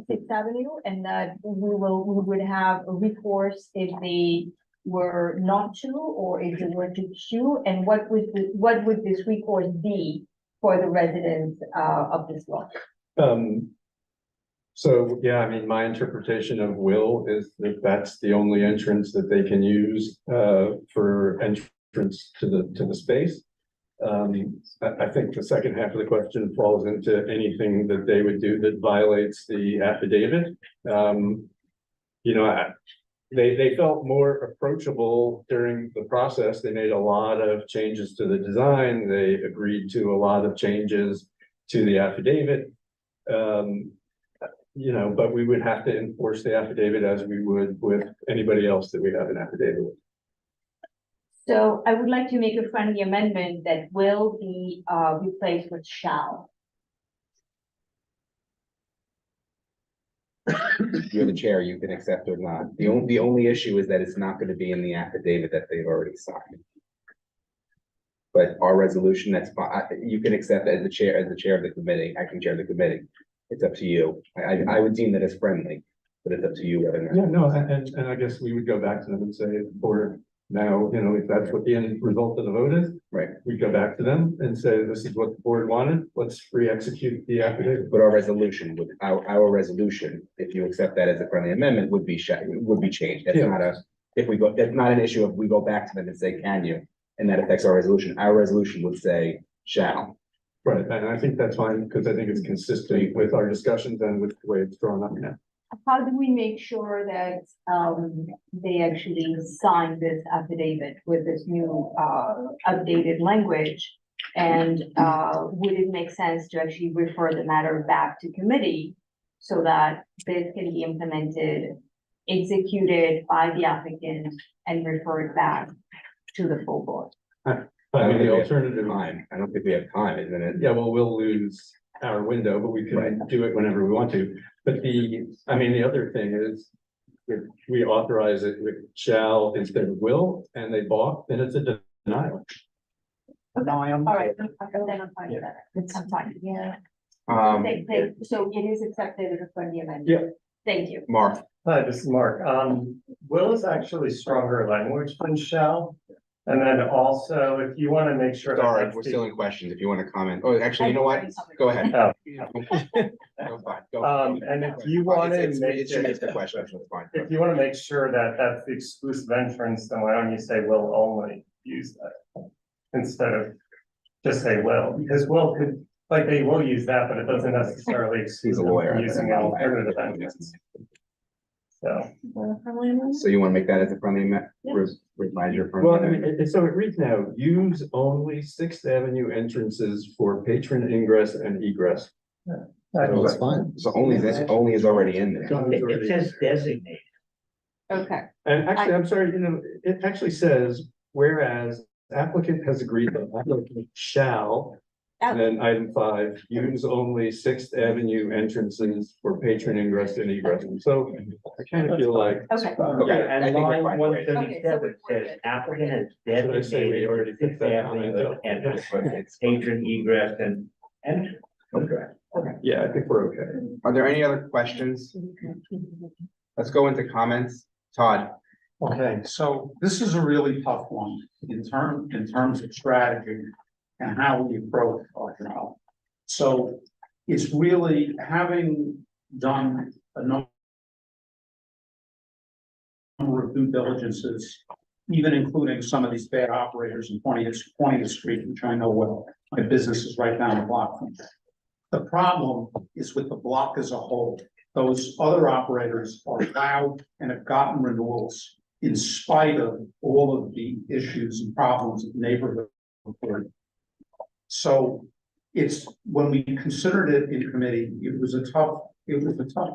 Sixth Avenue, and that we would have a recourse if they were not to, or if they were to choose? And what would this recourse be for the residents of this block? So, yeah, I mean, my interpretation of will is that that's the only entrance that they can use for entrance to the space. I think the second half of the question falls into anything that they would do that violates the affidavit. You know, they felt more approachable during the process. They made a lot of changes to the design. They agreed to a lot of changes to the affidavit. You know, but we would have to enforce the affidavit as we would with anybody else that we have an affidavit with. So I would like to make a friendly amendment that will be replaced with shall. You're the chair, you can accept or not. The only issue is that it's not going to be in the affidavit that they've already signed. But our resolution, that's fine. You can accept as the chair of the committee. I can chair the committee. It's up to you. I would deem that as friendly, but it's up to you whether or not. Yeah, no, and I guess we would go back to them and say, for now, you know, if that's what the end result of the vote is, right, we go back to them and say, this is what the board wanted. Let's re-execute the affidavit. But our resolution would, our resolution, if you accept that as a friendly amendment, would be changed. That's not that's not an issue if we go back to them and say, can you? And that affects our resolution. Our resolution would say, shall. Right, and I think that's fine, because I think it's consistent with our discussions and with the way it's drawn up now. How do we make sure that they actually sign this affidavit with this new updated language? And would it make sense to actually refer the matter back to committee so that this can be implemented, executed by the applicant, and referred back to the full board? I mean, the alternative time. I don't think we have time, isn't it? Yeah, well, we'll lose our window, but we can do it whenever we want to. But the other thing is, if we authorize it with shall instead of will, and they balk, then it's a denial. All right, then I'm fine with that. I'm fine, yeah. So it is accepted as a friendly amendment. Yeah. Thank you. Mark. Hi, this is Mark. Will is actually stronger language than shall. And then also, if you want to make sure. Sorry, we're still in questions. If you want to comment. Oh, actually, you know what? Go ahead. Oh. And if you want to it should make the question, that's fine. If you want to make sure that that's the exclusive entrance, then why don't you say will only use that? Instead of just say will, because will could, like, they will use that, but it doesn't necessarily exclude them from using an alternative entrance. So you want to make that as a friendly amendment? Revise your friendly Well, I amendment? so it reads now, use only Sixth Avenue entrances for patron ingress and egress. That's fine. So only is already in there. It says designate. Okay. And actually, I'm sorry, you know, it actually says, whereas applicant has agreed that applicant shall, and then item 5, use only Sixth Avenue entrances for patron ingress and egress. And so I kind of feel like. Okay. And line 137 says applicant has designated already Sixth fixed that Avenue comment. entrance for its patron egress and entrance. Okay. Yeah, I think we're okay. Are there any other questions? Let's go into comments. Todd. Okay, so this is a really tough one in terms of strategy and how we approach it. So it's really, having done a number of due diligences, even including some of these bad operators in 20th Street, which I know well. My business is right down the block from there. The problem is with the block as a whole. Those other operators are loud and have gotten renewals in spite of all of the issues and problems of the neighborhood. So it's, when we considered it in committee, it was a tough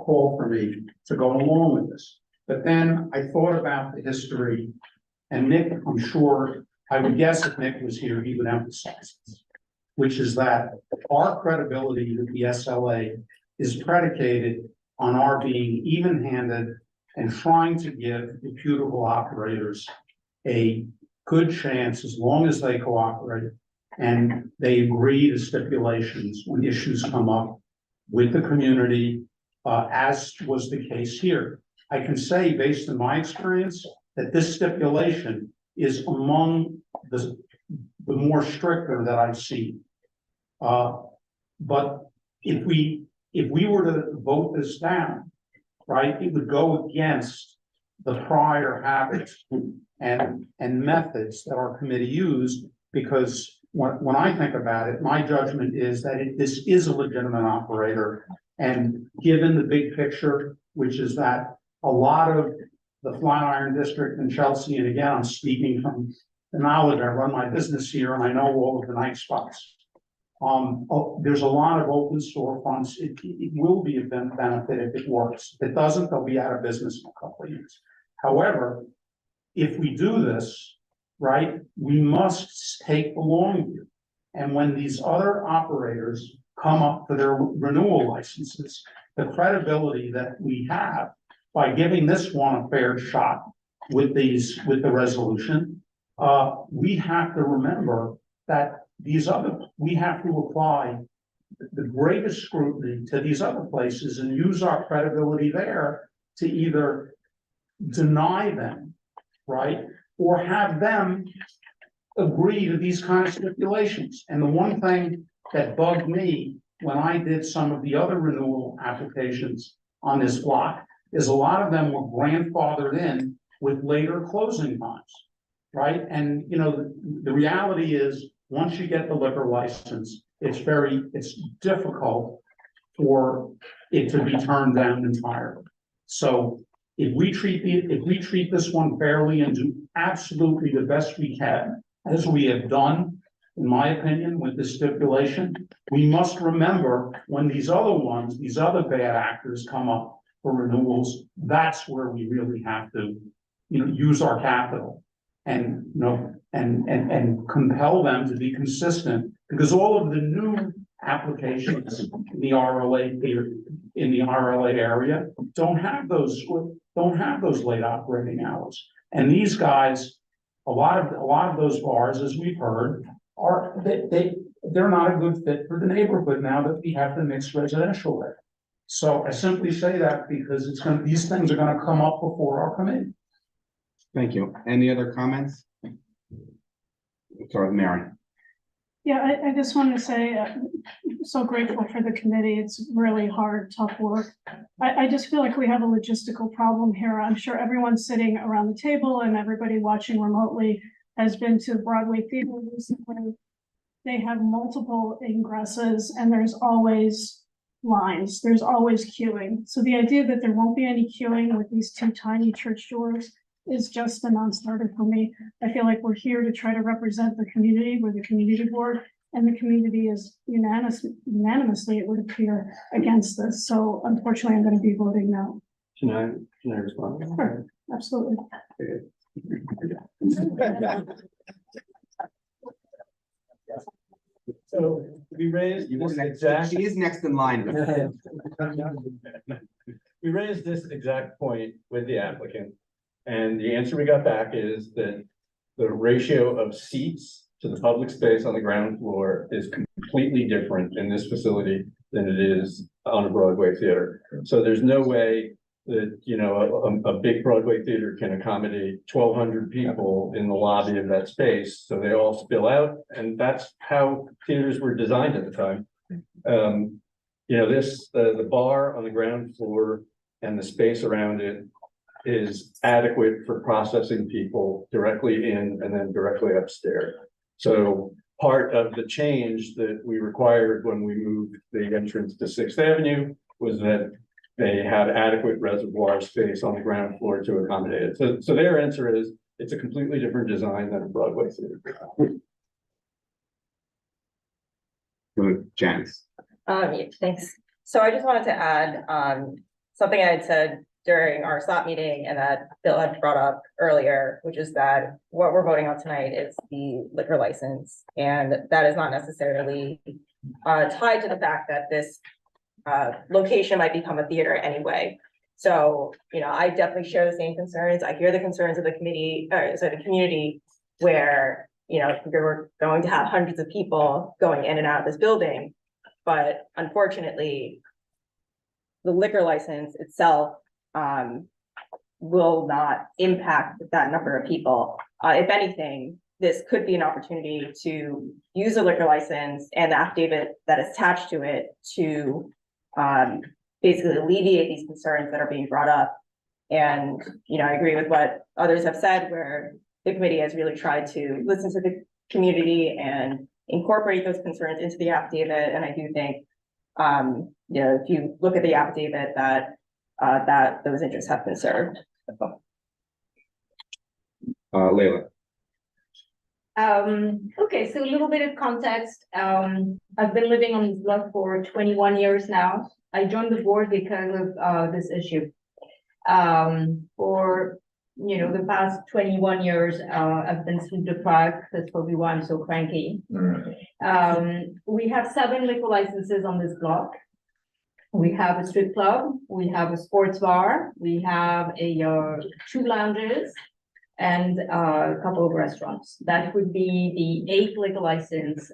call for me to go along with this. But then I thought about the history, and Nick, I'm sure, I would guess if Nick was here, he would emphasize this, which is that our credibility with the SLA is predicated on our being even-handed and trying to give reputable operators a good chance, as long as they cooperate and they agree to stipulations when issues come up with the community, as was the case here. I can say, based on my experience, that this stipulation is among the more stricter that I've seen. But if we were to vote this down, right, it would go against the prior habits and methods that our committee used, because when I think about it, my judgment is that this is a legitimate operator. And given the big picture, which is that a lot of the Flatiron District in Chelsea, and again, I'm speaking from the knowledge, I run my business here and I know all of the night spots. There's a lot of open storefronts. It will be a benefit if it works. If it doesn't, they'll be out of business in a couple of years. However, if we do this, right, we must take the long view. And when these other operators come up for their renewal licenses, the credibility that we have by giving this one a fair shot with the resolution, we have to remember that we have to apply the greatest scrutiny to these other places and use our credibility there to either deny them, right, or have them agree to these kind of stipulations. And the one thing that bugged me when I did some of the other renewal applications on this block is a lot of them were grandfathered in with later closing times, right? And, you know, the reality is, once you get the liquor license, it's difficult for it to be turned down entirely. So if we treat this one fairly and do absolutely the best we can, as we have done, in my opinion, with this stipulation, we must remember when these other bad actors come up for renewals, that's where we really have to, you know, use our capital and, you know, and compel them to be consistent, because all of the new applications in the RLA area don't have those late operating hours. And these guys, a lot of those bars, as we've heard, they're not a good fit for the neighborhood now that we have the mixed residential there. So I simply say that because these things are gonna come up before our committee. Thank you. Any other comments? Sorry, Mary. Yeah, I just want to say, I'm so grateful for the committee. It's really hard, tough work. I just feel like we have a logistical problem here. I'm sure everyone sitting around the table and everybody watching remotely has been to Broadway Theater recently. They have multiple ingresses and there's always lines. There's always queuing. So the idea that there won't be any queuing with these two tiny church doors is just a non-starter for me. I feel like we're here to try to represent the community. We're the community board, and the community is unanimously, it would appear, against this. So unfortunately, I'm going to be voting no. Can I respond? Sure, absolutely. So we raised this exact. She is next in line. We raised this exact point with the applicant. And the answer we got back is that the ratio of seats to the public space on the ground floor is completely different in this facility than it is on a Broadway theater. So there's no way that, you know, a big Broadway theater can accommodate 1,200 people in the lobby of that space. So they all spill out, and that's how theaters were designed at the time. You know, the bar on the ground floor and the space around it is adequate for processing people directly in and then directly upstairs. So part of the change that we required when we moved the entrance to 6th Avenue was that they have adequate reservoir space on the ground floor to accommodate it. So their answer is, it's a completely different design than a Broadway theater. Janice. Yeah, thanks. So I just wanted to add, something I had said during our SLOT meeting and that Bill had brought up earlier, which is that what we're voting on tonight is the liquor license. And that is not necessarily tied to the fact that this location might become a theater anyway. So, you know, I definitely share the same concerns. I hear the concerns of the committee, the community where, you know, we're going to have hundreds of people going in and out of this building. But unfortunately, the liquor license itself will not impact that number of people. If anything, this could be an opportunity to use a liquor license and the affidavit that is attached to it to basically alleviate these concerns that are being brought up. And, you know, I agree with what others have said, where the committee has really tried to listen to the community and incorporate those concerns into the affidavit. And I do think, you know, if you look at the affidavit, that that those interests have been served. Leila. Okay, so a little bit of context. I've been living on this block for 21 years now. I joined the board because of this issue. For you know, the past 21 years, I've been sleep deprived. That's probably why I'm so cranky. We have 7 liquor licenses on this block. We have a strip club, we have a sports bar, we have a 2 lounges, and a couple of restaurants. That would be the 8th liquor license.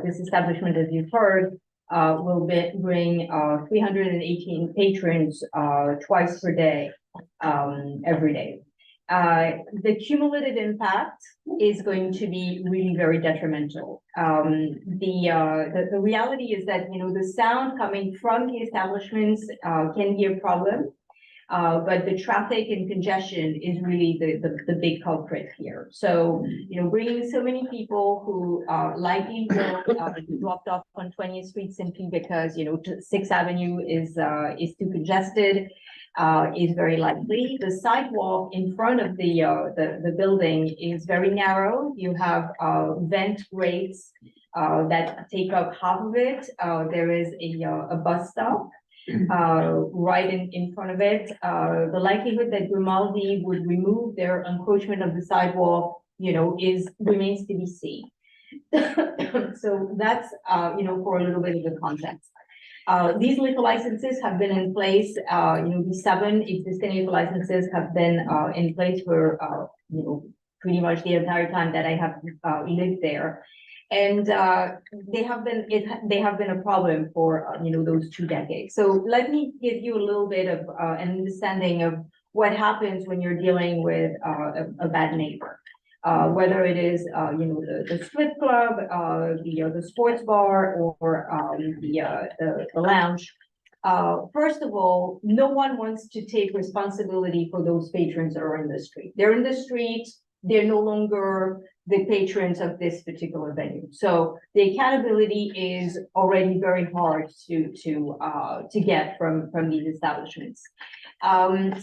This establishment, as you've heard, will bring 318 patrons twice per day, every day. The cumulative impact is going to be really very detrimental. The reality is that, you know, the sound coming from the establishments can be a problem. But the traffic and congestion is really the big culprit here. So, you know, bringing so many people who likely will be dropped off on 20th Street simply because, you know, 6th Avenue is too congested, is very likely. The sidewalk in front of the building is very narrow. You have vent grates that take up half of it. There is a bus stop right in front of it. The likelihood that Grimaldi would remove their encroachment of the sidewalk, you know, remains to be seen. So that's, you know, for a little bit of the context. These liquor licenses have been in place, you know, the 7 existing liquor licenses have been in place for, you know, pretty much the entire time that I have lived there. And they have been a problem for, you know, those 2 decades. So let me give you a little bit of an understanding of what happens when you're dealing with a bad neighbor. Whether it is, you know, the strip club, the sports bar, or the lounge. First of all, no one wants to take responsibility for those patrons that are in the street. They're in the street, they're no longer the patrons of this particular venue. So the accountability is already very hard to get from these establishments.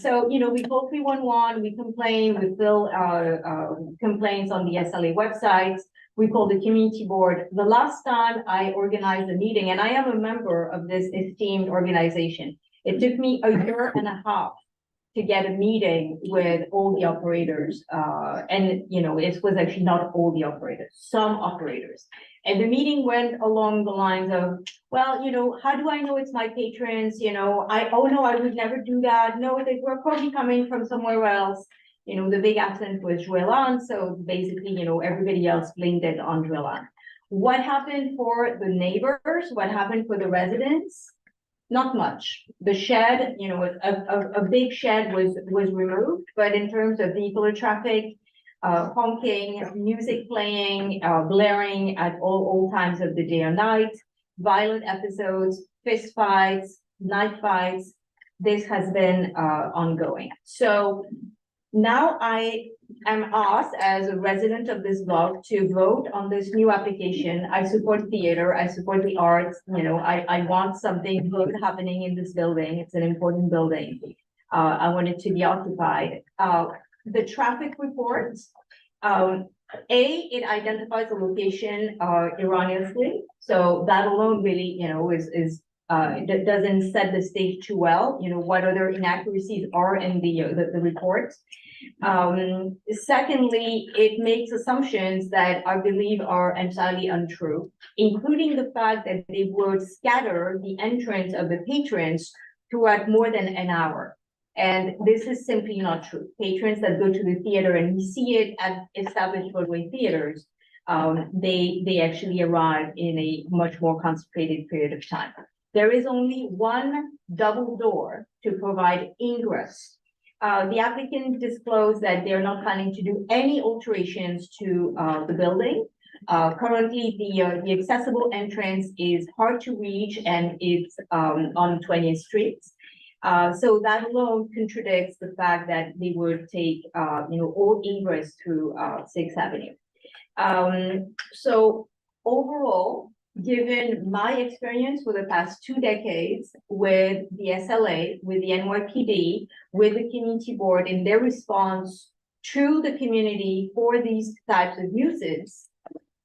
So, you know, we call 311, we complain, we fill complaints on the SLA website, we call the community board. The last time I organized a meeting, and I am a member of this esteemed organization, it took me a year and a half to get a meeting with all the operators. And, you know, it was actually not all the operators, some operators. And the meeting went along the lines of, well, you know, how do I know it's my patrons? You know, oh no, I would never do that. No, they were probably coming from somewhere else. You know, the big absent was Joëlan. So basically, you know, everybody else blamed it on Joëlan. What happened for the neighbors? What happened for the residents? Not much. The shed, you know, a big shed was removed, but in terms of vehicular traffic, honking, music playing, blaring at all times of the day or night, violent episodes, fist fights, knife fights, this has been ongoing. So now I am asked as a resident of this block to vote on this new application. I support theater, I support the arts, I want something good happening in this building. It's an important building. I want it to be occupied. The traffic reports, it identifies the location erroneously. So that alone really, that doesn't set the stage too well, what other inaccuracies are in the report. Secondly, it makes assumptions that I believe are entirely untrue, including the fact that they would scatter the entrance of the patrons throughout more than an hour. And this is simply not true. Patrons that go to the theater, and we see it at established Broadway theaters, they actually arrive in a much more concentrated period of time. There is only one double door to provide ingress. The applicant disclosed that they're not planning to do any alterations to the building. Currently, the accessible entrance is hard to reach, and it's on 20th Street. So that alone contradicts the fact that they would take, all ingress through 6th Avenue. So overall, given my experience for the past 2 decades with the SLA, with the NYPD, with the community board in their response to the community for these types of uses,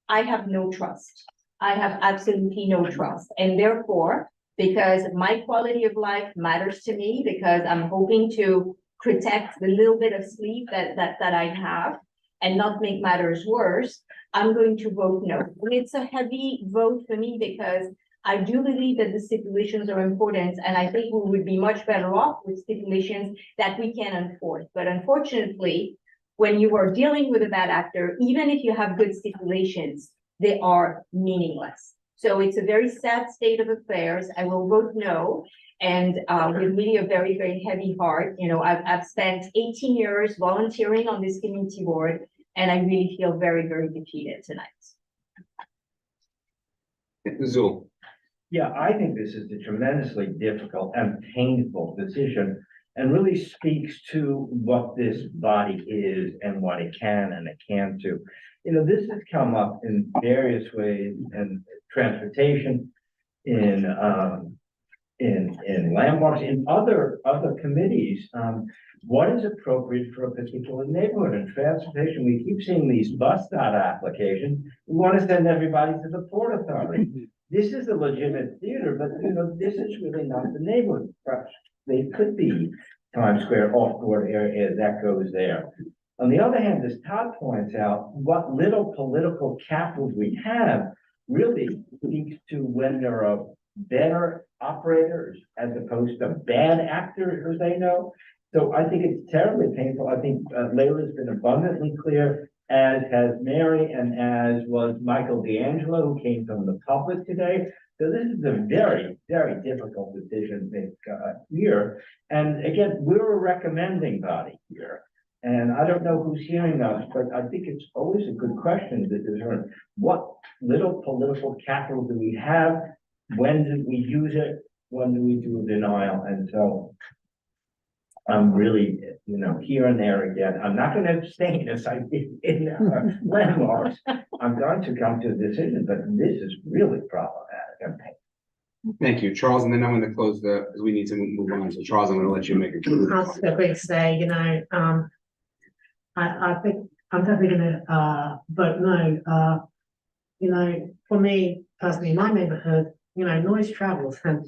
I have no trust. I have absolutely no trust. And therefore, because my quality of life matters to me, because I'm hoping to protect the little bit of sleep that I have and not make matters worse, I'm going to vote no. And it's a heavy vote for me because I do believe that the stipulations are important, and I think we would be much better off with stipulations that we can enforce. But unfortunately, when you are dealing with a bad actor, even if you have good stipulations, they are meaningless. So it's a very sad state of affairs. I will vote no, and with really a very, very heavy heart. I've spent 18 years volunteering on this community board, and I really feel very, very defeated tonight. Zul. Yeah, I think this is a tremendously difficult and painful decision, and really speaks to what this body is and what it can and it can't do. This has come up in various ways, in transportation, in landmarks, in other committees. What is appropriate for a particular neighborhood? In transportation, we keep seeing these bus stop applications. We want to send everybody to the Port Authority. This is a legitimate theater, but this is really not the neighborhood. Perhaps they could be Times Square off-board area that goes there. On the other hand, as Todd points out, what little political capital we have really speaks to when there are better operators as opposed to bad actors, as they know. So I think it's terribly painful. I think Layla's been abundantly clear, as has Mary, and as was Michael D'Angelo, who came from the public today. So this is a very, very difficult decision to make here. And again, we're a recommending body here. And I don't know who's hearing us, but I think it's always a good question to discern what little political capital do we have? When did we use it? When do we do a denial? And so I'm really, here and there again. I'm not going to abstain as I did in landmarks. I'm going to come to a decision, but this is really problematic and painful. Thank you, Charles, and then I'm going to close because we need to move on. So Charles, I'm going to let you make a I was going to say, I think I'm definitely gonna vote no. For me personally, my neighborhood, noise travels, and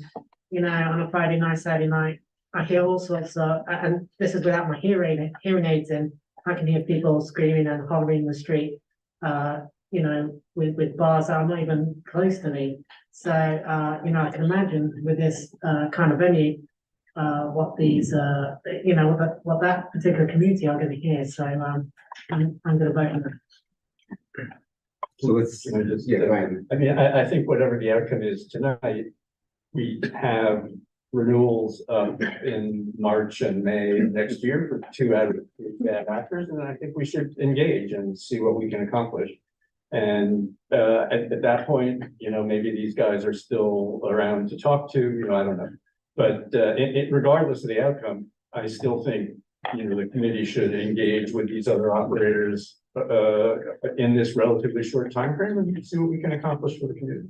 on a Friday night, Saturday night, I hear all sorts of, and this is without my hearing aids in. I can hear people screaming and hollering in the street, with bars that are not even close to me. So, I can imagine with this kind of venue, what these, what that particular community are going to hear. So I'm going to vote on that. So let's, go ahead. I mean, I think whatever the outcome is tonight, we have renewals in March and May next year for 2 out of 3 bad actors, and I think we should engage and see what we can accomplish. And at that point, maybe these guys are still around to talk to, I don't know. But regardless of the outcome, I still think the committee should engage with these other operators in this relatively short timeframe and see what we can accomplish for the community.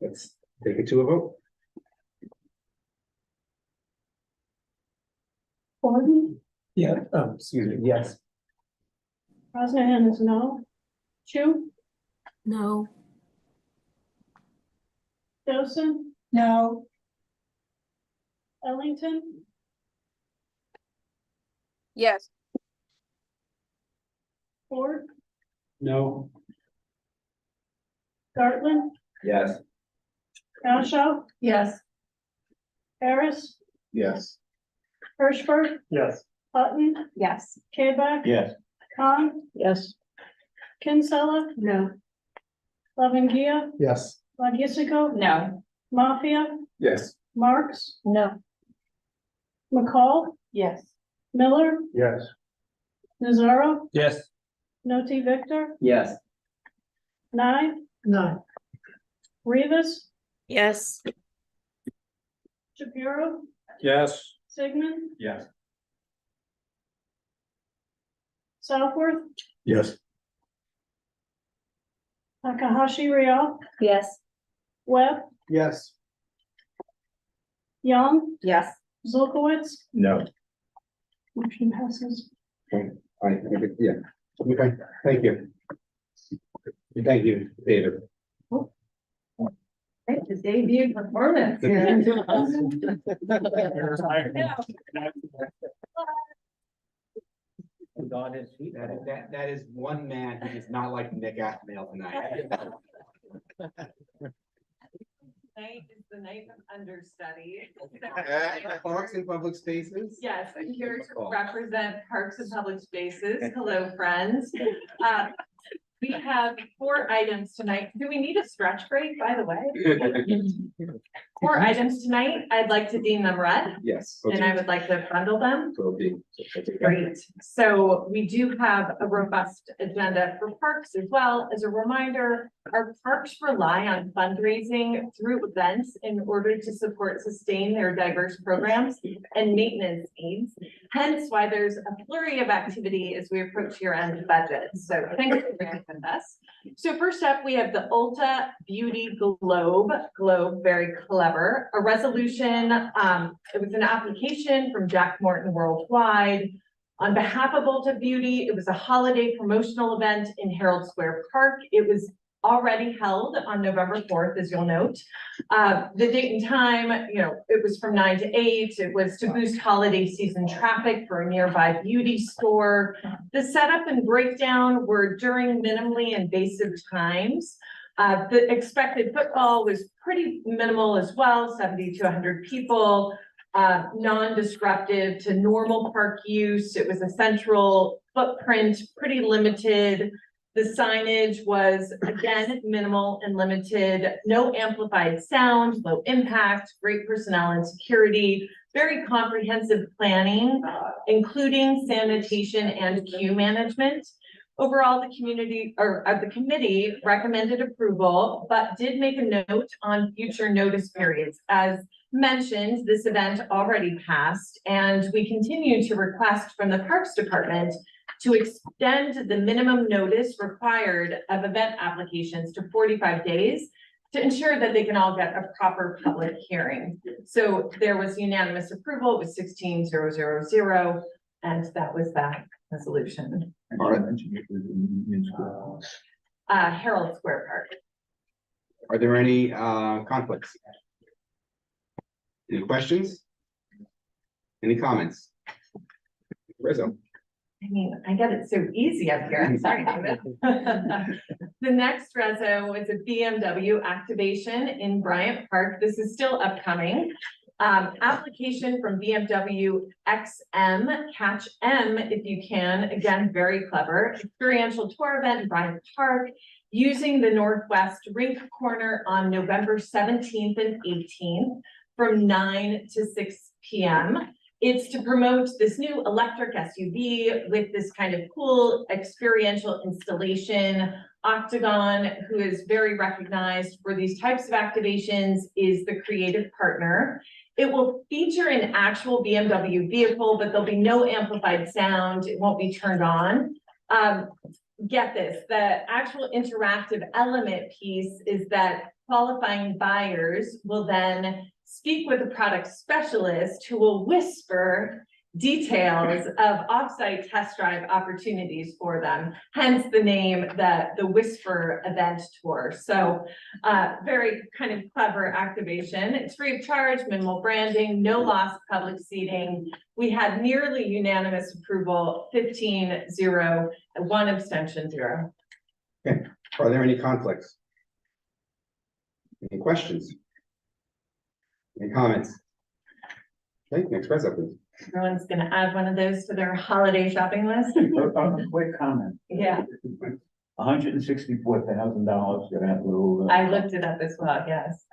Let's take it to a vote. Gordon, Yeah, excuse me, yes. Brosnahan is no. Chu, No. Dawson, No. Ellington, Yes. Ford, No. Gartland, Yes. Rashaw, Yes. Harris, Yes. Hirschberg, Yes. Hutton, Yes. K-Back, Yes. Khan, Yes. Kinsella, No. Lavangia, Yes. Lagisico, No. Mafia, Yes. Marks, No. McCall, Yes. Miller, Yes. Nazaro, Yes. Noti Victor, Yes. Nye, No. Rivas, Yes. Shapiro, Yes. Sigmund, Yes. Southworth, Yes. Takahashi Real, Yes. Webb, Yes. Young, Yes. Zolkowitz, No. motion passes. I think it, yeah, okay, thank you. Thank you, David. Right, the debut performance. That is one man who does not like Nick Athmail tonight. Tonight is the night of understudy. Parks and public spaces? Yes, I'm here to represent Parks and Public Spaces. Hello, friends. We have 4 items tonight. Do we need a stretch break, by the way? 4 items tonight. I'd like to deem them read, Yes. and I would like to bundle them. Okay. Great. So we do have a robust agenda for parks as well. As a reminder, our parks rely on fundraising through events in order to sustain their diverse programs and maintenance needs. Hence why there's a flurry of activity as we approach year-end budget. So thanks for being with us. So first up, we have the Ulta Beauty Globe, very clever, a resolution. It was an application from Jack Morton Worldwide. On behalf of Ulta Beauty, it was a holiday promotional event in Herald Square Park. It was already held on November 4th, as you'll note. The date and time, it was from 9 to 8. It was to boost holiday season traffic for a nearby beauty store. The setup and breakdown were during minimally invasive times. The expected footfall was pretty minimal as well, 70 to 100 people. Non-disruptive to normal park use. It was a central footprint, pretty limited. The signage was, again, minimal and limited, no amplified sound, low impact, great personnel and security, very comprehensive planning, including sanitation and queue management. Overall, the committee recommended approval, but did make a note on future notice periods. As mentioned, this event already passed, and we continue to request from the Parks Department to extend the minimum notice required of event applications to 45 days to ensure that they can all get a proper public hearing. So there was unanimous approval. It was 16-000, and that was that resolution. Herald Square Park. Are there any conflicts? Any questions? Any comments? Rizzo. I mean, I get it so easy up here. I'm sorry, David. The next reso is a BMW activation in Bryant Park. This is still upcoming. Application from BMW XM, Catch M if you can. Again, very clever. Experiential tour event in Bryant Park using the Northwest Rink Corner on November 17th and 18th from 9 to 6 p.m. It's to promote this new electric SUV with this kind of cool experiential installation. Octagon, who is very recognized for these types of activations, is the creative partner. It will feature an actual BMW vehicle, but there'll be no amplified sound. It won't be turned on. Get this, the actual interactive element piece is that qualifying buyers will then speak with a product specialist who will whisper details of offsite test drive opportunities for them, hence the name, the Whisper Event Tour. So very kind of clever activation. It's free of charge, minimal branding, no loss of public seating. We had nearly unanimous approval, 15-0, 1 abstention, 0. Okay, are there any conflicts? Any questions? Any comments? Okay, next president, please. Everyone's gonna add one of those to their holiday shopping list. A quick comment. Yeah, $164,000 gonna have to. I looked it up as well, yes.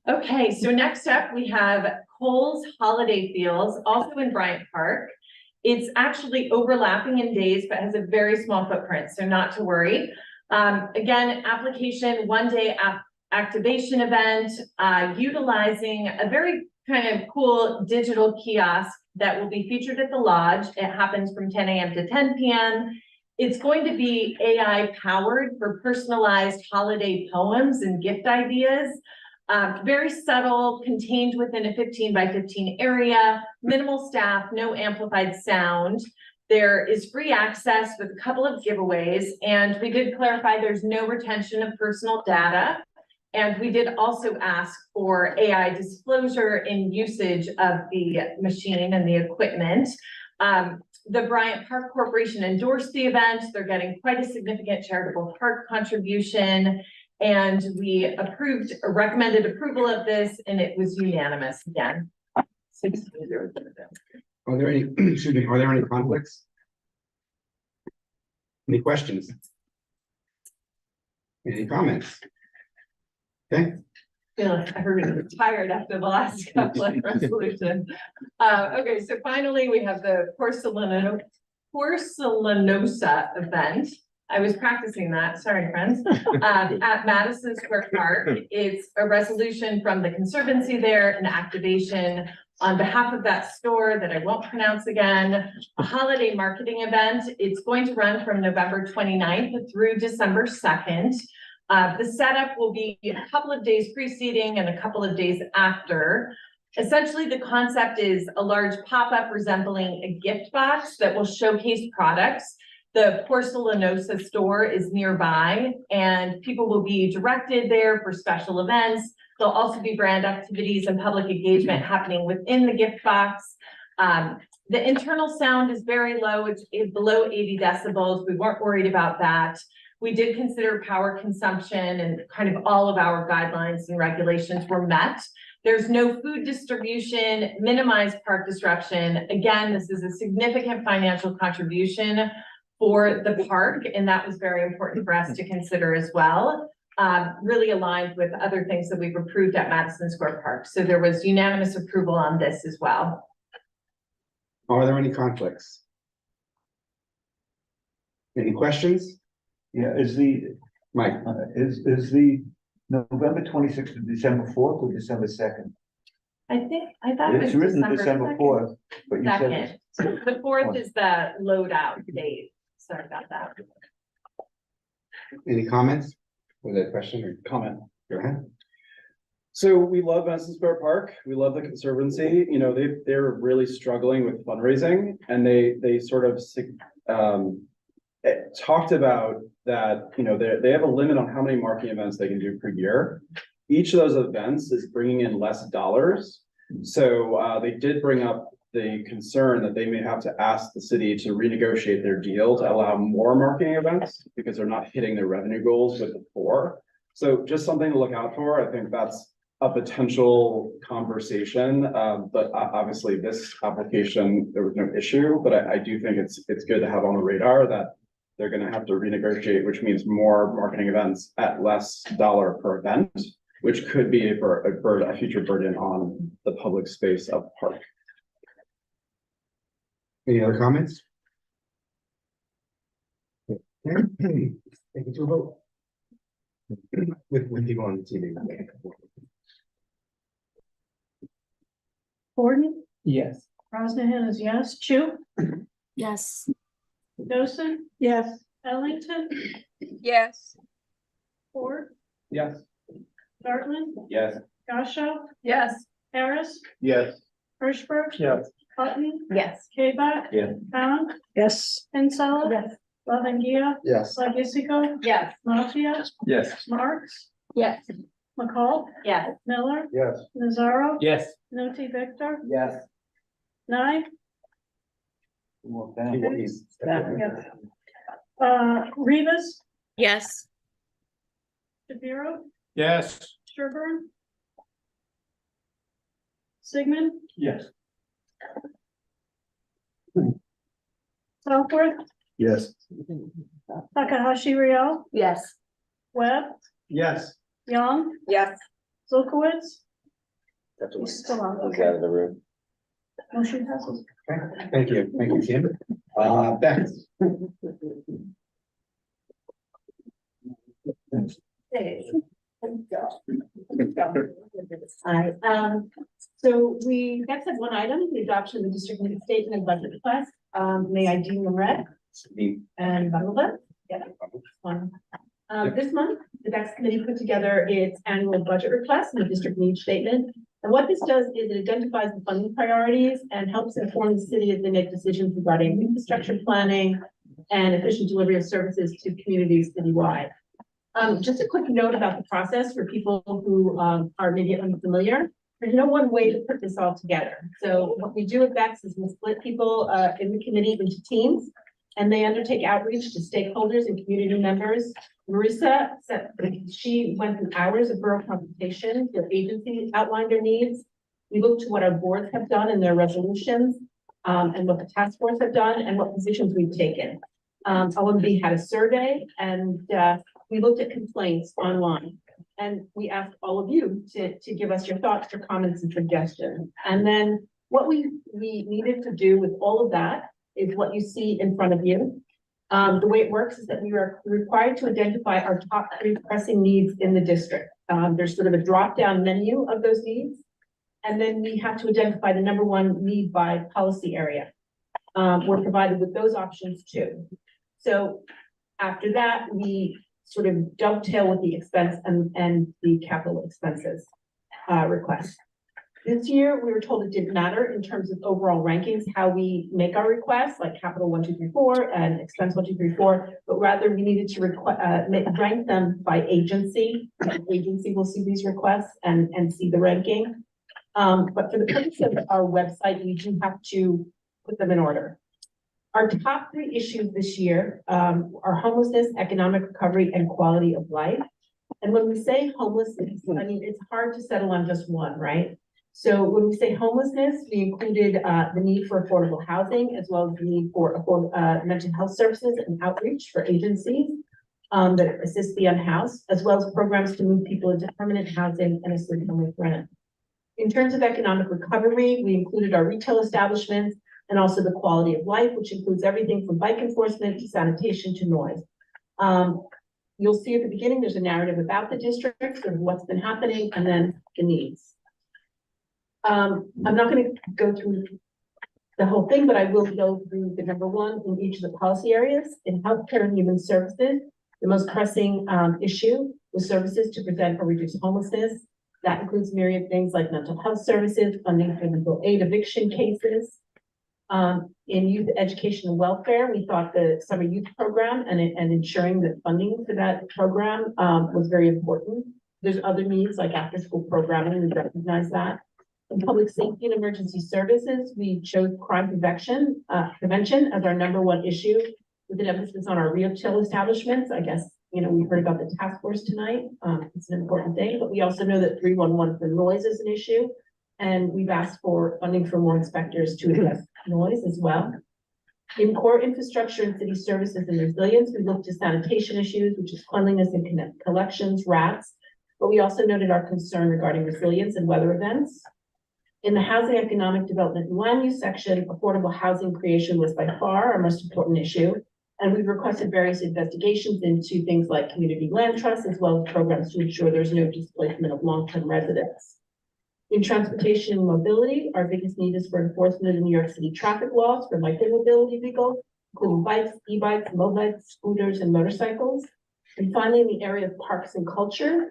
Okay, so next up, we have Kohl's Holiday Feels, also in Bryant Park. It's actually overlapping in days, but has a very small footprint, so not to worry. Again, application, one-day activation event, utilizing a very kind of cool digital kiosk that will be featured at the lodge. It happens from 10 a.m. to 10 p.m. It's going to be AI powered for personalized holiday poems and gift ideas. Very subtle, contained within a 15 by 15 area, minimal staff, no amplified sound. There is free access with a couple of giveaways, and we did clarify there's no retention of personal data. And we did also ask for AI disclosure in usage of the machine and the equipment. The Bryant Park Corporation endorsed the event. They're getting quite a significant charitable park contribution. And we recommended approval of this, and it was unanimous again. 6-0. Are there any, excuse me, are there any conflicts? Any questions? Any comments? Okay. Feel like everybody was tired after the last couple of resolutions. Okay, so finally we have the Porcelanosa event. I was practicing that, sorry, friends, at Madison Square Park. It's a resolution from the Conservancy there, an activation on behalf of that store that I won't pronounce again, a holiday marketing event. It's going to run from November 29th through December 2nd. The setup will be a couple of days preceding and a couple of days after. Essentially, the concept is a large pop-up resembling a gift box that will showcase products. The Porcelanosa store is nearby, and people will be directed there for special events. There'll also be brand activities and public engagement happening within the gift box. The internal sound is very low. It's below 80 decibels. We weren't worried about that. We did consider power consumption, and kind of all of our guidelines and regulations were met. There's no food distribution, minimized park disruption. Again, this is a significant financial contribution for the park, and that was very important for us to consider as well. Really aligned with other things that we've approved at Madison Square Park. So there was unanimous approval on this as well. Are there any conflicts? Any questions? Yeah, is the, Mike, is the November 26th to December 4th or December 2nd? I thought it was It's written December December 4th, but you said. 2nd. So the 4th is the loadout date. Sorry about that. any comments? Was that a question or comment? Go ahead. So we love Madison Square Park. We love the Conservancy. You know, they're really struggling with fundraising, and they sort of talked about that, you know, they have a limit on how many marketing events they can do per year. Each of those events is bringing in less dollars. So they did bring up the concern that they may have to ask the city to renegotiate their deal to allow more marketing events because they're not hitting their revenue goals with the 4. So just something to look out for. I think that's a potential conversation, but obviously this application, there was no issue, but I do think it's good to have on the radar that they're gonna have to renegotiate, which means more marketing events at less dollar per event, which could be a future burden on the public space of the park. Any other comments? Okay. Take it to a vote. With people on the TV. Gordon, Yes. Rosnahan is yes, Chu, Yes. Dawson? Yes. Ellington, Yes. Ford, Yes. Gartland, Yes. Gashaw, Yes. Harris, Yes. Hirschberg, Yes. Hutton, Yes. K-Bach, Yeah. Pound, Yes. Kinsella. Yes. Lavangia, Yes. Slagisico, Yes. Mafia, Yes. Marks, Yes. McCall, Yes. Miller, Yes. Nazaro, Yes. Noti Victor, Yes. Nye, Rivas, Yes. Shapiro, Yes. Sherburne, Sigmund, Yes. Southworth, Yes. Takahashi Real, Yes. Webb, Yes. Young, Yes. Zolkowitz. That's He's still on, He's okay. out of the room. Motion passes. Thank you, Kim. Beth. Hi, so we next have one item, the adoption of the district need statement and budget request. May I deem them read and bundle them? Yeah. One. This month, the DEX committee put together its annual budget request and the district needs statement. And what this does is it identifies the funding priorities and helps inform the city as they make decisions regarding infrastructure planning and efficient delivery of services to communities citywide. Just a quick note about the process for people who are maybe unfamiliar. There's no one way to put this all together. So what we do at VEX is we split people in the committee into teams, and they undertake outreach to stakeholders and community members. Marissa said she went through hours of borough consultation. The agency outlined their needs. We looked to what our boards have done in their resolutions, and what the task force have done, and what positions we've taken. OMB had a survey, and we looked at complaints online, and we asked all of you to give us your thoughts, your comments and suggestions. And then what we needed to do with all of that is what you see in front of you. The way it works is that we are required to identify our top 3 pressing needs in the district. There's sort of a drop-down menu of those needs. And then we have to identify the number 1 need by policy area. We're provided with those options too. So after that, we sort of dovetail with the expense and the capital expenses request. This year, we were told it didn't matter in terms of overall rankings, how we make our requests, like capital 1, 2, 3, 4 and expense 1, 2, 3, 4, but rather we needed to rank them by agency. The agency will see these requests and see the ranking. But for the purpose of our website, we do have to put them in order. Our top 3 issues this year are homelessness, economic recovery, and quality of life. And when we say homelessness, I mean, it's hard to settle on just one, right? So when we say homelessness, we included the need for affordable housing, as well as the need for mental health services and outreach for agencies that assist the unhoused, as well as programs to move people into permanent housing and assist them with rent. In terms of economic recovery, we included our retail establishments and also the quality of life, which includes everything from bike enforcement to sanitation to noise. You'll see at the beginning, there's a narrative about the district and what's been happening, and then the needs. I'm not going to go through the whole thing, but I will go through the number 1 in each of the policy areas. In healthcare and human services, the most pressing issue was services to prevent or reduce homelessness. That includes myriad things like mental health services, funding for legal aid eviction cases. In youth education and welfare, we thought the summer youth program and ensuring that funding for that program was very important. There's other needs like after school programming, we recognize that. In public safety and emergency services, we chose crime prevention as our number 1 issue with an emphasis on our retail establishments. I guess, you know, we heard about the task force tonight. It's an important thing, but we also know that 311 for noise is an issue. And we've asked for funding for more inspectors to address noise as well. In core infrastructure and city services and resilience, we looked at sanitation issues, which is cleanliness and collections, rats. But we also noted our concern regarding resilience and weather events. In the housing, economic development and land use section, affordable housing creation was by far our most important issue. And we've requested various investigations into things like community land trusts, as well as programs to ensure there's no displacement of long-term residents. In transportation and mobility, our biggest need is for enforcement of New York City traffic laws for micro-mobility vehicles, including bikes, e-bikes, mopeds, scooters, and motorcycles. And finally, in the area of parks and culture,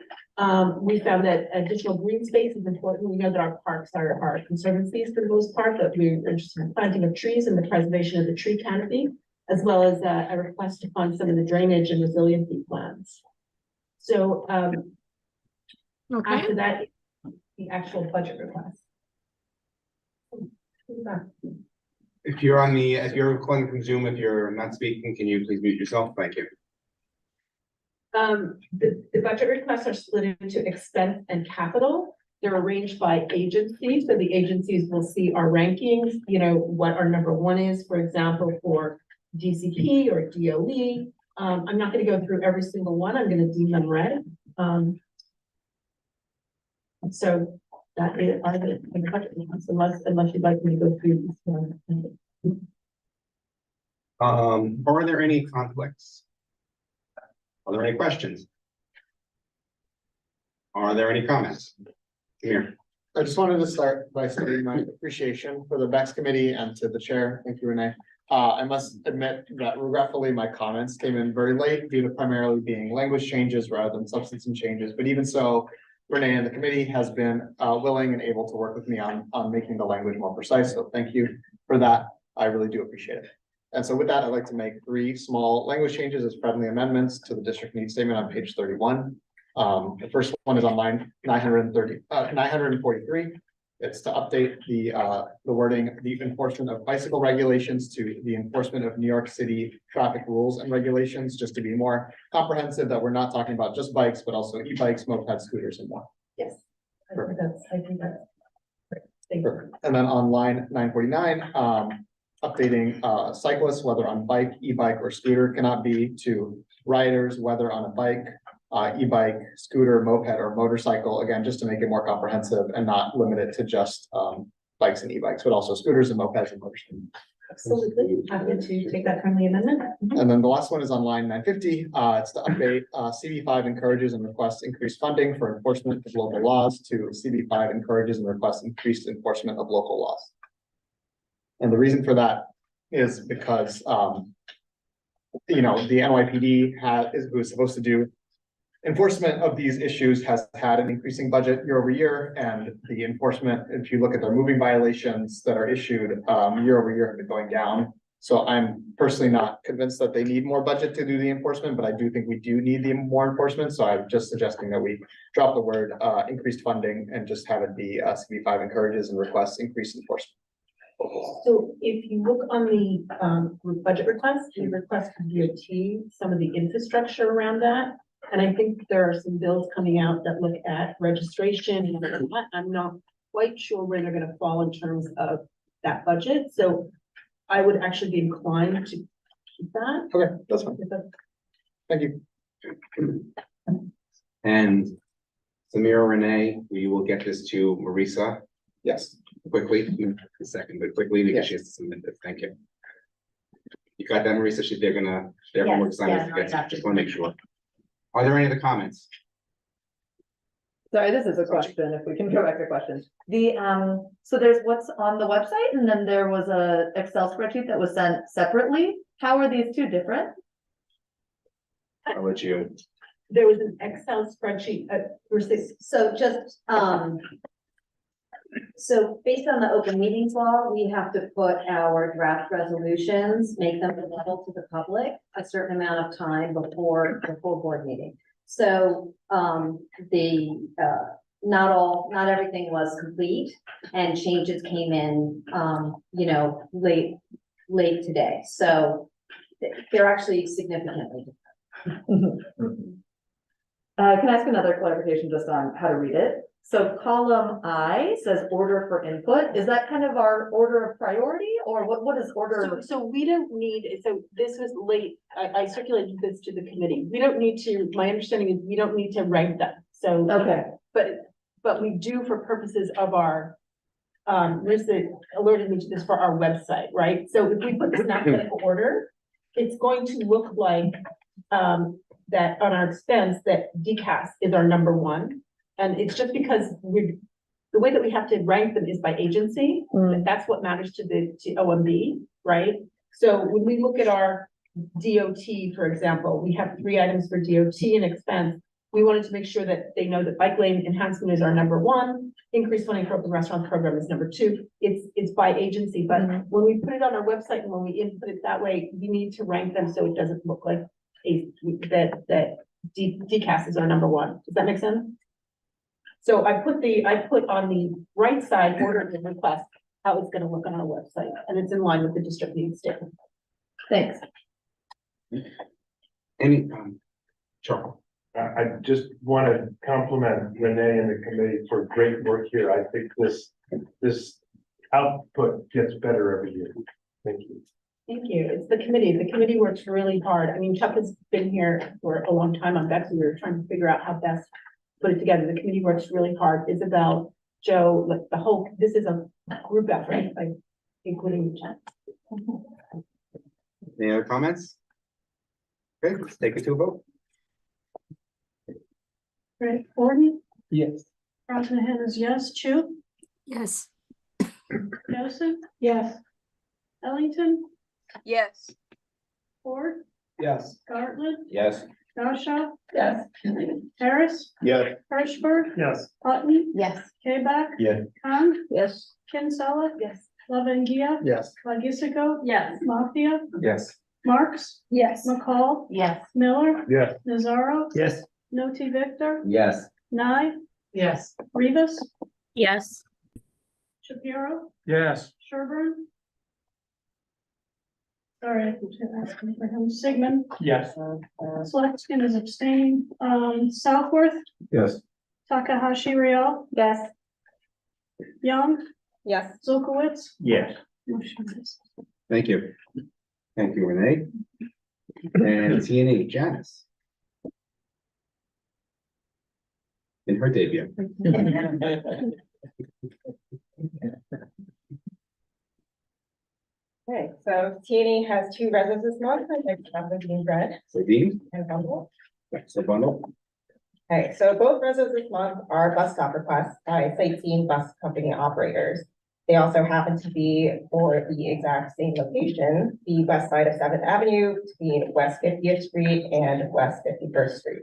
we found that additional green space is important. We know that our parks are conservancies for the most part, but we're interested in planting of trees and the preservation of the tree canopy, as well as a request to fund some of the drainage and resiliency plans. So after that, the actual budget request. If you're calling from Zoom, if you're not speaking, can you please mute yourself? Thank you. The budget requests are split into expense and capital. They're arranged by agency, so the agencies will see our rankings, you know, what our number one is, for example, for DCP or DOE. I'm not gonna go through every single one, I'm gonna deem them red. So that is are the budget requests, unless you'd like me to go through this one. Are there any conflicts? Are there any questions? Are there any comments? Here. I just wanted to start by stating my appreciation for the BEX committee and to the chair. Thank you, Renee. I must admit that regretfully, my comments came in very late due to primarily being language changes rather than substance and changes. But even so, Renee and the committee has been willing and able to work with me on making the language more precise. So thank you for that. I really do appreciate it. And so with that, I'd like to make 3 small language changes as friendly amendments to the district needs statement on page 31. The first one is on line 943. It's to update the wording, the enforcement of bicycle regulations to the enforcement of New York City traffic rules and regulations, just to be more comprehensive, that we're not talking about just bikes, but also e-bikes, mopeds, scooters, and more. Yes, I think that's great. Thank you. Perfect. And then on line 949, updating cyclists, whether on bike, e-bike, or scooter, cannot be to riders, whether on a bike, e-bike, scooter, moped, or motorcycle, again, just to make it more comprehensive and not limit it to just bikes and e-bikes, but also scooters and mopeds and motorcycles. Absolutely, happy to take that friendly amendment. And then the last one is on line 950. It's to update CB5 encourages and requests increased funding for enforcement of local laws to CB5 encourages and requests increased enforcement of local laws. And the reason for that is because, you know, the NYPD who is supposed to do enforcement of these issues has had an increasing budget year over year, and the enforcement, if you look at their moving violations that are issued year over year, have been going down. So I'm personally not convinced that they need more budget to do the enforcement, but I do think we do need the more enforcement. So I'm just suggesting that we drop the word increased funding and just have it be CB5 encourages and requests increased enforcement. So if you look on the budget request, we request from DOT some of the infrastructure around that. And I think there are some bills coming out that look at registration and what, I'm not quite sure where they're gonna fall in terms of that budget. So I would actually be inclined to keep that. Okay, that's fine. Thank you. And Samira, Renee, we will get this to Marisa. Yes. Quickly, a second, but quickly, because she has to submit this. Thank you. You got that, Marisa? They're more excited to get, just wanna make sure. Are there any other comments? Sorry, this is a question, if we can go back to questions. So there's what's on the website, and then there was a Excel spreadsheet that was sent separately. How are these two different? I'll let you. There was an Excel spreadsheet So just, so based on the open meetings law, we have to put our draft resolutions, make them available to the public a certain amount of time before the full board meeting. So, not everything was complete, and changes came in, you know, late today. So they're actually significantly different. Can I ask another clarification just on how to read it? So column I says order for input. Is that kind of our order of priority, or what is order? So we don't need, so this was late, I circulated this to the committee. We don't need to, my understanding is we don't need to rank them. So, okay, but we do for purposes of our, Marissa alerted me to this for our website, right? So if we put this in alphabetical order, it's going to look like, that on our expense that DCAS is our number one. And it's just because the way that we have to rank them is by agency. Mm. That's what matters to OMB, right? So when we look at our DOT, for example, we have 3 items for DOT and expense. We wanted to make sure that they know that bike lane enhancement is our number 1, increased funding for open restaurant program is number 2. It's by agency, but when we put it on our website and when we input it that way, we need to rank them so it doesn't look like DCAS is our number 1. Does that make sense? So I put on the right side order of the request, how it's gonna look on our website, and it's in line with the district needs statement. Thanks. Any, Charles? I just want to compliment Renee and the committee for great work here. I think this output gets better every year. Thank you. Thank you. It's the committee. The committee works really hard. I mean, Chuck has been here for a long time on Betsy. We were trying to figure out how best to put it together. The committee works really hard. Isabel, Joe, like the whole, this is a group effort, like including Chuck. Any other comments? Okay, let's take it to a vote. Right, Gordon, Yes. Bosnahan is yes, Chu, Yes. Joseph? Yes. Ellington, Yes. Ford, Yes. Gartlett, Yes. Goshaw, Yes. Harris, Yes. Hirschberg, Yes. Hutton, Yes. K-Back, Yes. Khan, Yes. Kinsella, Yes. Lavangia, Yes. Lagisico, Yes. Mafia, Yes. Marks, Yes. McCall, Yes. Miller, Yes. Nazaro, Yes. Noti Victor, Yes. Nye, Yes. Rivas, Yes. Shapiro, Yes. Sherburne. Sorry, I'm asking for him, Sigmund, Yes. Selection is abstaining, Southworth, Yes. Takahashi Real, Yes. Young, Yes. Zolkowitz. Yes. Motion is- Thank you. Thank you, Renee. And T&E, Janice. In her debut. Okay, so T&E has 2 residents this month, and they're being read So Dean, and bundled. so bundle. Okay, so both residents this month are bus stop requests by sightseeing bus company operators. They also happen to be for the exact same location, the west side of 7th Avenue between West 50th Street and West 51st Street.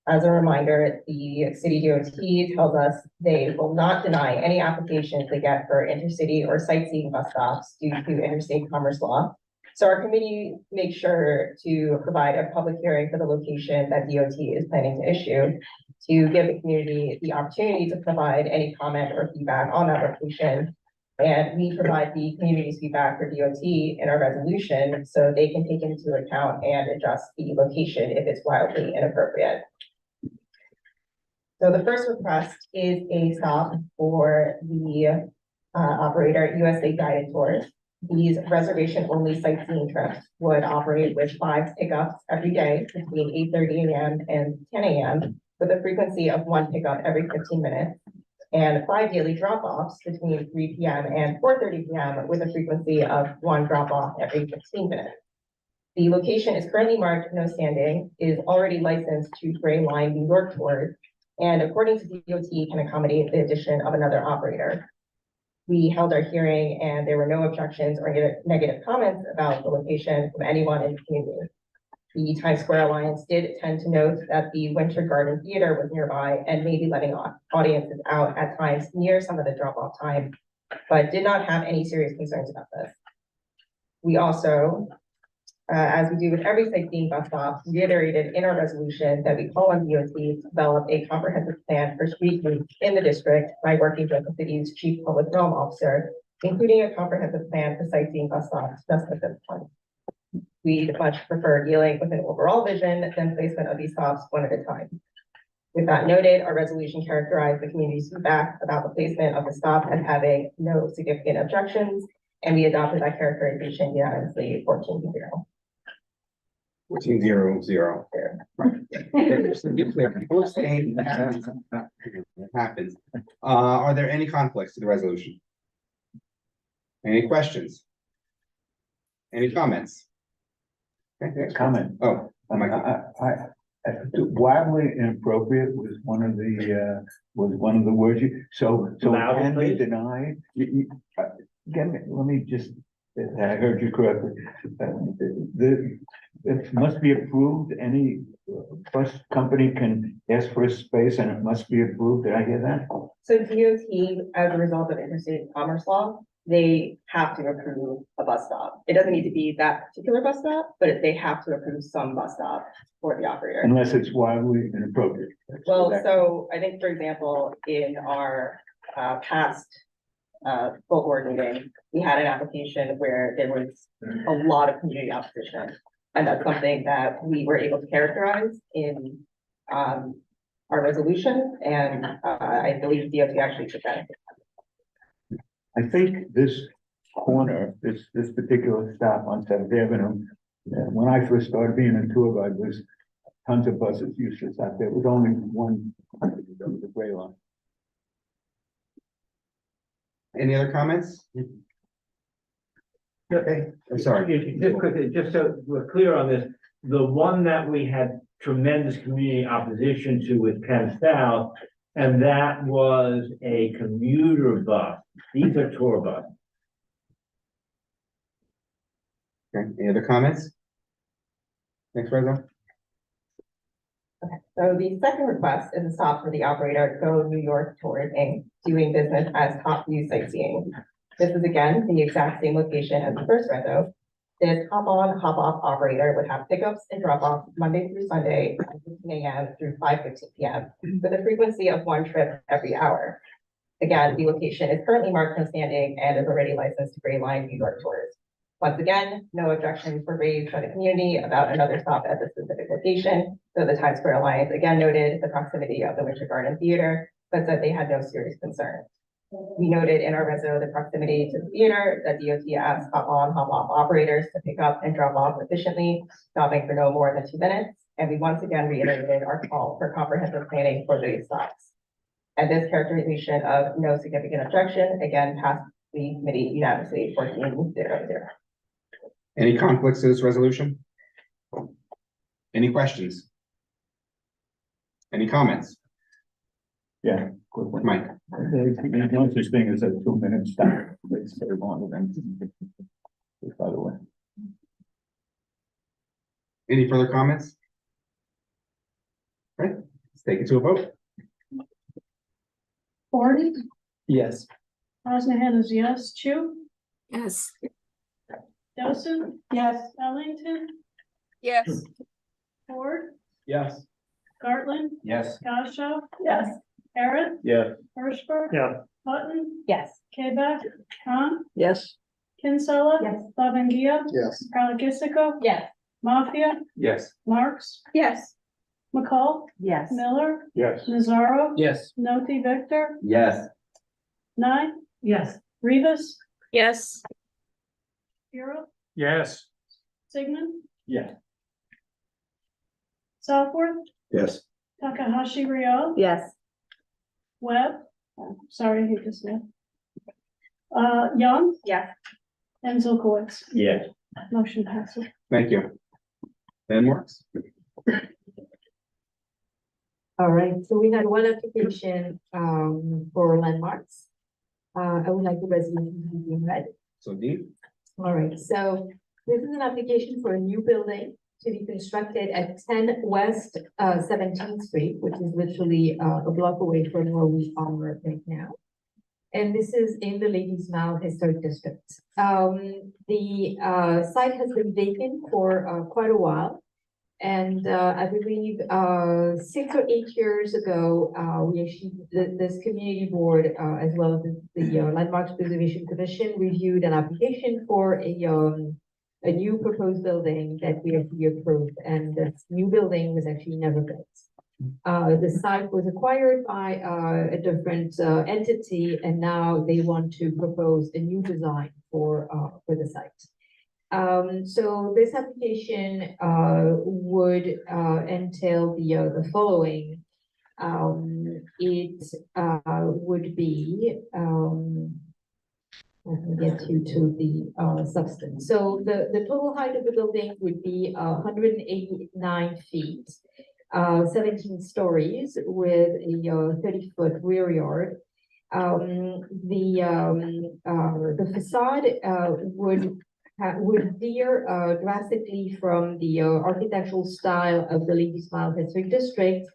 As a reminder, the city DOT tells us they will not deny any applications they get for intercity or sightseeing bus stops due to interstate commerce law. So our committee makes sure to provide a public hearing for the location that DOT is planning to issue to give the community the opportunity to provide any comment or feedback on that location. And we provide the community's feedback for DOT in our resolution so they can take into account and adjust the location if it's wildly inappropriate. So the first request is a stop for the operator USA Guided Tours. These reservation-only sightseeing trips would operate with 5 pickups every day between 8:30 a.m. and 10 a.m. with a frequency of 1 pickup every 15 minutes, and 5 daily drop-offs between 3 p.m. and 4:30 p.m. with a frequency of 1 drop-off every 15 minutes. The location is currently marked no standing, is already licensed to Gray Line New York Tours, and according to DOT can accommodate the addition of another operator. We held our hearing and there were no objections or negative comments about the location from anyone in the community. The Times Square Alliance did tend to note that the Winter Garden Theater was nearby and may be letting audiences out at times near some of the drop-off time, but did not have any serious concerns about this. We also, as we do with every sightseeing bus stop, reiterated in our resolution that we call on DOT to develop a comprehensive plan for street use in the district by working with the city's chief public realm officer, including a comprehensive plan for sightseeing bus stops just at this point. We'd much prefer dealing with an overall vision than placement of these stops one at a time. With that noted, our resolution characterized the community's feedback about the placement of the stop as having no significant objections, and we adopted that characterization unanimously 14-0. 14-0-0. Right. Just to be clear, people are saying that happens. Are there any conflicts to the resolution? Any questions? Any comments? Okay, Comment. oh, I, Wildly inappropriate was one of the words so Loudly, can we please. deny? Let me just, I heard you correctly. It must be approved, any bus company can ask for a space and it must be approved, did I hear that? So DOT, as a result of interstate commerce law, they have to approve a bus stop. It doesn't need to be that particular bus stop, but they have to approve some bus stop for the operator. Unless it's wildly inappropriate. Well, That's- so I think, for example, in our past full board meeting, we had an application where there was a lot of community opposition. And that's something that we were able to characterize in our resolution, and I believe DOT actually took that. I think this corner, this particular stop on Seventh Avenue, when I first started being a tour guide, was tons of buses used to stop there. It was only one, the gray line. Any other comments? Okay. I'm sorry. Just quickly, just so we're clear on this, the one that we had tremendous community opposition to with Penn South, and that was a commuter bus. These are tour buses. Okay, any other comments? Next, Reza. So the second request is a stop for the operator Go New York Tours Inc., doing business as Top View Sightseeing. This is again the exact same location as the first reso. This hop on, hop off operator would have pickups and drop offs Monday through Sunday, 15 a.m. through 5:15 p.m. with a frequency of one trip every hour. Again, the location is currently marked on standing and is already licensed to Gray Line New York Tours. Once again, no objections were raised by the community about another stop at this specific location. So the Times Square Alliance again noted the proximity of the Winter Garden Theater, but said they had no serious concerns. We noted in our reso the proximity to the theater that DOT asked hop on, hop off operators to pick up and drop off efficiently, stopping for no more than 2 minutes. And we once again reiterated our call for comprehensive planning for these stops. And this characterization of no significant objection again passed the committee unanimously 14-0. Any conflicts to this resolution? Any questions? Any comments? Yeah. Quick one. Mike? There's no such thing as a 2-minute stop. It's very longer than. By the way. Any further comments? Right, let's take it to a vote. Ford, Yes. Osnahan is yes, Chu, Yes. Dawson? Yes. Ellington, Yes. Ford, Yes. Gartland, Yes. Gashaw. Yes. Aaron, Yes. Hirschberg. Yeah. Hutton, Yes. Quebec, Khan, Yes. Kinsella. Yes. Lavangia, Yes. Carlagisico. Yes. Mafia, Yes. Marks, Yes. McCall, Yes. Miller, Yes. Nazaro. Yes. Noti Victor, Yes. Nye, Yes. Rivas, Yes. Bureau, Yes. Sigmund, Yes. Southworth, Yes. Takahashi Real, Yes. Webb, sorry, he just did. Young Yes. and Zilkowitz, Yes. motion passes. Thank you. Then works. All right, so we had one application for landmarks. I would like the resolution to be read. So Dean? All right, so this is an application for a new building to be constructed at 10 West 17th Street, which is literally a block away from where we are right now. And this is in the Ladies Mouth Historic District. The site has been vacant for quite a while. And I believe 6 or 8 years ago, we actually, this community board, as well as the Landmarks Preservation Commission, reviewed an application for a new proposed building that we actually approved, and this new building was actually never built. The site was acquired by a different entity, and now they want to propose a new design for the site. So this application would entail the following. It would be let me get you to the substance. So the total height of the building would be 189 feet. 17 stories with a 30-foot rear yard. The facade would veer drastically from the architectural style of the Lady Smile Historic District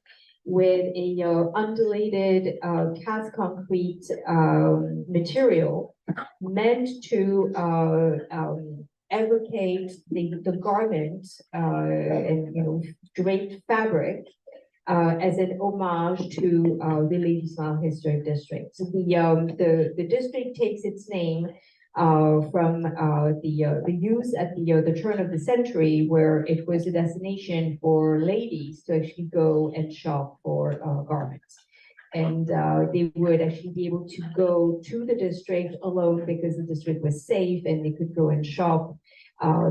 with a undulated cast concrete material meant to advocate the garment and draped fabric as an homage to the Lady Smile Historic District. So the district takes its name from the use at the turn of the century, where it was a destination for ladies to actually go and shop for garments. And they would actually be able to go to the district alone because the district was safe and they could go and shop.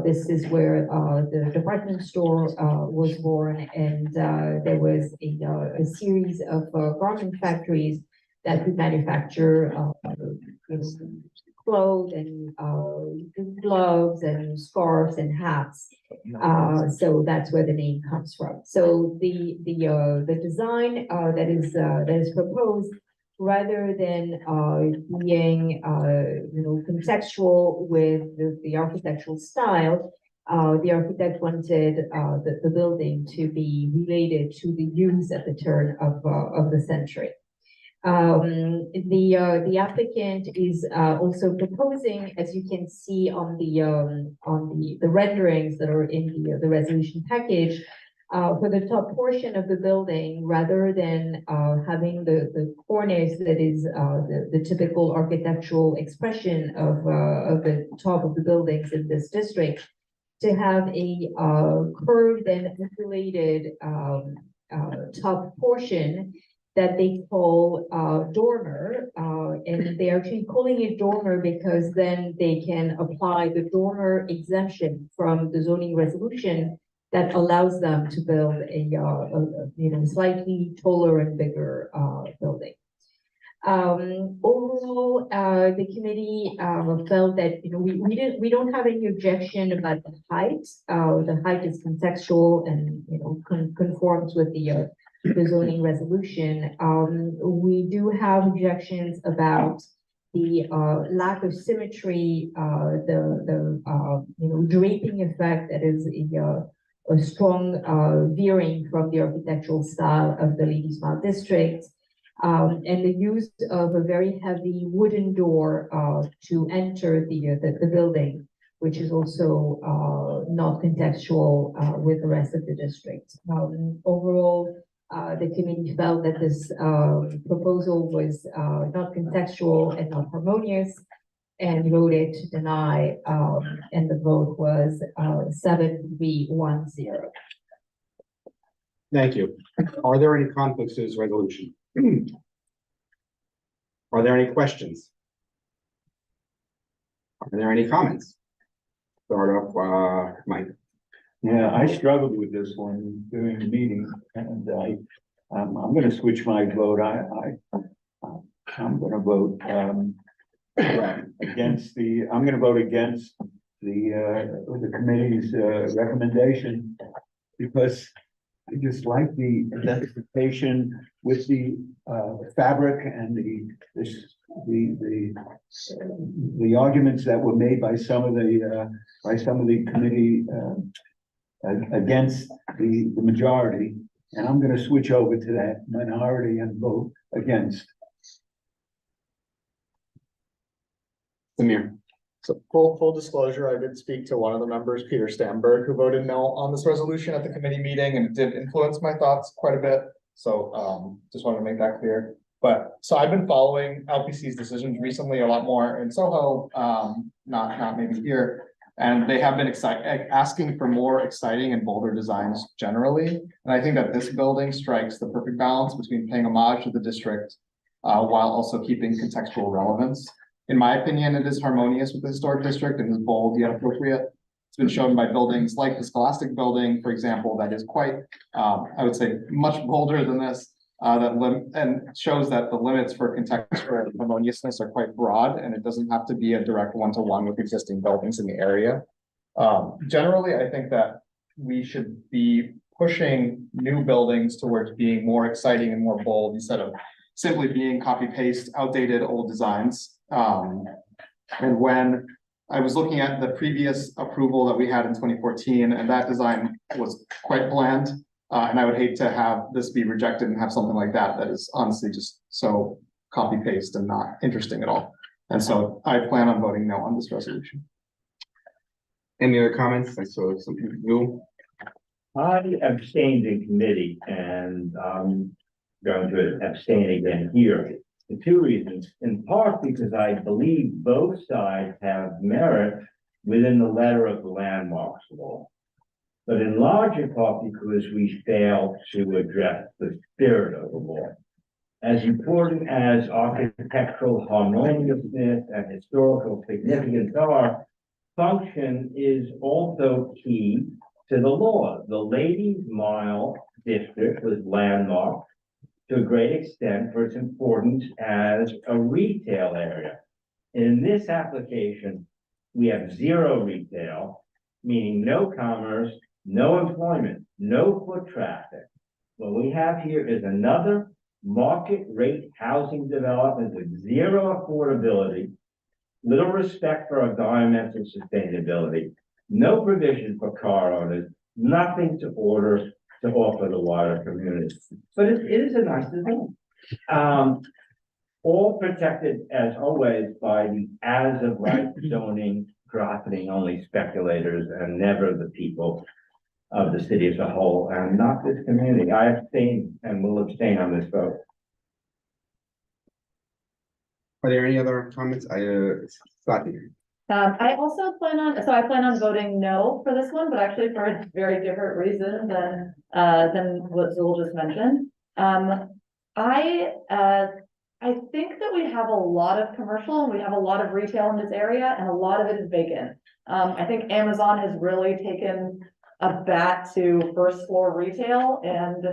This is where the department store was born, and there was a series of garment factories that could manufacture clothes and gloves and scarves and hats. So that's where the name comes from. So the design that is proposed, rather than being contextual with the architectural style, the architect wanted the building to be related to the use at the turn of the century. The applicant is also proposing, as you can see on the renderings that are in the resolution package, for the top portion of the building, rather than having the cornice that is the typical architectural expression of the top of the buildings in this district, to have a curved and undulated top portion that they call dormer, and they're actually calling it dormer because then they can apply the dormer exemption from the zoning resolution that allows them to build a slightly taller and bigger building. Overall, the committee felt that we don't have any objection about the height. The height is contextual and conforms with the zoning resolution. We do have objections about the lack of symmetry, the draping effect that is a strong veering from the architectural style of the Lady Smile District, and the use of a very heavy wooden door to enter the building, which is also not contextual with the rest of the district. Overall, the committee felt that this proposal was not contextual and not harmonious, and voted to deny, and the vote was 7-3-1-0. Thank you. Are there any conflicts to this resolution? Are there any questions? Are there any comments? Start off, Mike. Yeah, I struggled with this one during the meeting, and I'm gonna switch my vote. I'm gonna vote against I'm gonna vote against the committee's recommendation, because I just like the identification with the fabric and the arguments that were made by some of the committee against the majority, and I'm gonna switch over to that minority and vote against. Samir. So full disclosure, I did speak to one of the members, Peter Stamberg, who voted no on this resolution at the committee meeting, and it did influence my thoughts quite a bit. So just wanted to make that clear. But so I've been following LPC's decisions recently a lot more in Soho, not maybe here. And they have been asking for more exciting and bolder designs generally. And I think that this building strikes the perfect balance between paying homage to the district while also keeping contextual relevance. In my opinion, it is harmonious with the historic district and is bold yet appropriate. It's been shown by buildings like the Scholastic building, for example, that is quite, I would say, much bolder than this, and shows that the limits for contextual harmoniousness are quite broad, and it doesn't have to be a direct one-to-one with existing buildings in the area. Generally, I think that we should be pushing new buildings towards being more exciting and more bold instead of simply being copy paste outdated old designs. And when I was looking at the previous approval that we had in 2014, and that design was quite bland. And I would hate to have this be rejected and have something like that that is honestly just so copy paste and not interesting at all. And so I plan on voting no on this resolution. Any other comments? I saw some people. I abstained in committee and going to abstain again here. For two reasons, in part because I believe both sides have merit within the letter of the landmarks law. But in larger part because we failed to address the spirit of the law. As important as architectural harmoniousness and historical significance are, function is also key to the law. The Ladies Mile District was landmarked to a great extent for its importance as a retail area. In this application, we have zero retail, meaning no commerce, no employment, no foot traffic. What we have here is another market rate housing development with zero affordability, little respect for environmental sustainability, no provision for car owners, nothing to offer the wider community. But it is a nice design. All protected as always by the as of right zoning, profiting only speculators and never the people of the city as a whole, and not this community. I abstain and will abstain on this vote. Are there any other comments? Swati. I also plan on voting no for this one, but actually for a very different reason than what Zool just mentioned. I think that we have a lot of commercial and we have a lot of retail in this area and a lot of it is vacant. I think Amazon has really taken a bat to first floor retail and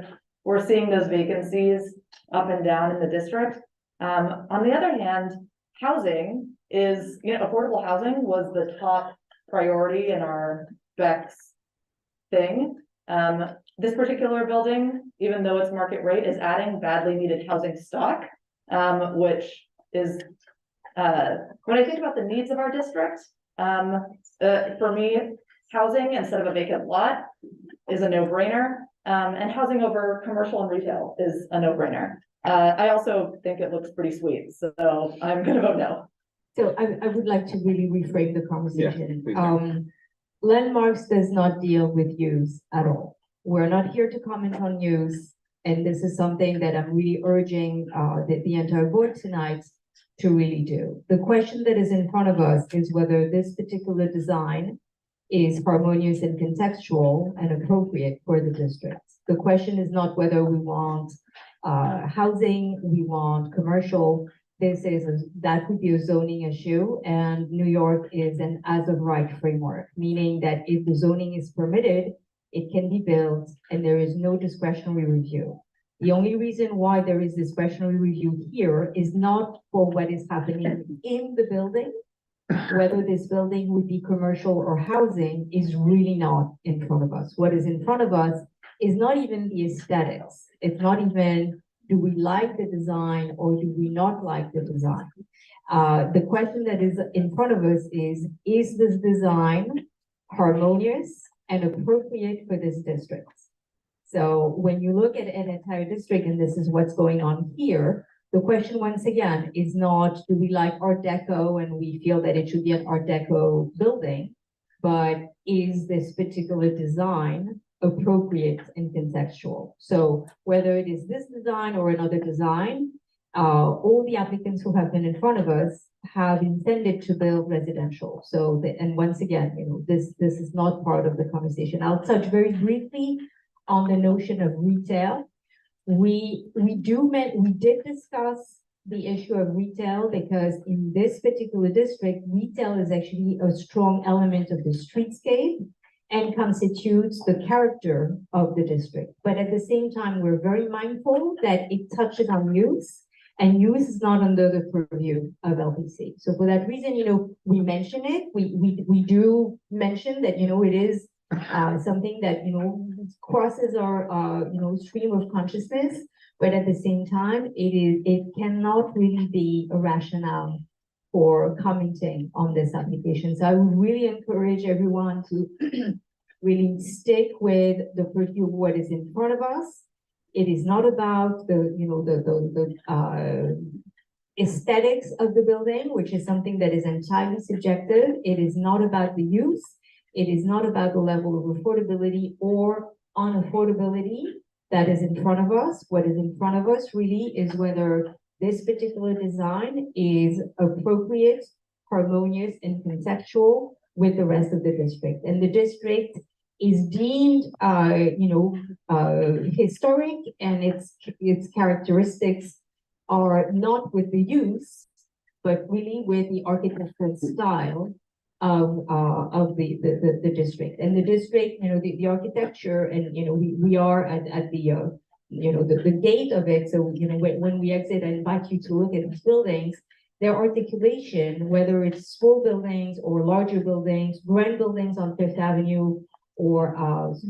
we're seeing those vacancies up and down in the district. On the other hand, housing is, affordable housing was the top priority in our Bex thing. This particular building, even though it's market rate, is adding badly needed housing stock, which is, when I think about the needs of our district, for me, housing instead of a vacant lot is a no-brainer, and housing over commercial and retail is a no-brainer. I also think it looks pretty sweet, so I'm gonna vote no. So I would like to really reframe the conversation. Yeah, Landmarks does not deal with use at all. We're not here to comment on use. And this is something that I'm really urging the entire board tonight to really do. The question that is in front of us is whether this particular design is harmonious and contextual and appropriate for the district. The question is not whether we want housing, we want commercial. That would be a zoning issue, and New York is an as of right framework, meaning that if the zoning is permitted, it can be built and there is no discretionary review. The only reason why there is discretionary review here is not for what is happening in the building. Whether this building would be commercial or housing is really not in front of us. What is in front of us is not even the aesthetics. It's not even, do we like the design or do we not like the design? The question that is in front of us is this design harmonious and appropriate for this district? So when you look at an entire district, and this is what's going on here, the question once again is not, do we like Art Deco and we feel that it should be an Art Deco building, but is this particular design appropriate and contextual? So whether it is this design or another design, all the applicants who have been in front of us have intended to build residential. So, and once again, this is not part of the conversation. I'll touch very briefly on the notion of retail. We did discuss the issue of retail because in this particular district, retail is actually a strong element of the streetscape and constitutes the character of the district. But at the same time, we're very mindful that it touches on use, and use is not under the purview of LPC. So for that reason, we mention it. We do mention that, it is something that, crosses our, stream of consciousness. But at the same time, it cannot really be a rationale for commenting on this application. So I would really encourage everyone to really stick with the purview of what is in front of us. It is not about the aesthetics of the building, which is something that is entirely subjective. It is not about the use. It is not about the level of affordability or unaffordability that is in front of us. What is in front of us really is whether this particular design is appropriate, harmonious, and conceptual with the rest of the district. And the district is deemed, historic, and its characteristics are not with the use, but really with the architectural style of the district. And the district, the architecture, and we are at the the gate of it. So when we exit, I invite you to look at these buildings. Their articulation, whether it's small buildings or larger buildings, grand buildings on Fifth Avenue, or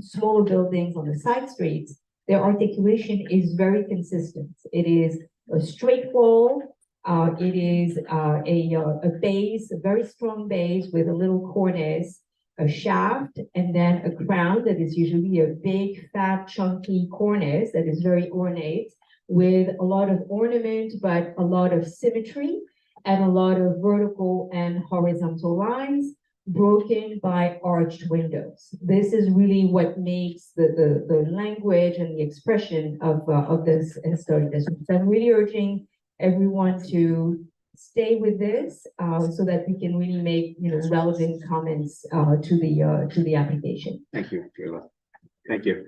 smaller buildings on the side streets, their articulation is very consistent. It is a straight wall. It is a base, a very strong base with a little cornice, a shaft, and then a crown that is usually a big, fat, chunky cornice that is very ornate, with a lot of ornament, but a lot of symmetry and a lot of vertical and horizontal lines, broken by arched windows. This is really what makes the language and the expression of this historic district. So I'm really urging everyone to stay with this so that we can really make relevant comments to the application. Thank you, Sheila. Thank you.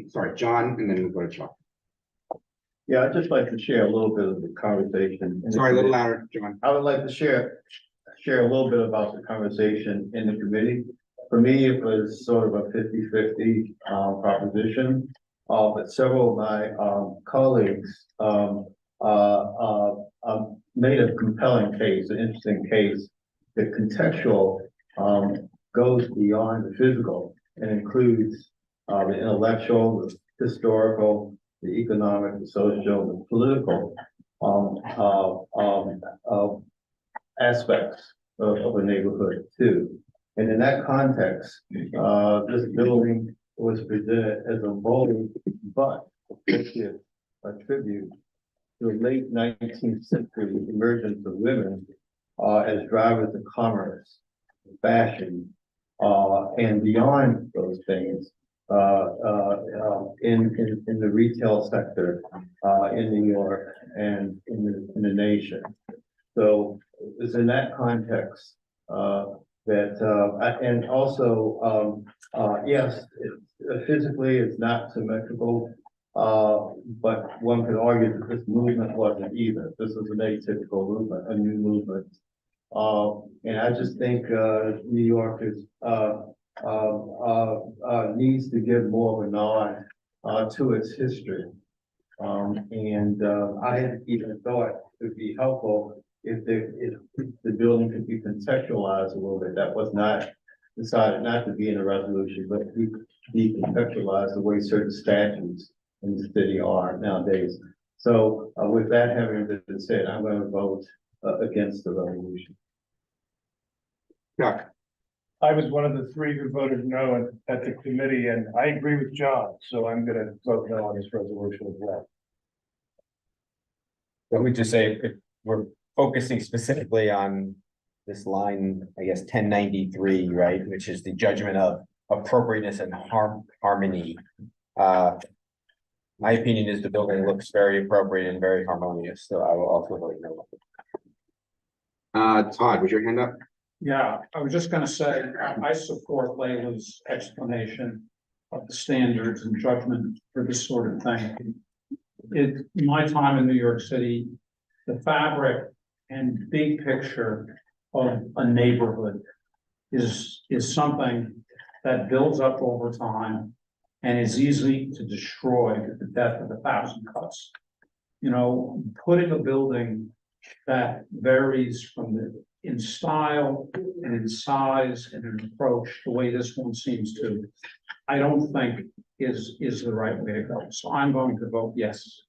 Sorry, John, and then we'll go to Chuck. Yeah, I'd just like to share a little bit of the conversation. Sorry, a little louder, John. I would like to share a little bit about the conversation in the committee. For me, it was sort of a 50-50 proposition. But several of my colleagues made a compelling case, an interesting case. The contextual goes beyond the physical and includes the intellectual, the historical, the economic, the social, the political aspects of a neighborhood too. And in that context, this building was presented as a bold but effective tribute to the late 19th century emergence of women as drivers of commerce, fashion, and beyond those things in the retail sector in New York and in the nation. So it's in that context and also yes, physically it's not symmetrical, but one could argue that this movement wasn't either. This is an atypical movement, a new movement. And I just think New York is needs to give more of a nod to its history. I had even thought it would be helpful if the building could be contextualized a little bit. That was not decided not to be in a resolution, but be contextualized the way certain statutes in the city are nowadays. So with that having been said, I'm going to vote against the resolution. Chuck. I was one of the three who voted no at the committee, and I agree with John, so I'm gonna vote no on this resolution as well. Let me just say, if we're focusing specifically on this line, I guess 1093, right, which is the judgment of appropriateness and harmony. My opinion is the building looks very appropriate and very harmonious, so I will also vote no. Todd, was your hand up? Yeah, I was just gonna say, I support Layla's explanation of the standards and judgment for this sort of thing. In my time in New York City, the fabric and big picture of a neighborhood is something that builds up over time and is easy to destroy at the death of 1,000 cuts. Putting a building that varies from in style and in size and in approach, the way this one seems to, I don't think is the right way to go. So I'm going to vote yes.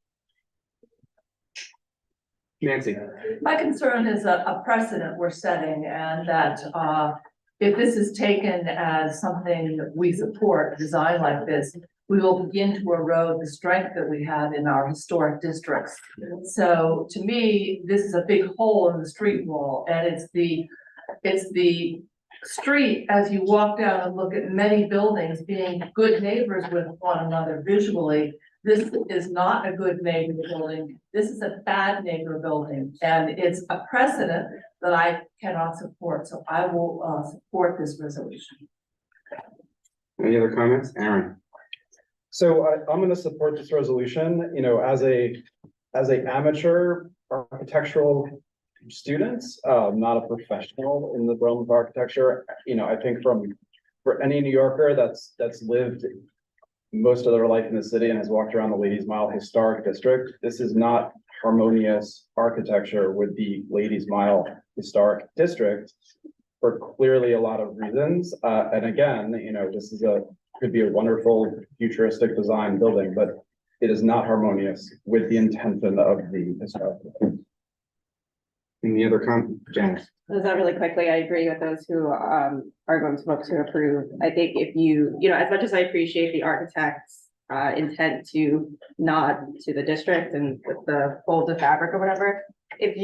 Nancy, My concern is a precedent we're setting and that, if this is taken as something that we support, a design like this, we will begin to erode the strength that we have in our historic districts. So to me, this is a big hole in the street wall and it's the street as you walk down and look at many buildings being good neighbors with one another visually. This is not a good neighbor building. This is a bad neighbor building and it's a precedent that I cannot support. So I will support this resolution. any other comments? Aaron? So I'm gonna support this resolution, you know, as a amateur architectural student, not a professional in the realm of architecture. You know, I think for any New Yorker that's lived most of their life in the city and has walked around the Ladies Mile Historic District, this is not harmonious architecture with the Ladies Mile Historic District for clearly a lot of reasons. And again, you know, this is could be a wonderful futuristic design building, but it is not harmonious with the intention of the historic. Any other Janice? Just really quickly, I agree with those who are going to vote to approve. I think if you know, as much as I appreciate the architect's intent to nod to the district and with the fold of fabric or whatever, if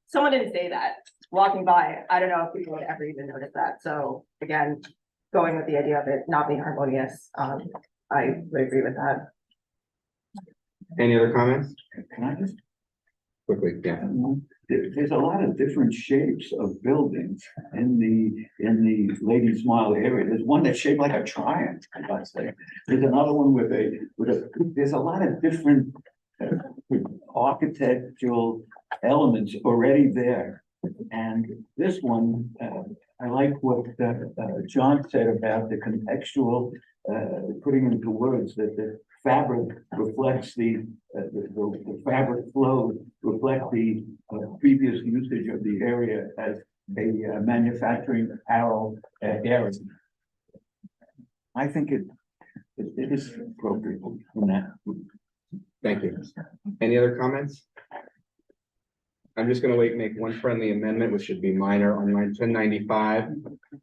someone didn't say that walking by, I don't know if people would ever even notice that. So again, going with the idea of it not being harmonious, I would agree with that. Any other comments? Can I just? Quickly, yeah. There's a lot of different shapes of buildings in the Ladies Mile area. There's one that's shaped like a triangle, I'd say. There's another one there's a lot of different architectural elements already there. And this one, I like what John said about the contextual, putting into words that the fabric reflects the fabric flow reflect the previous usage of the area as a manufacturing apparel area. I think it is appropriate in that. Thank you. Any other comments? I'm just gonna make one friendly amendment, which should be minor on line 1095.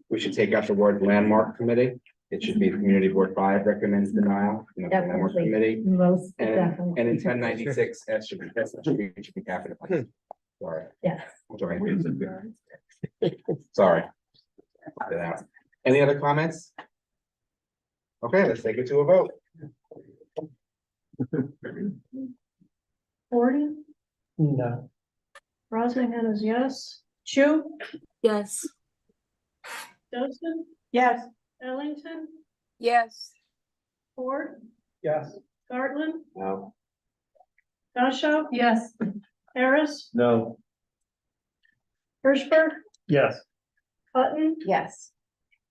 We should take out the word landmark committee. It should be Community Board 5 recommends denial, you know, the landmark committee. Most And definitely. in 1096, S should be capitalized. Sorry. Yes. Sorry. Sorry. Put it out. Any other comments? Okay, let's take it to a vote. 40, No. Roslingham is yes. Chu, Yes. Dawson, Yes. Ellington, Yes. Ford, Yes. Gartland, No. Dashaw, Yes. Harris, No. Hirschberg, Yes. Hutton, Yes.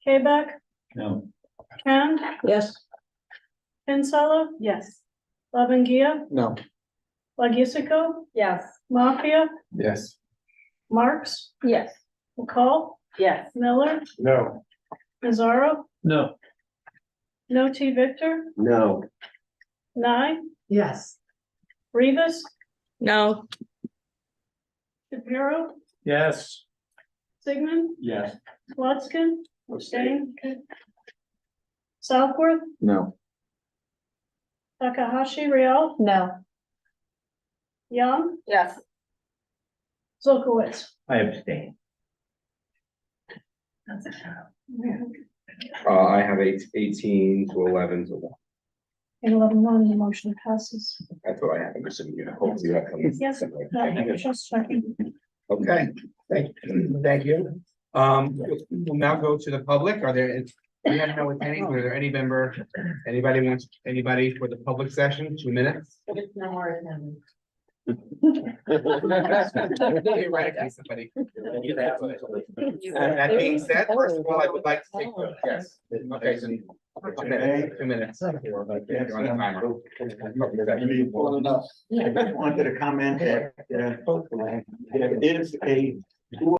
Quebec, No. Khan, Yes. Kinsella, Yes. Lavangia, No. Lagisico, Yes. Mafia, Yes. Marks, Yes. McCall, Yes. Miller, No. Nazaro, No. No T Victor, No. Nye, Yes. Rivas, No. Shapiro, Yes. Sigmund, Yes. Slutskin, abstain. Southworth, No. Takahashi, Real, No. Young, Yes. Zolkowitz. I abstain. I have 18 to 11 to 1. 11-1, the motion passes. That's what I have. I'm assuming you have, hopefully you have something Yes, similar. no, just checking. Okay, thank you. We'll now go to the public. We have no attendees. Are there anybody for the public session? 2 minutes? No more attendance. You're right, somebody. That being said, first of all, I would like to take, yes, okay, so, okay, 2 minutes. You're on the timer. I just wanted to comment that, there is a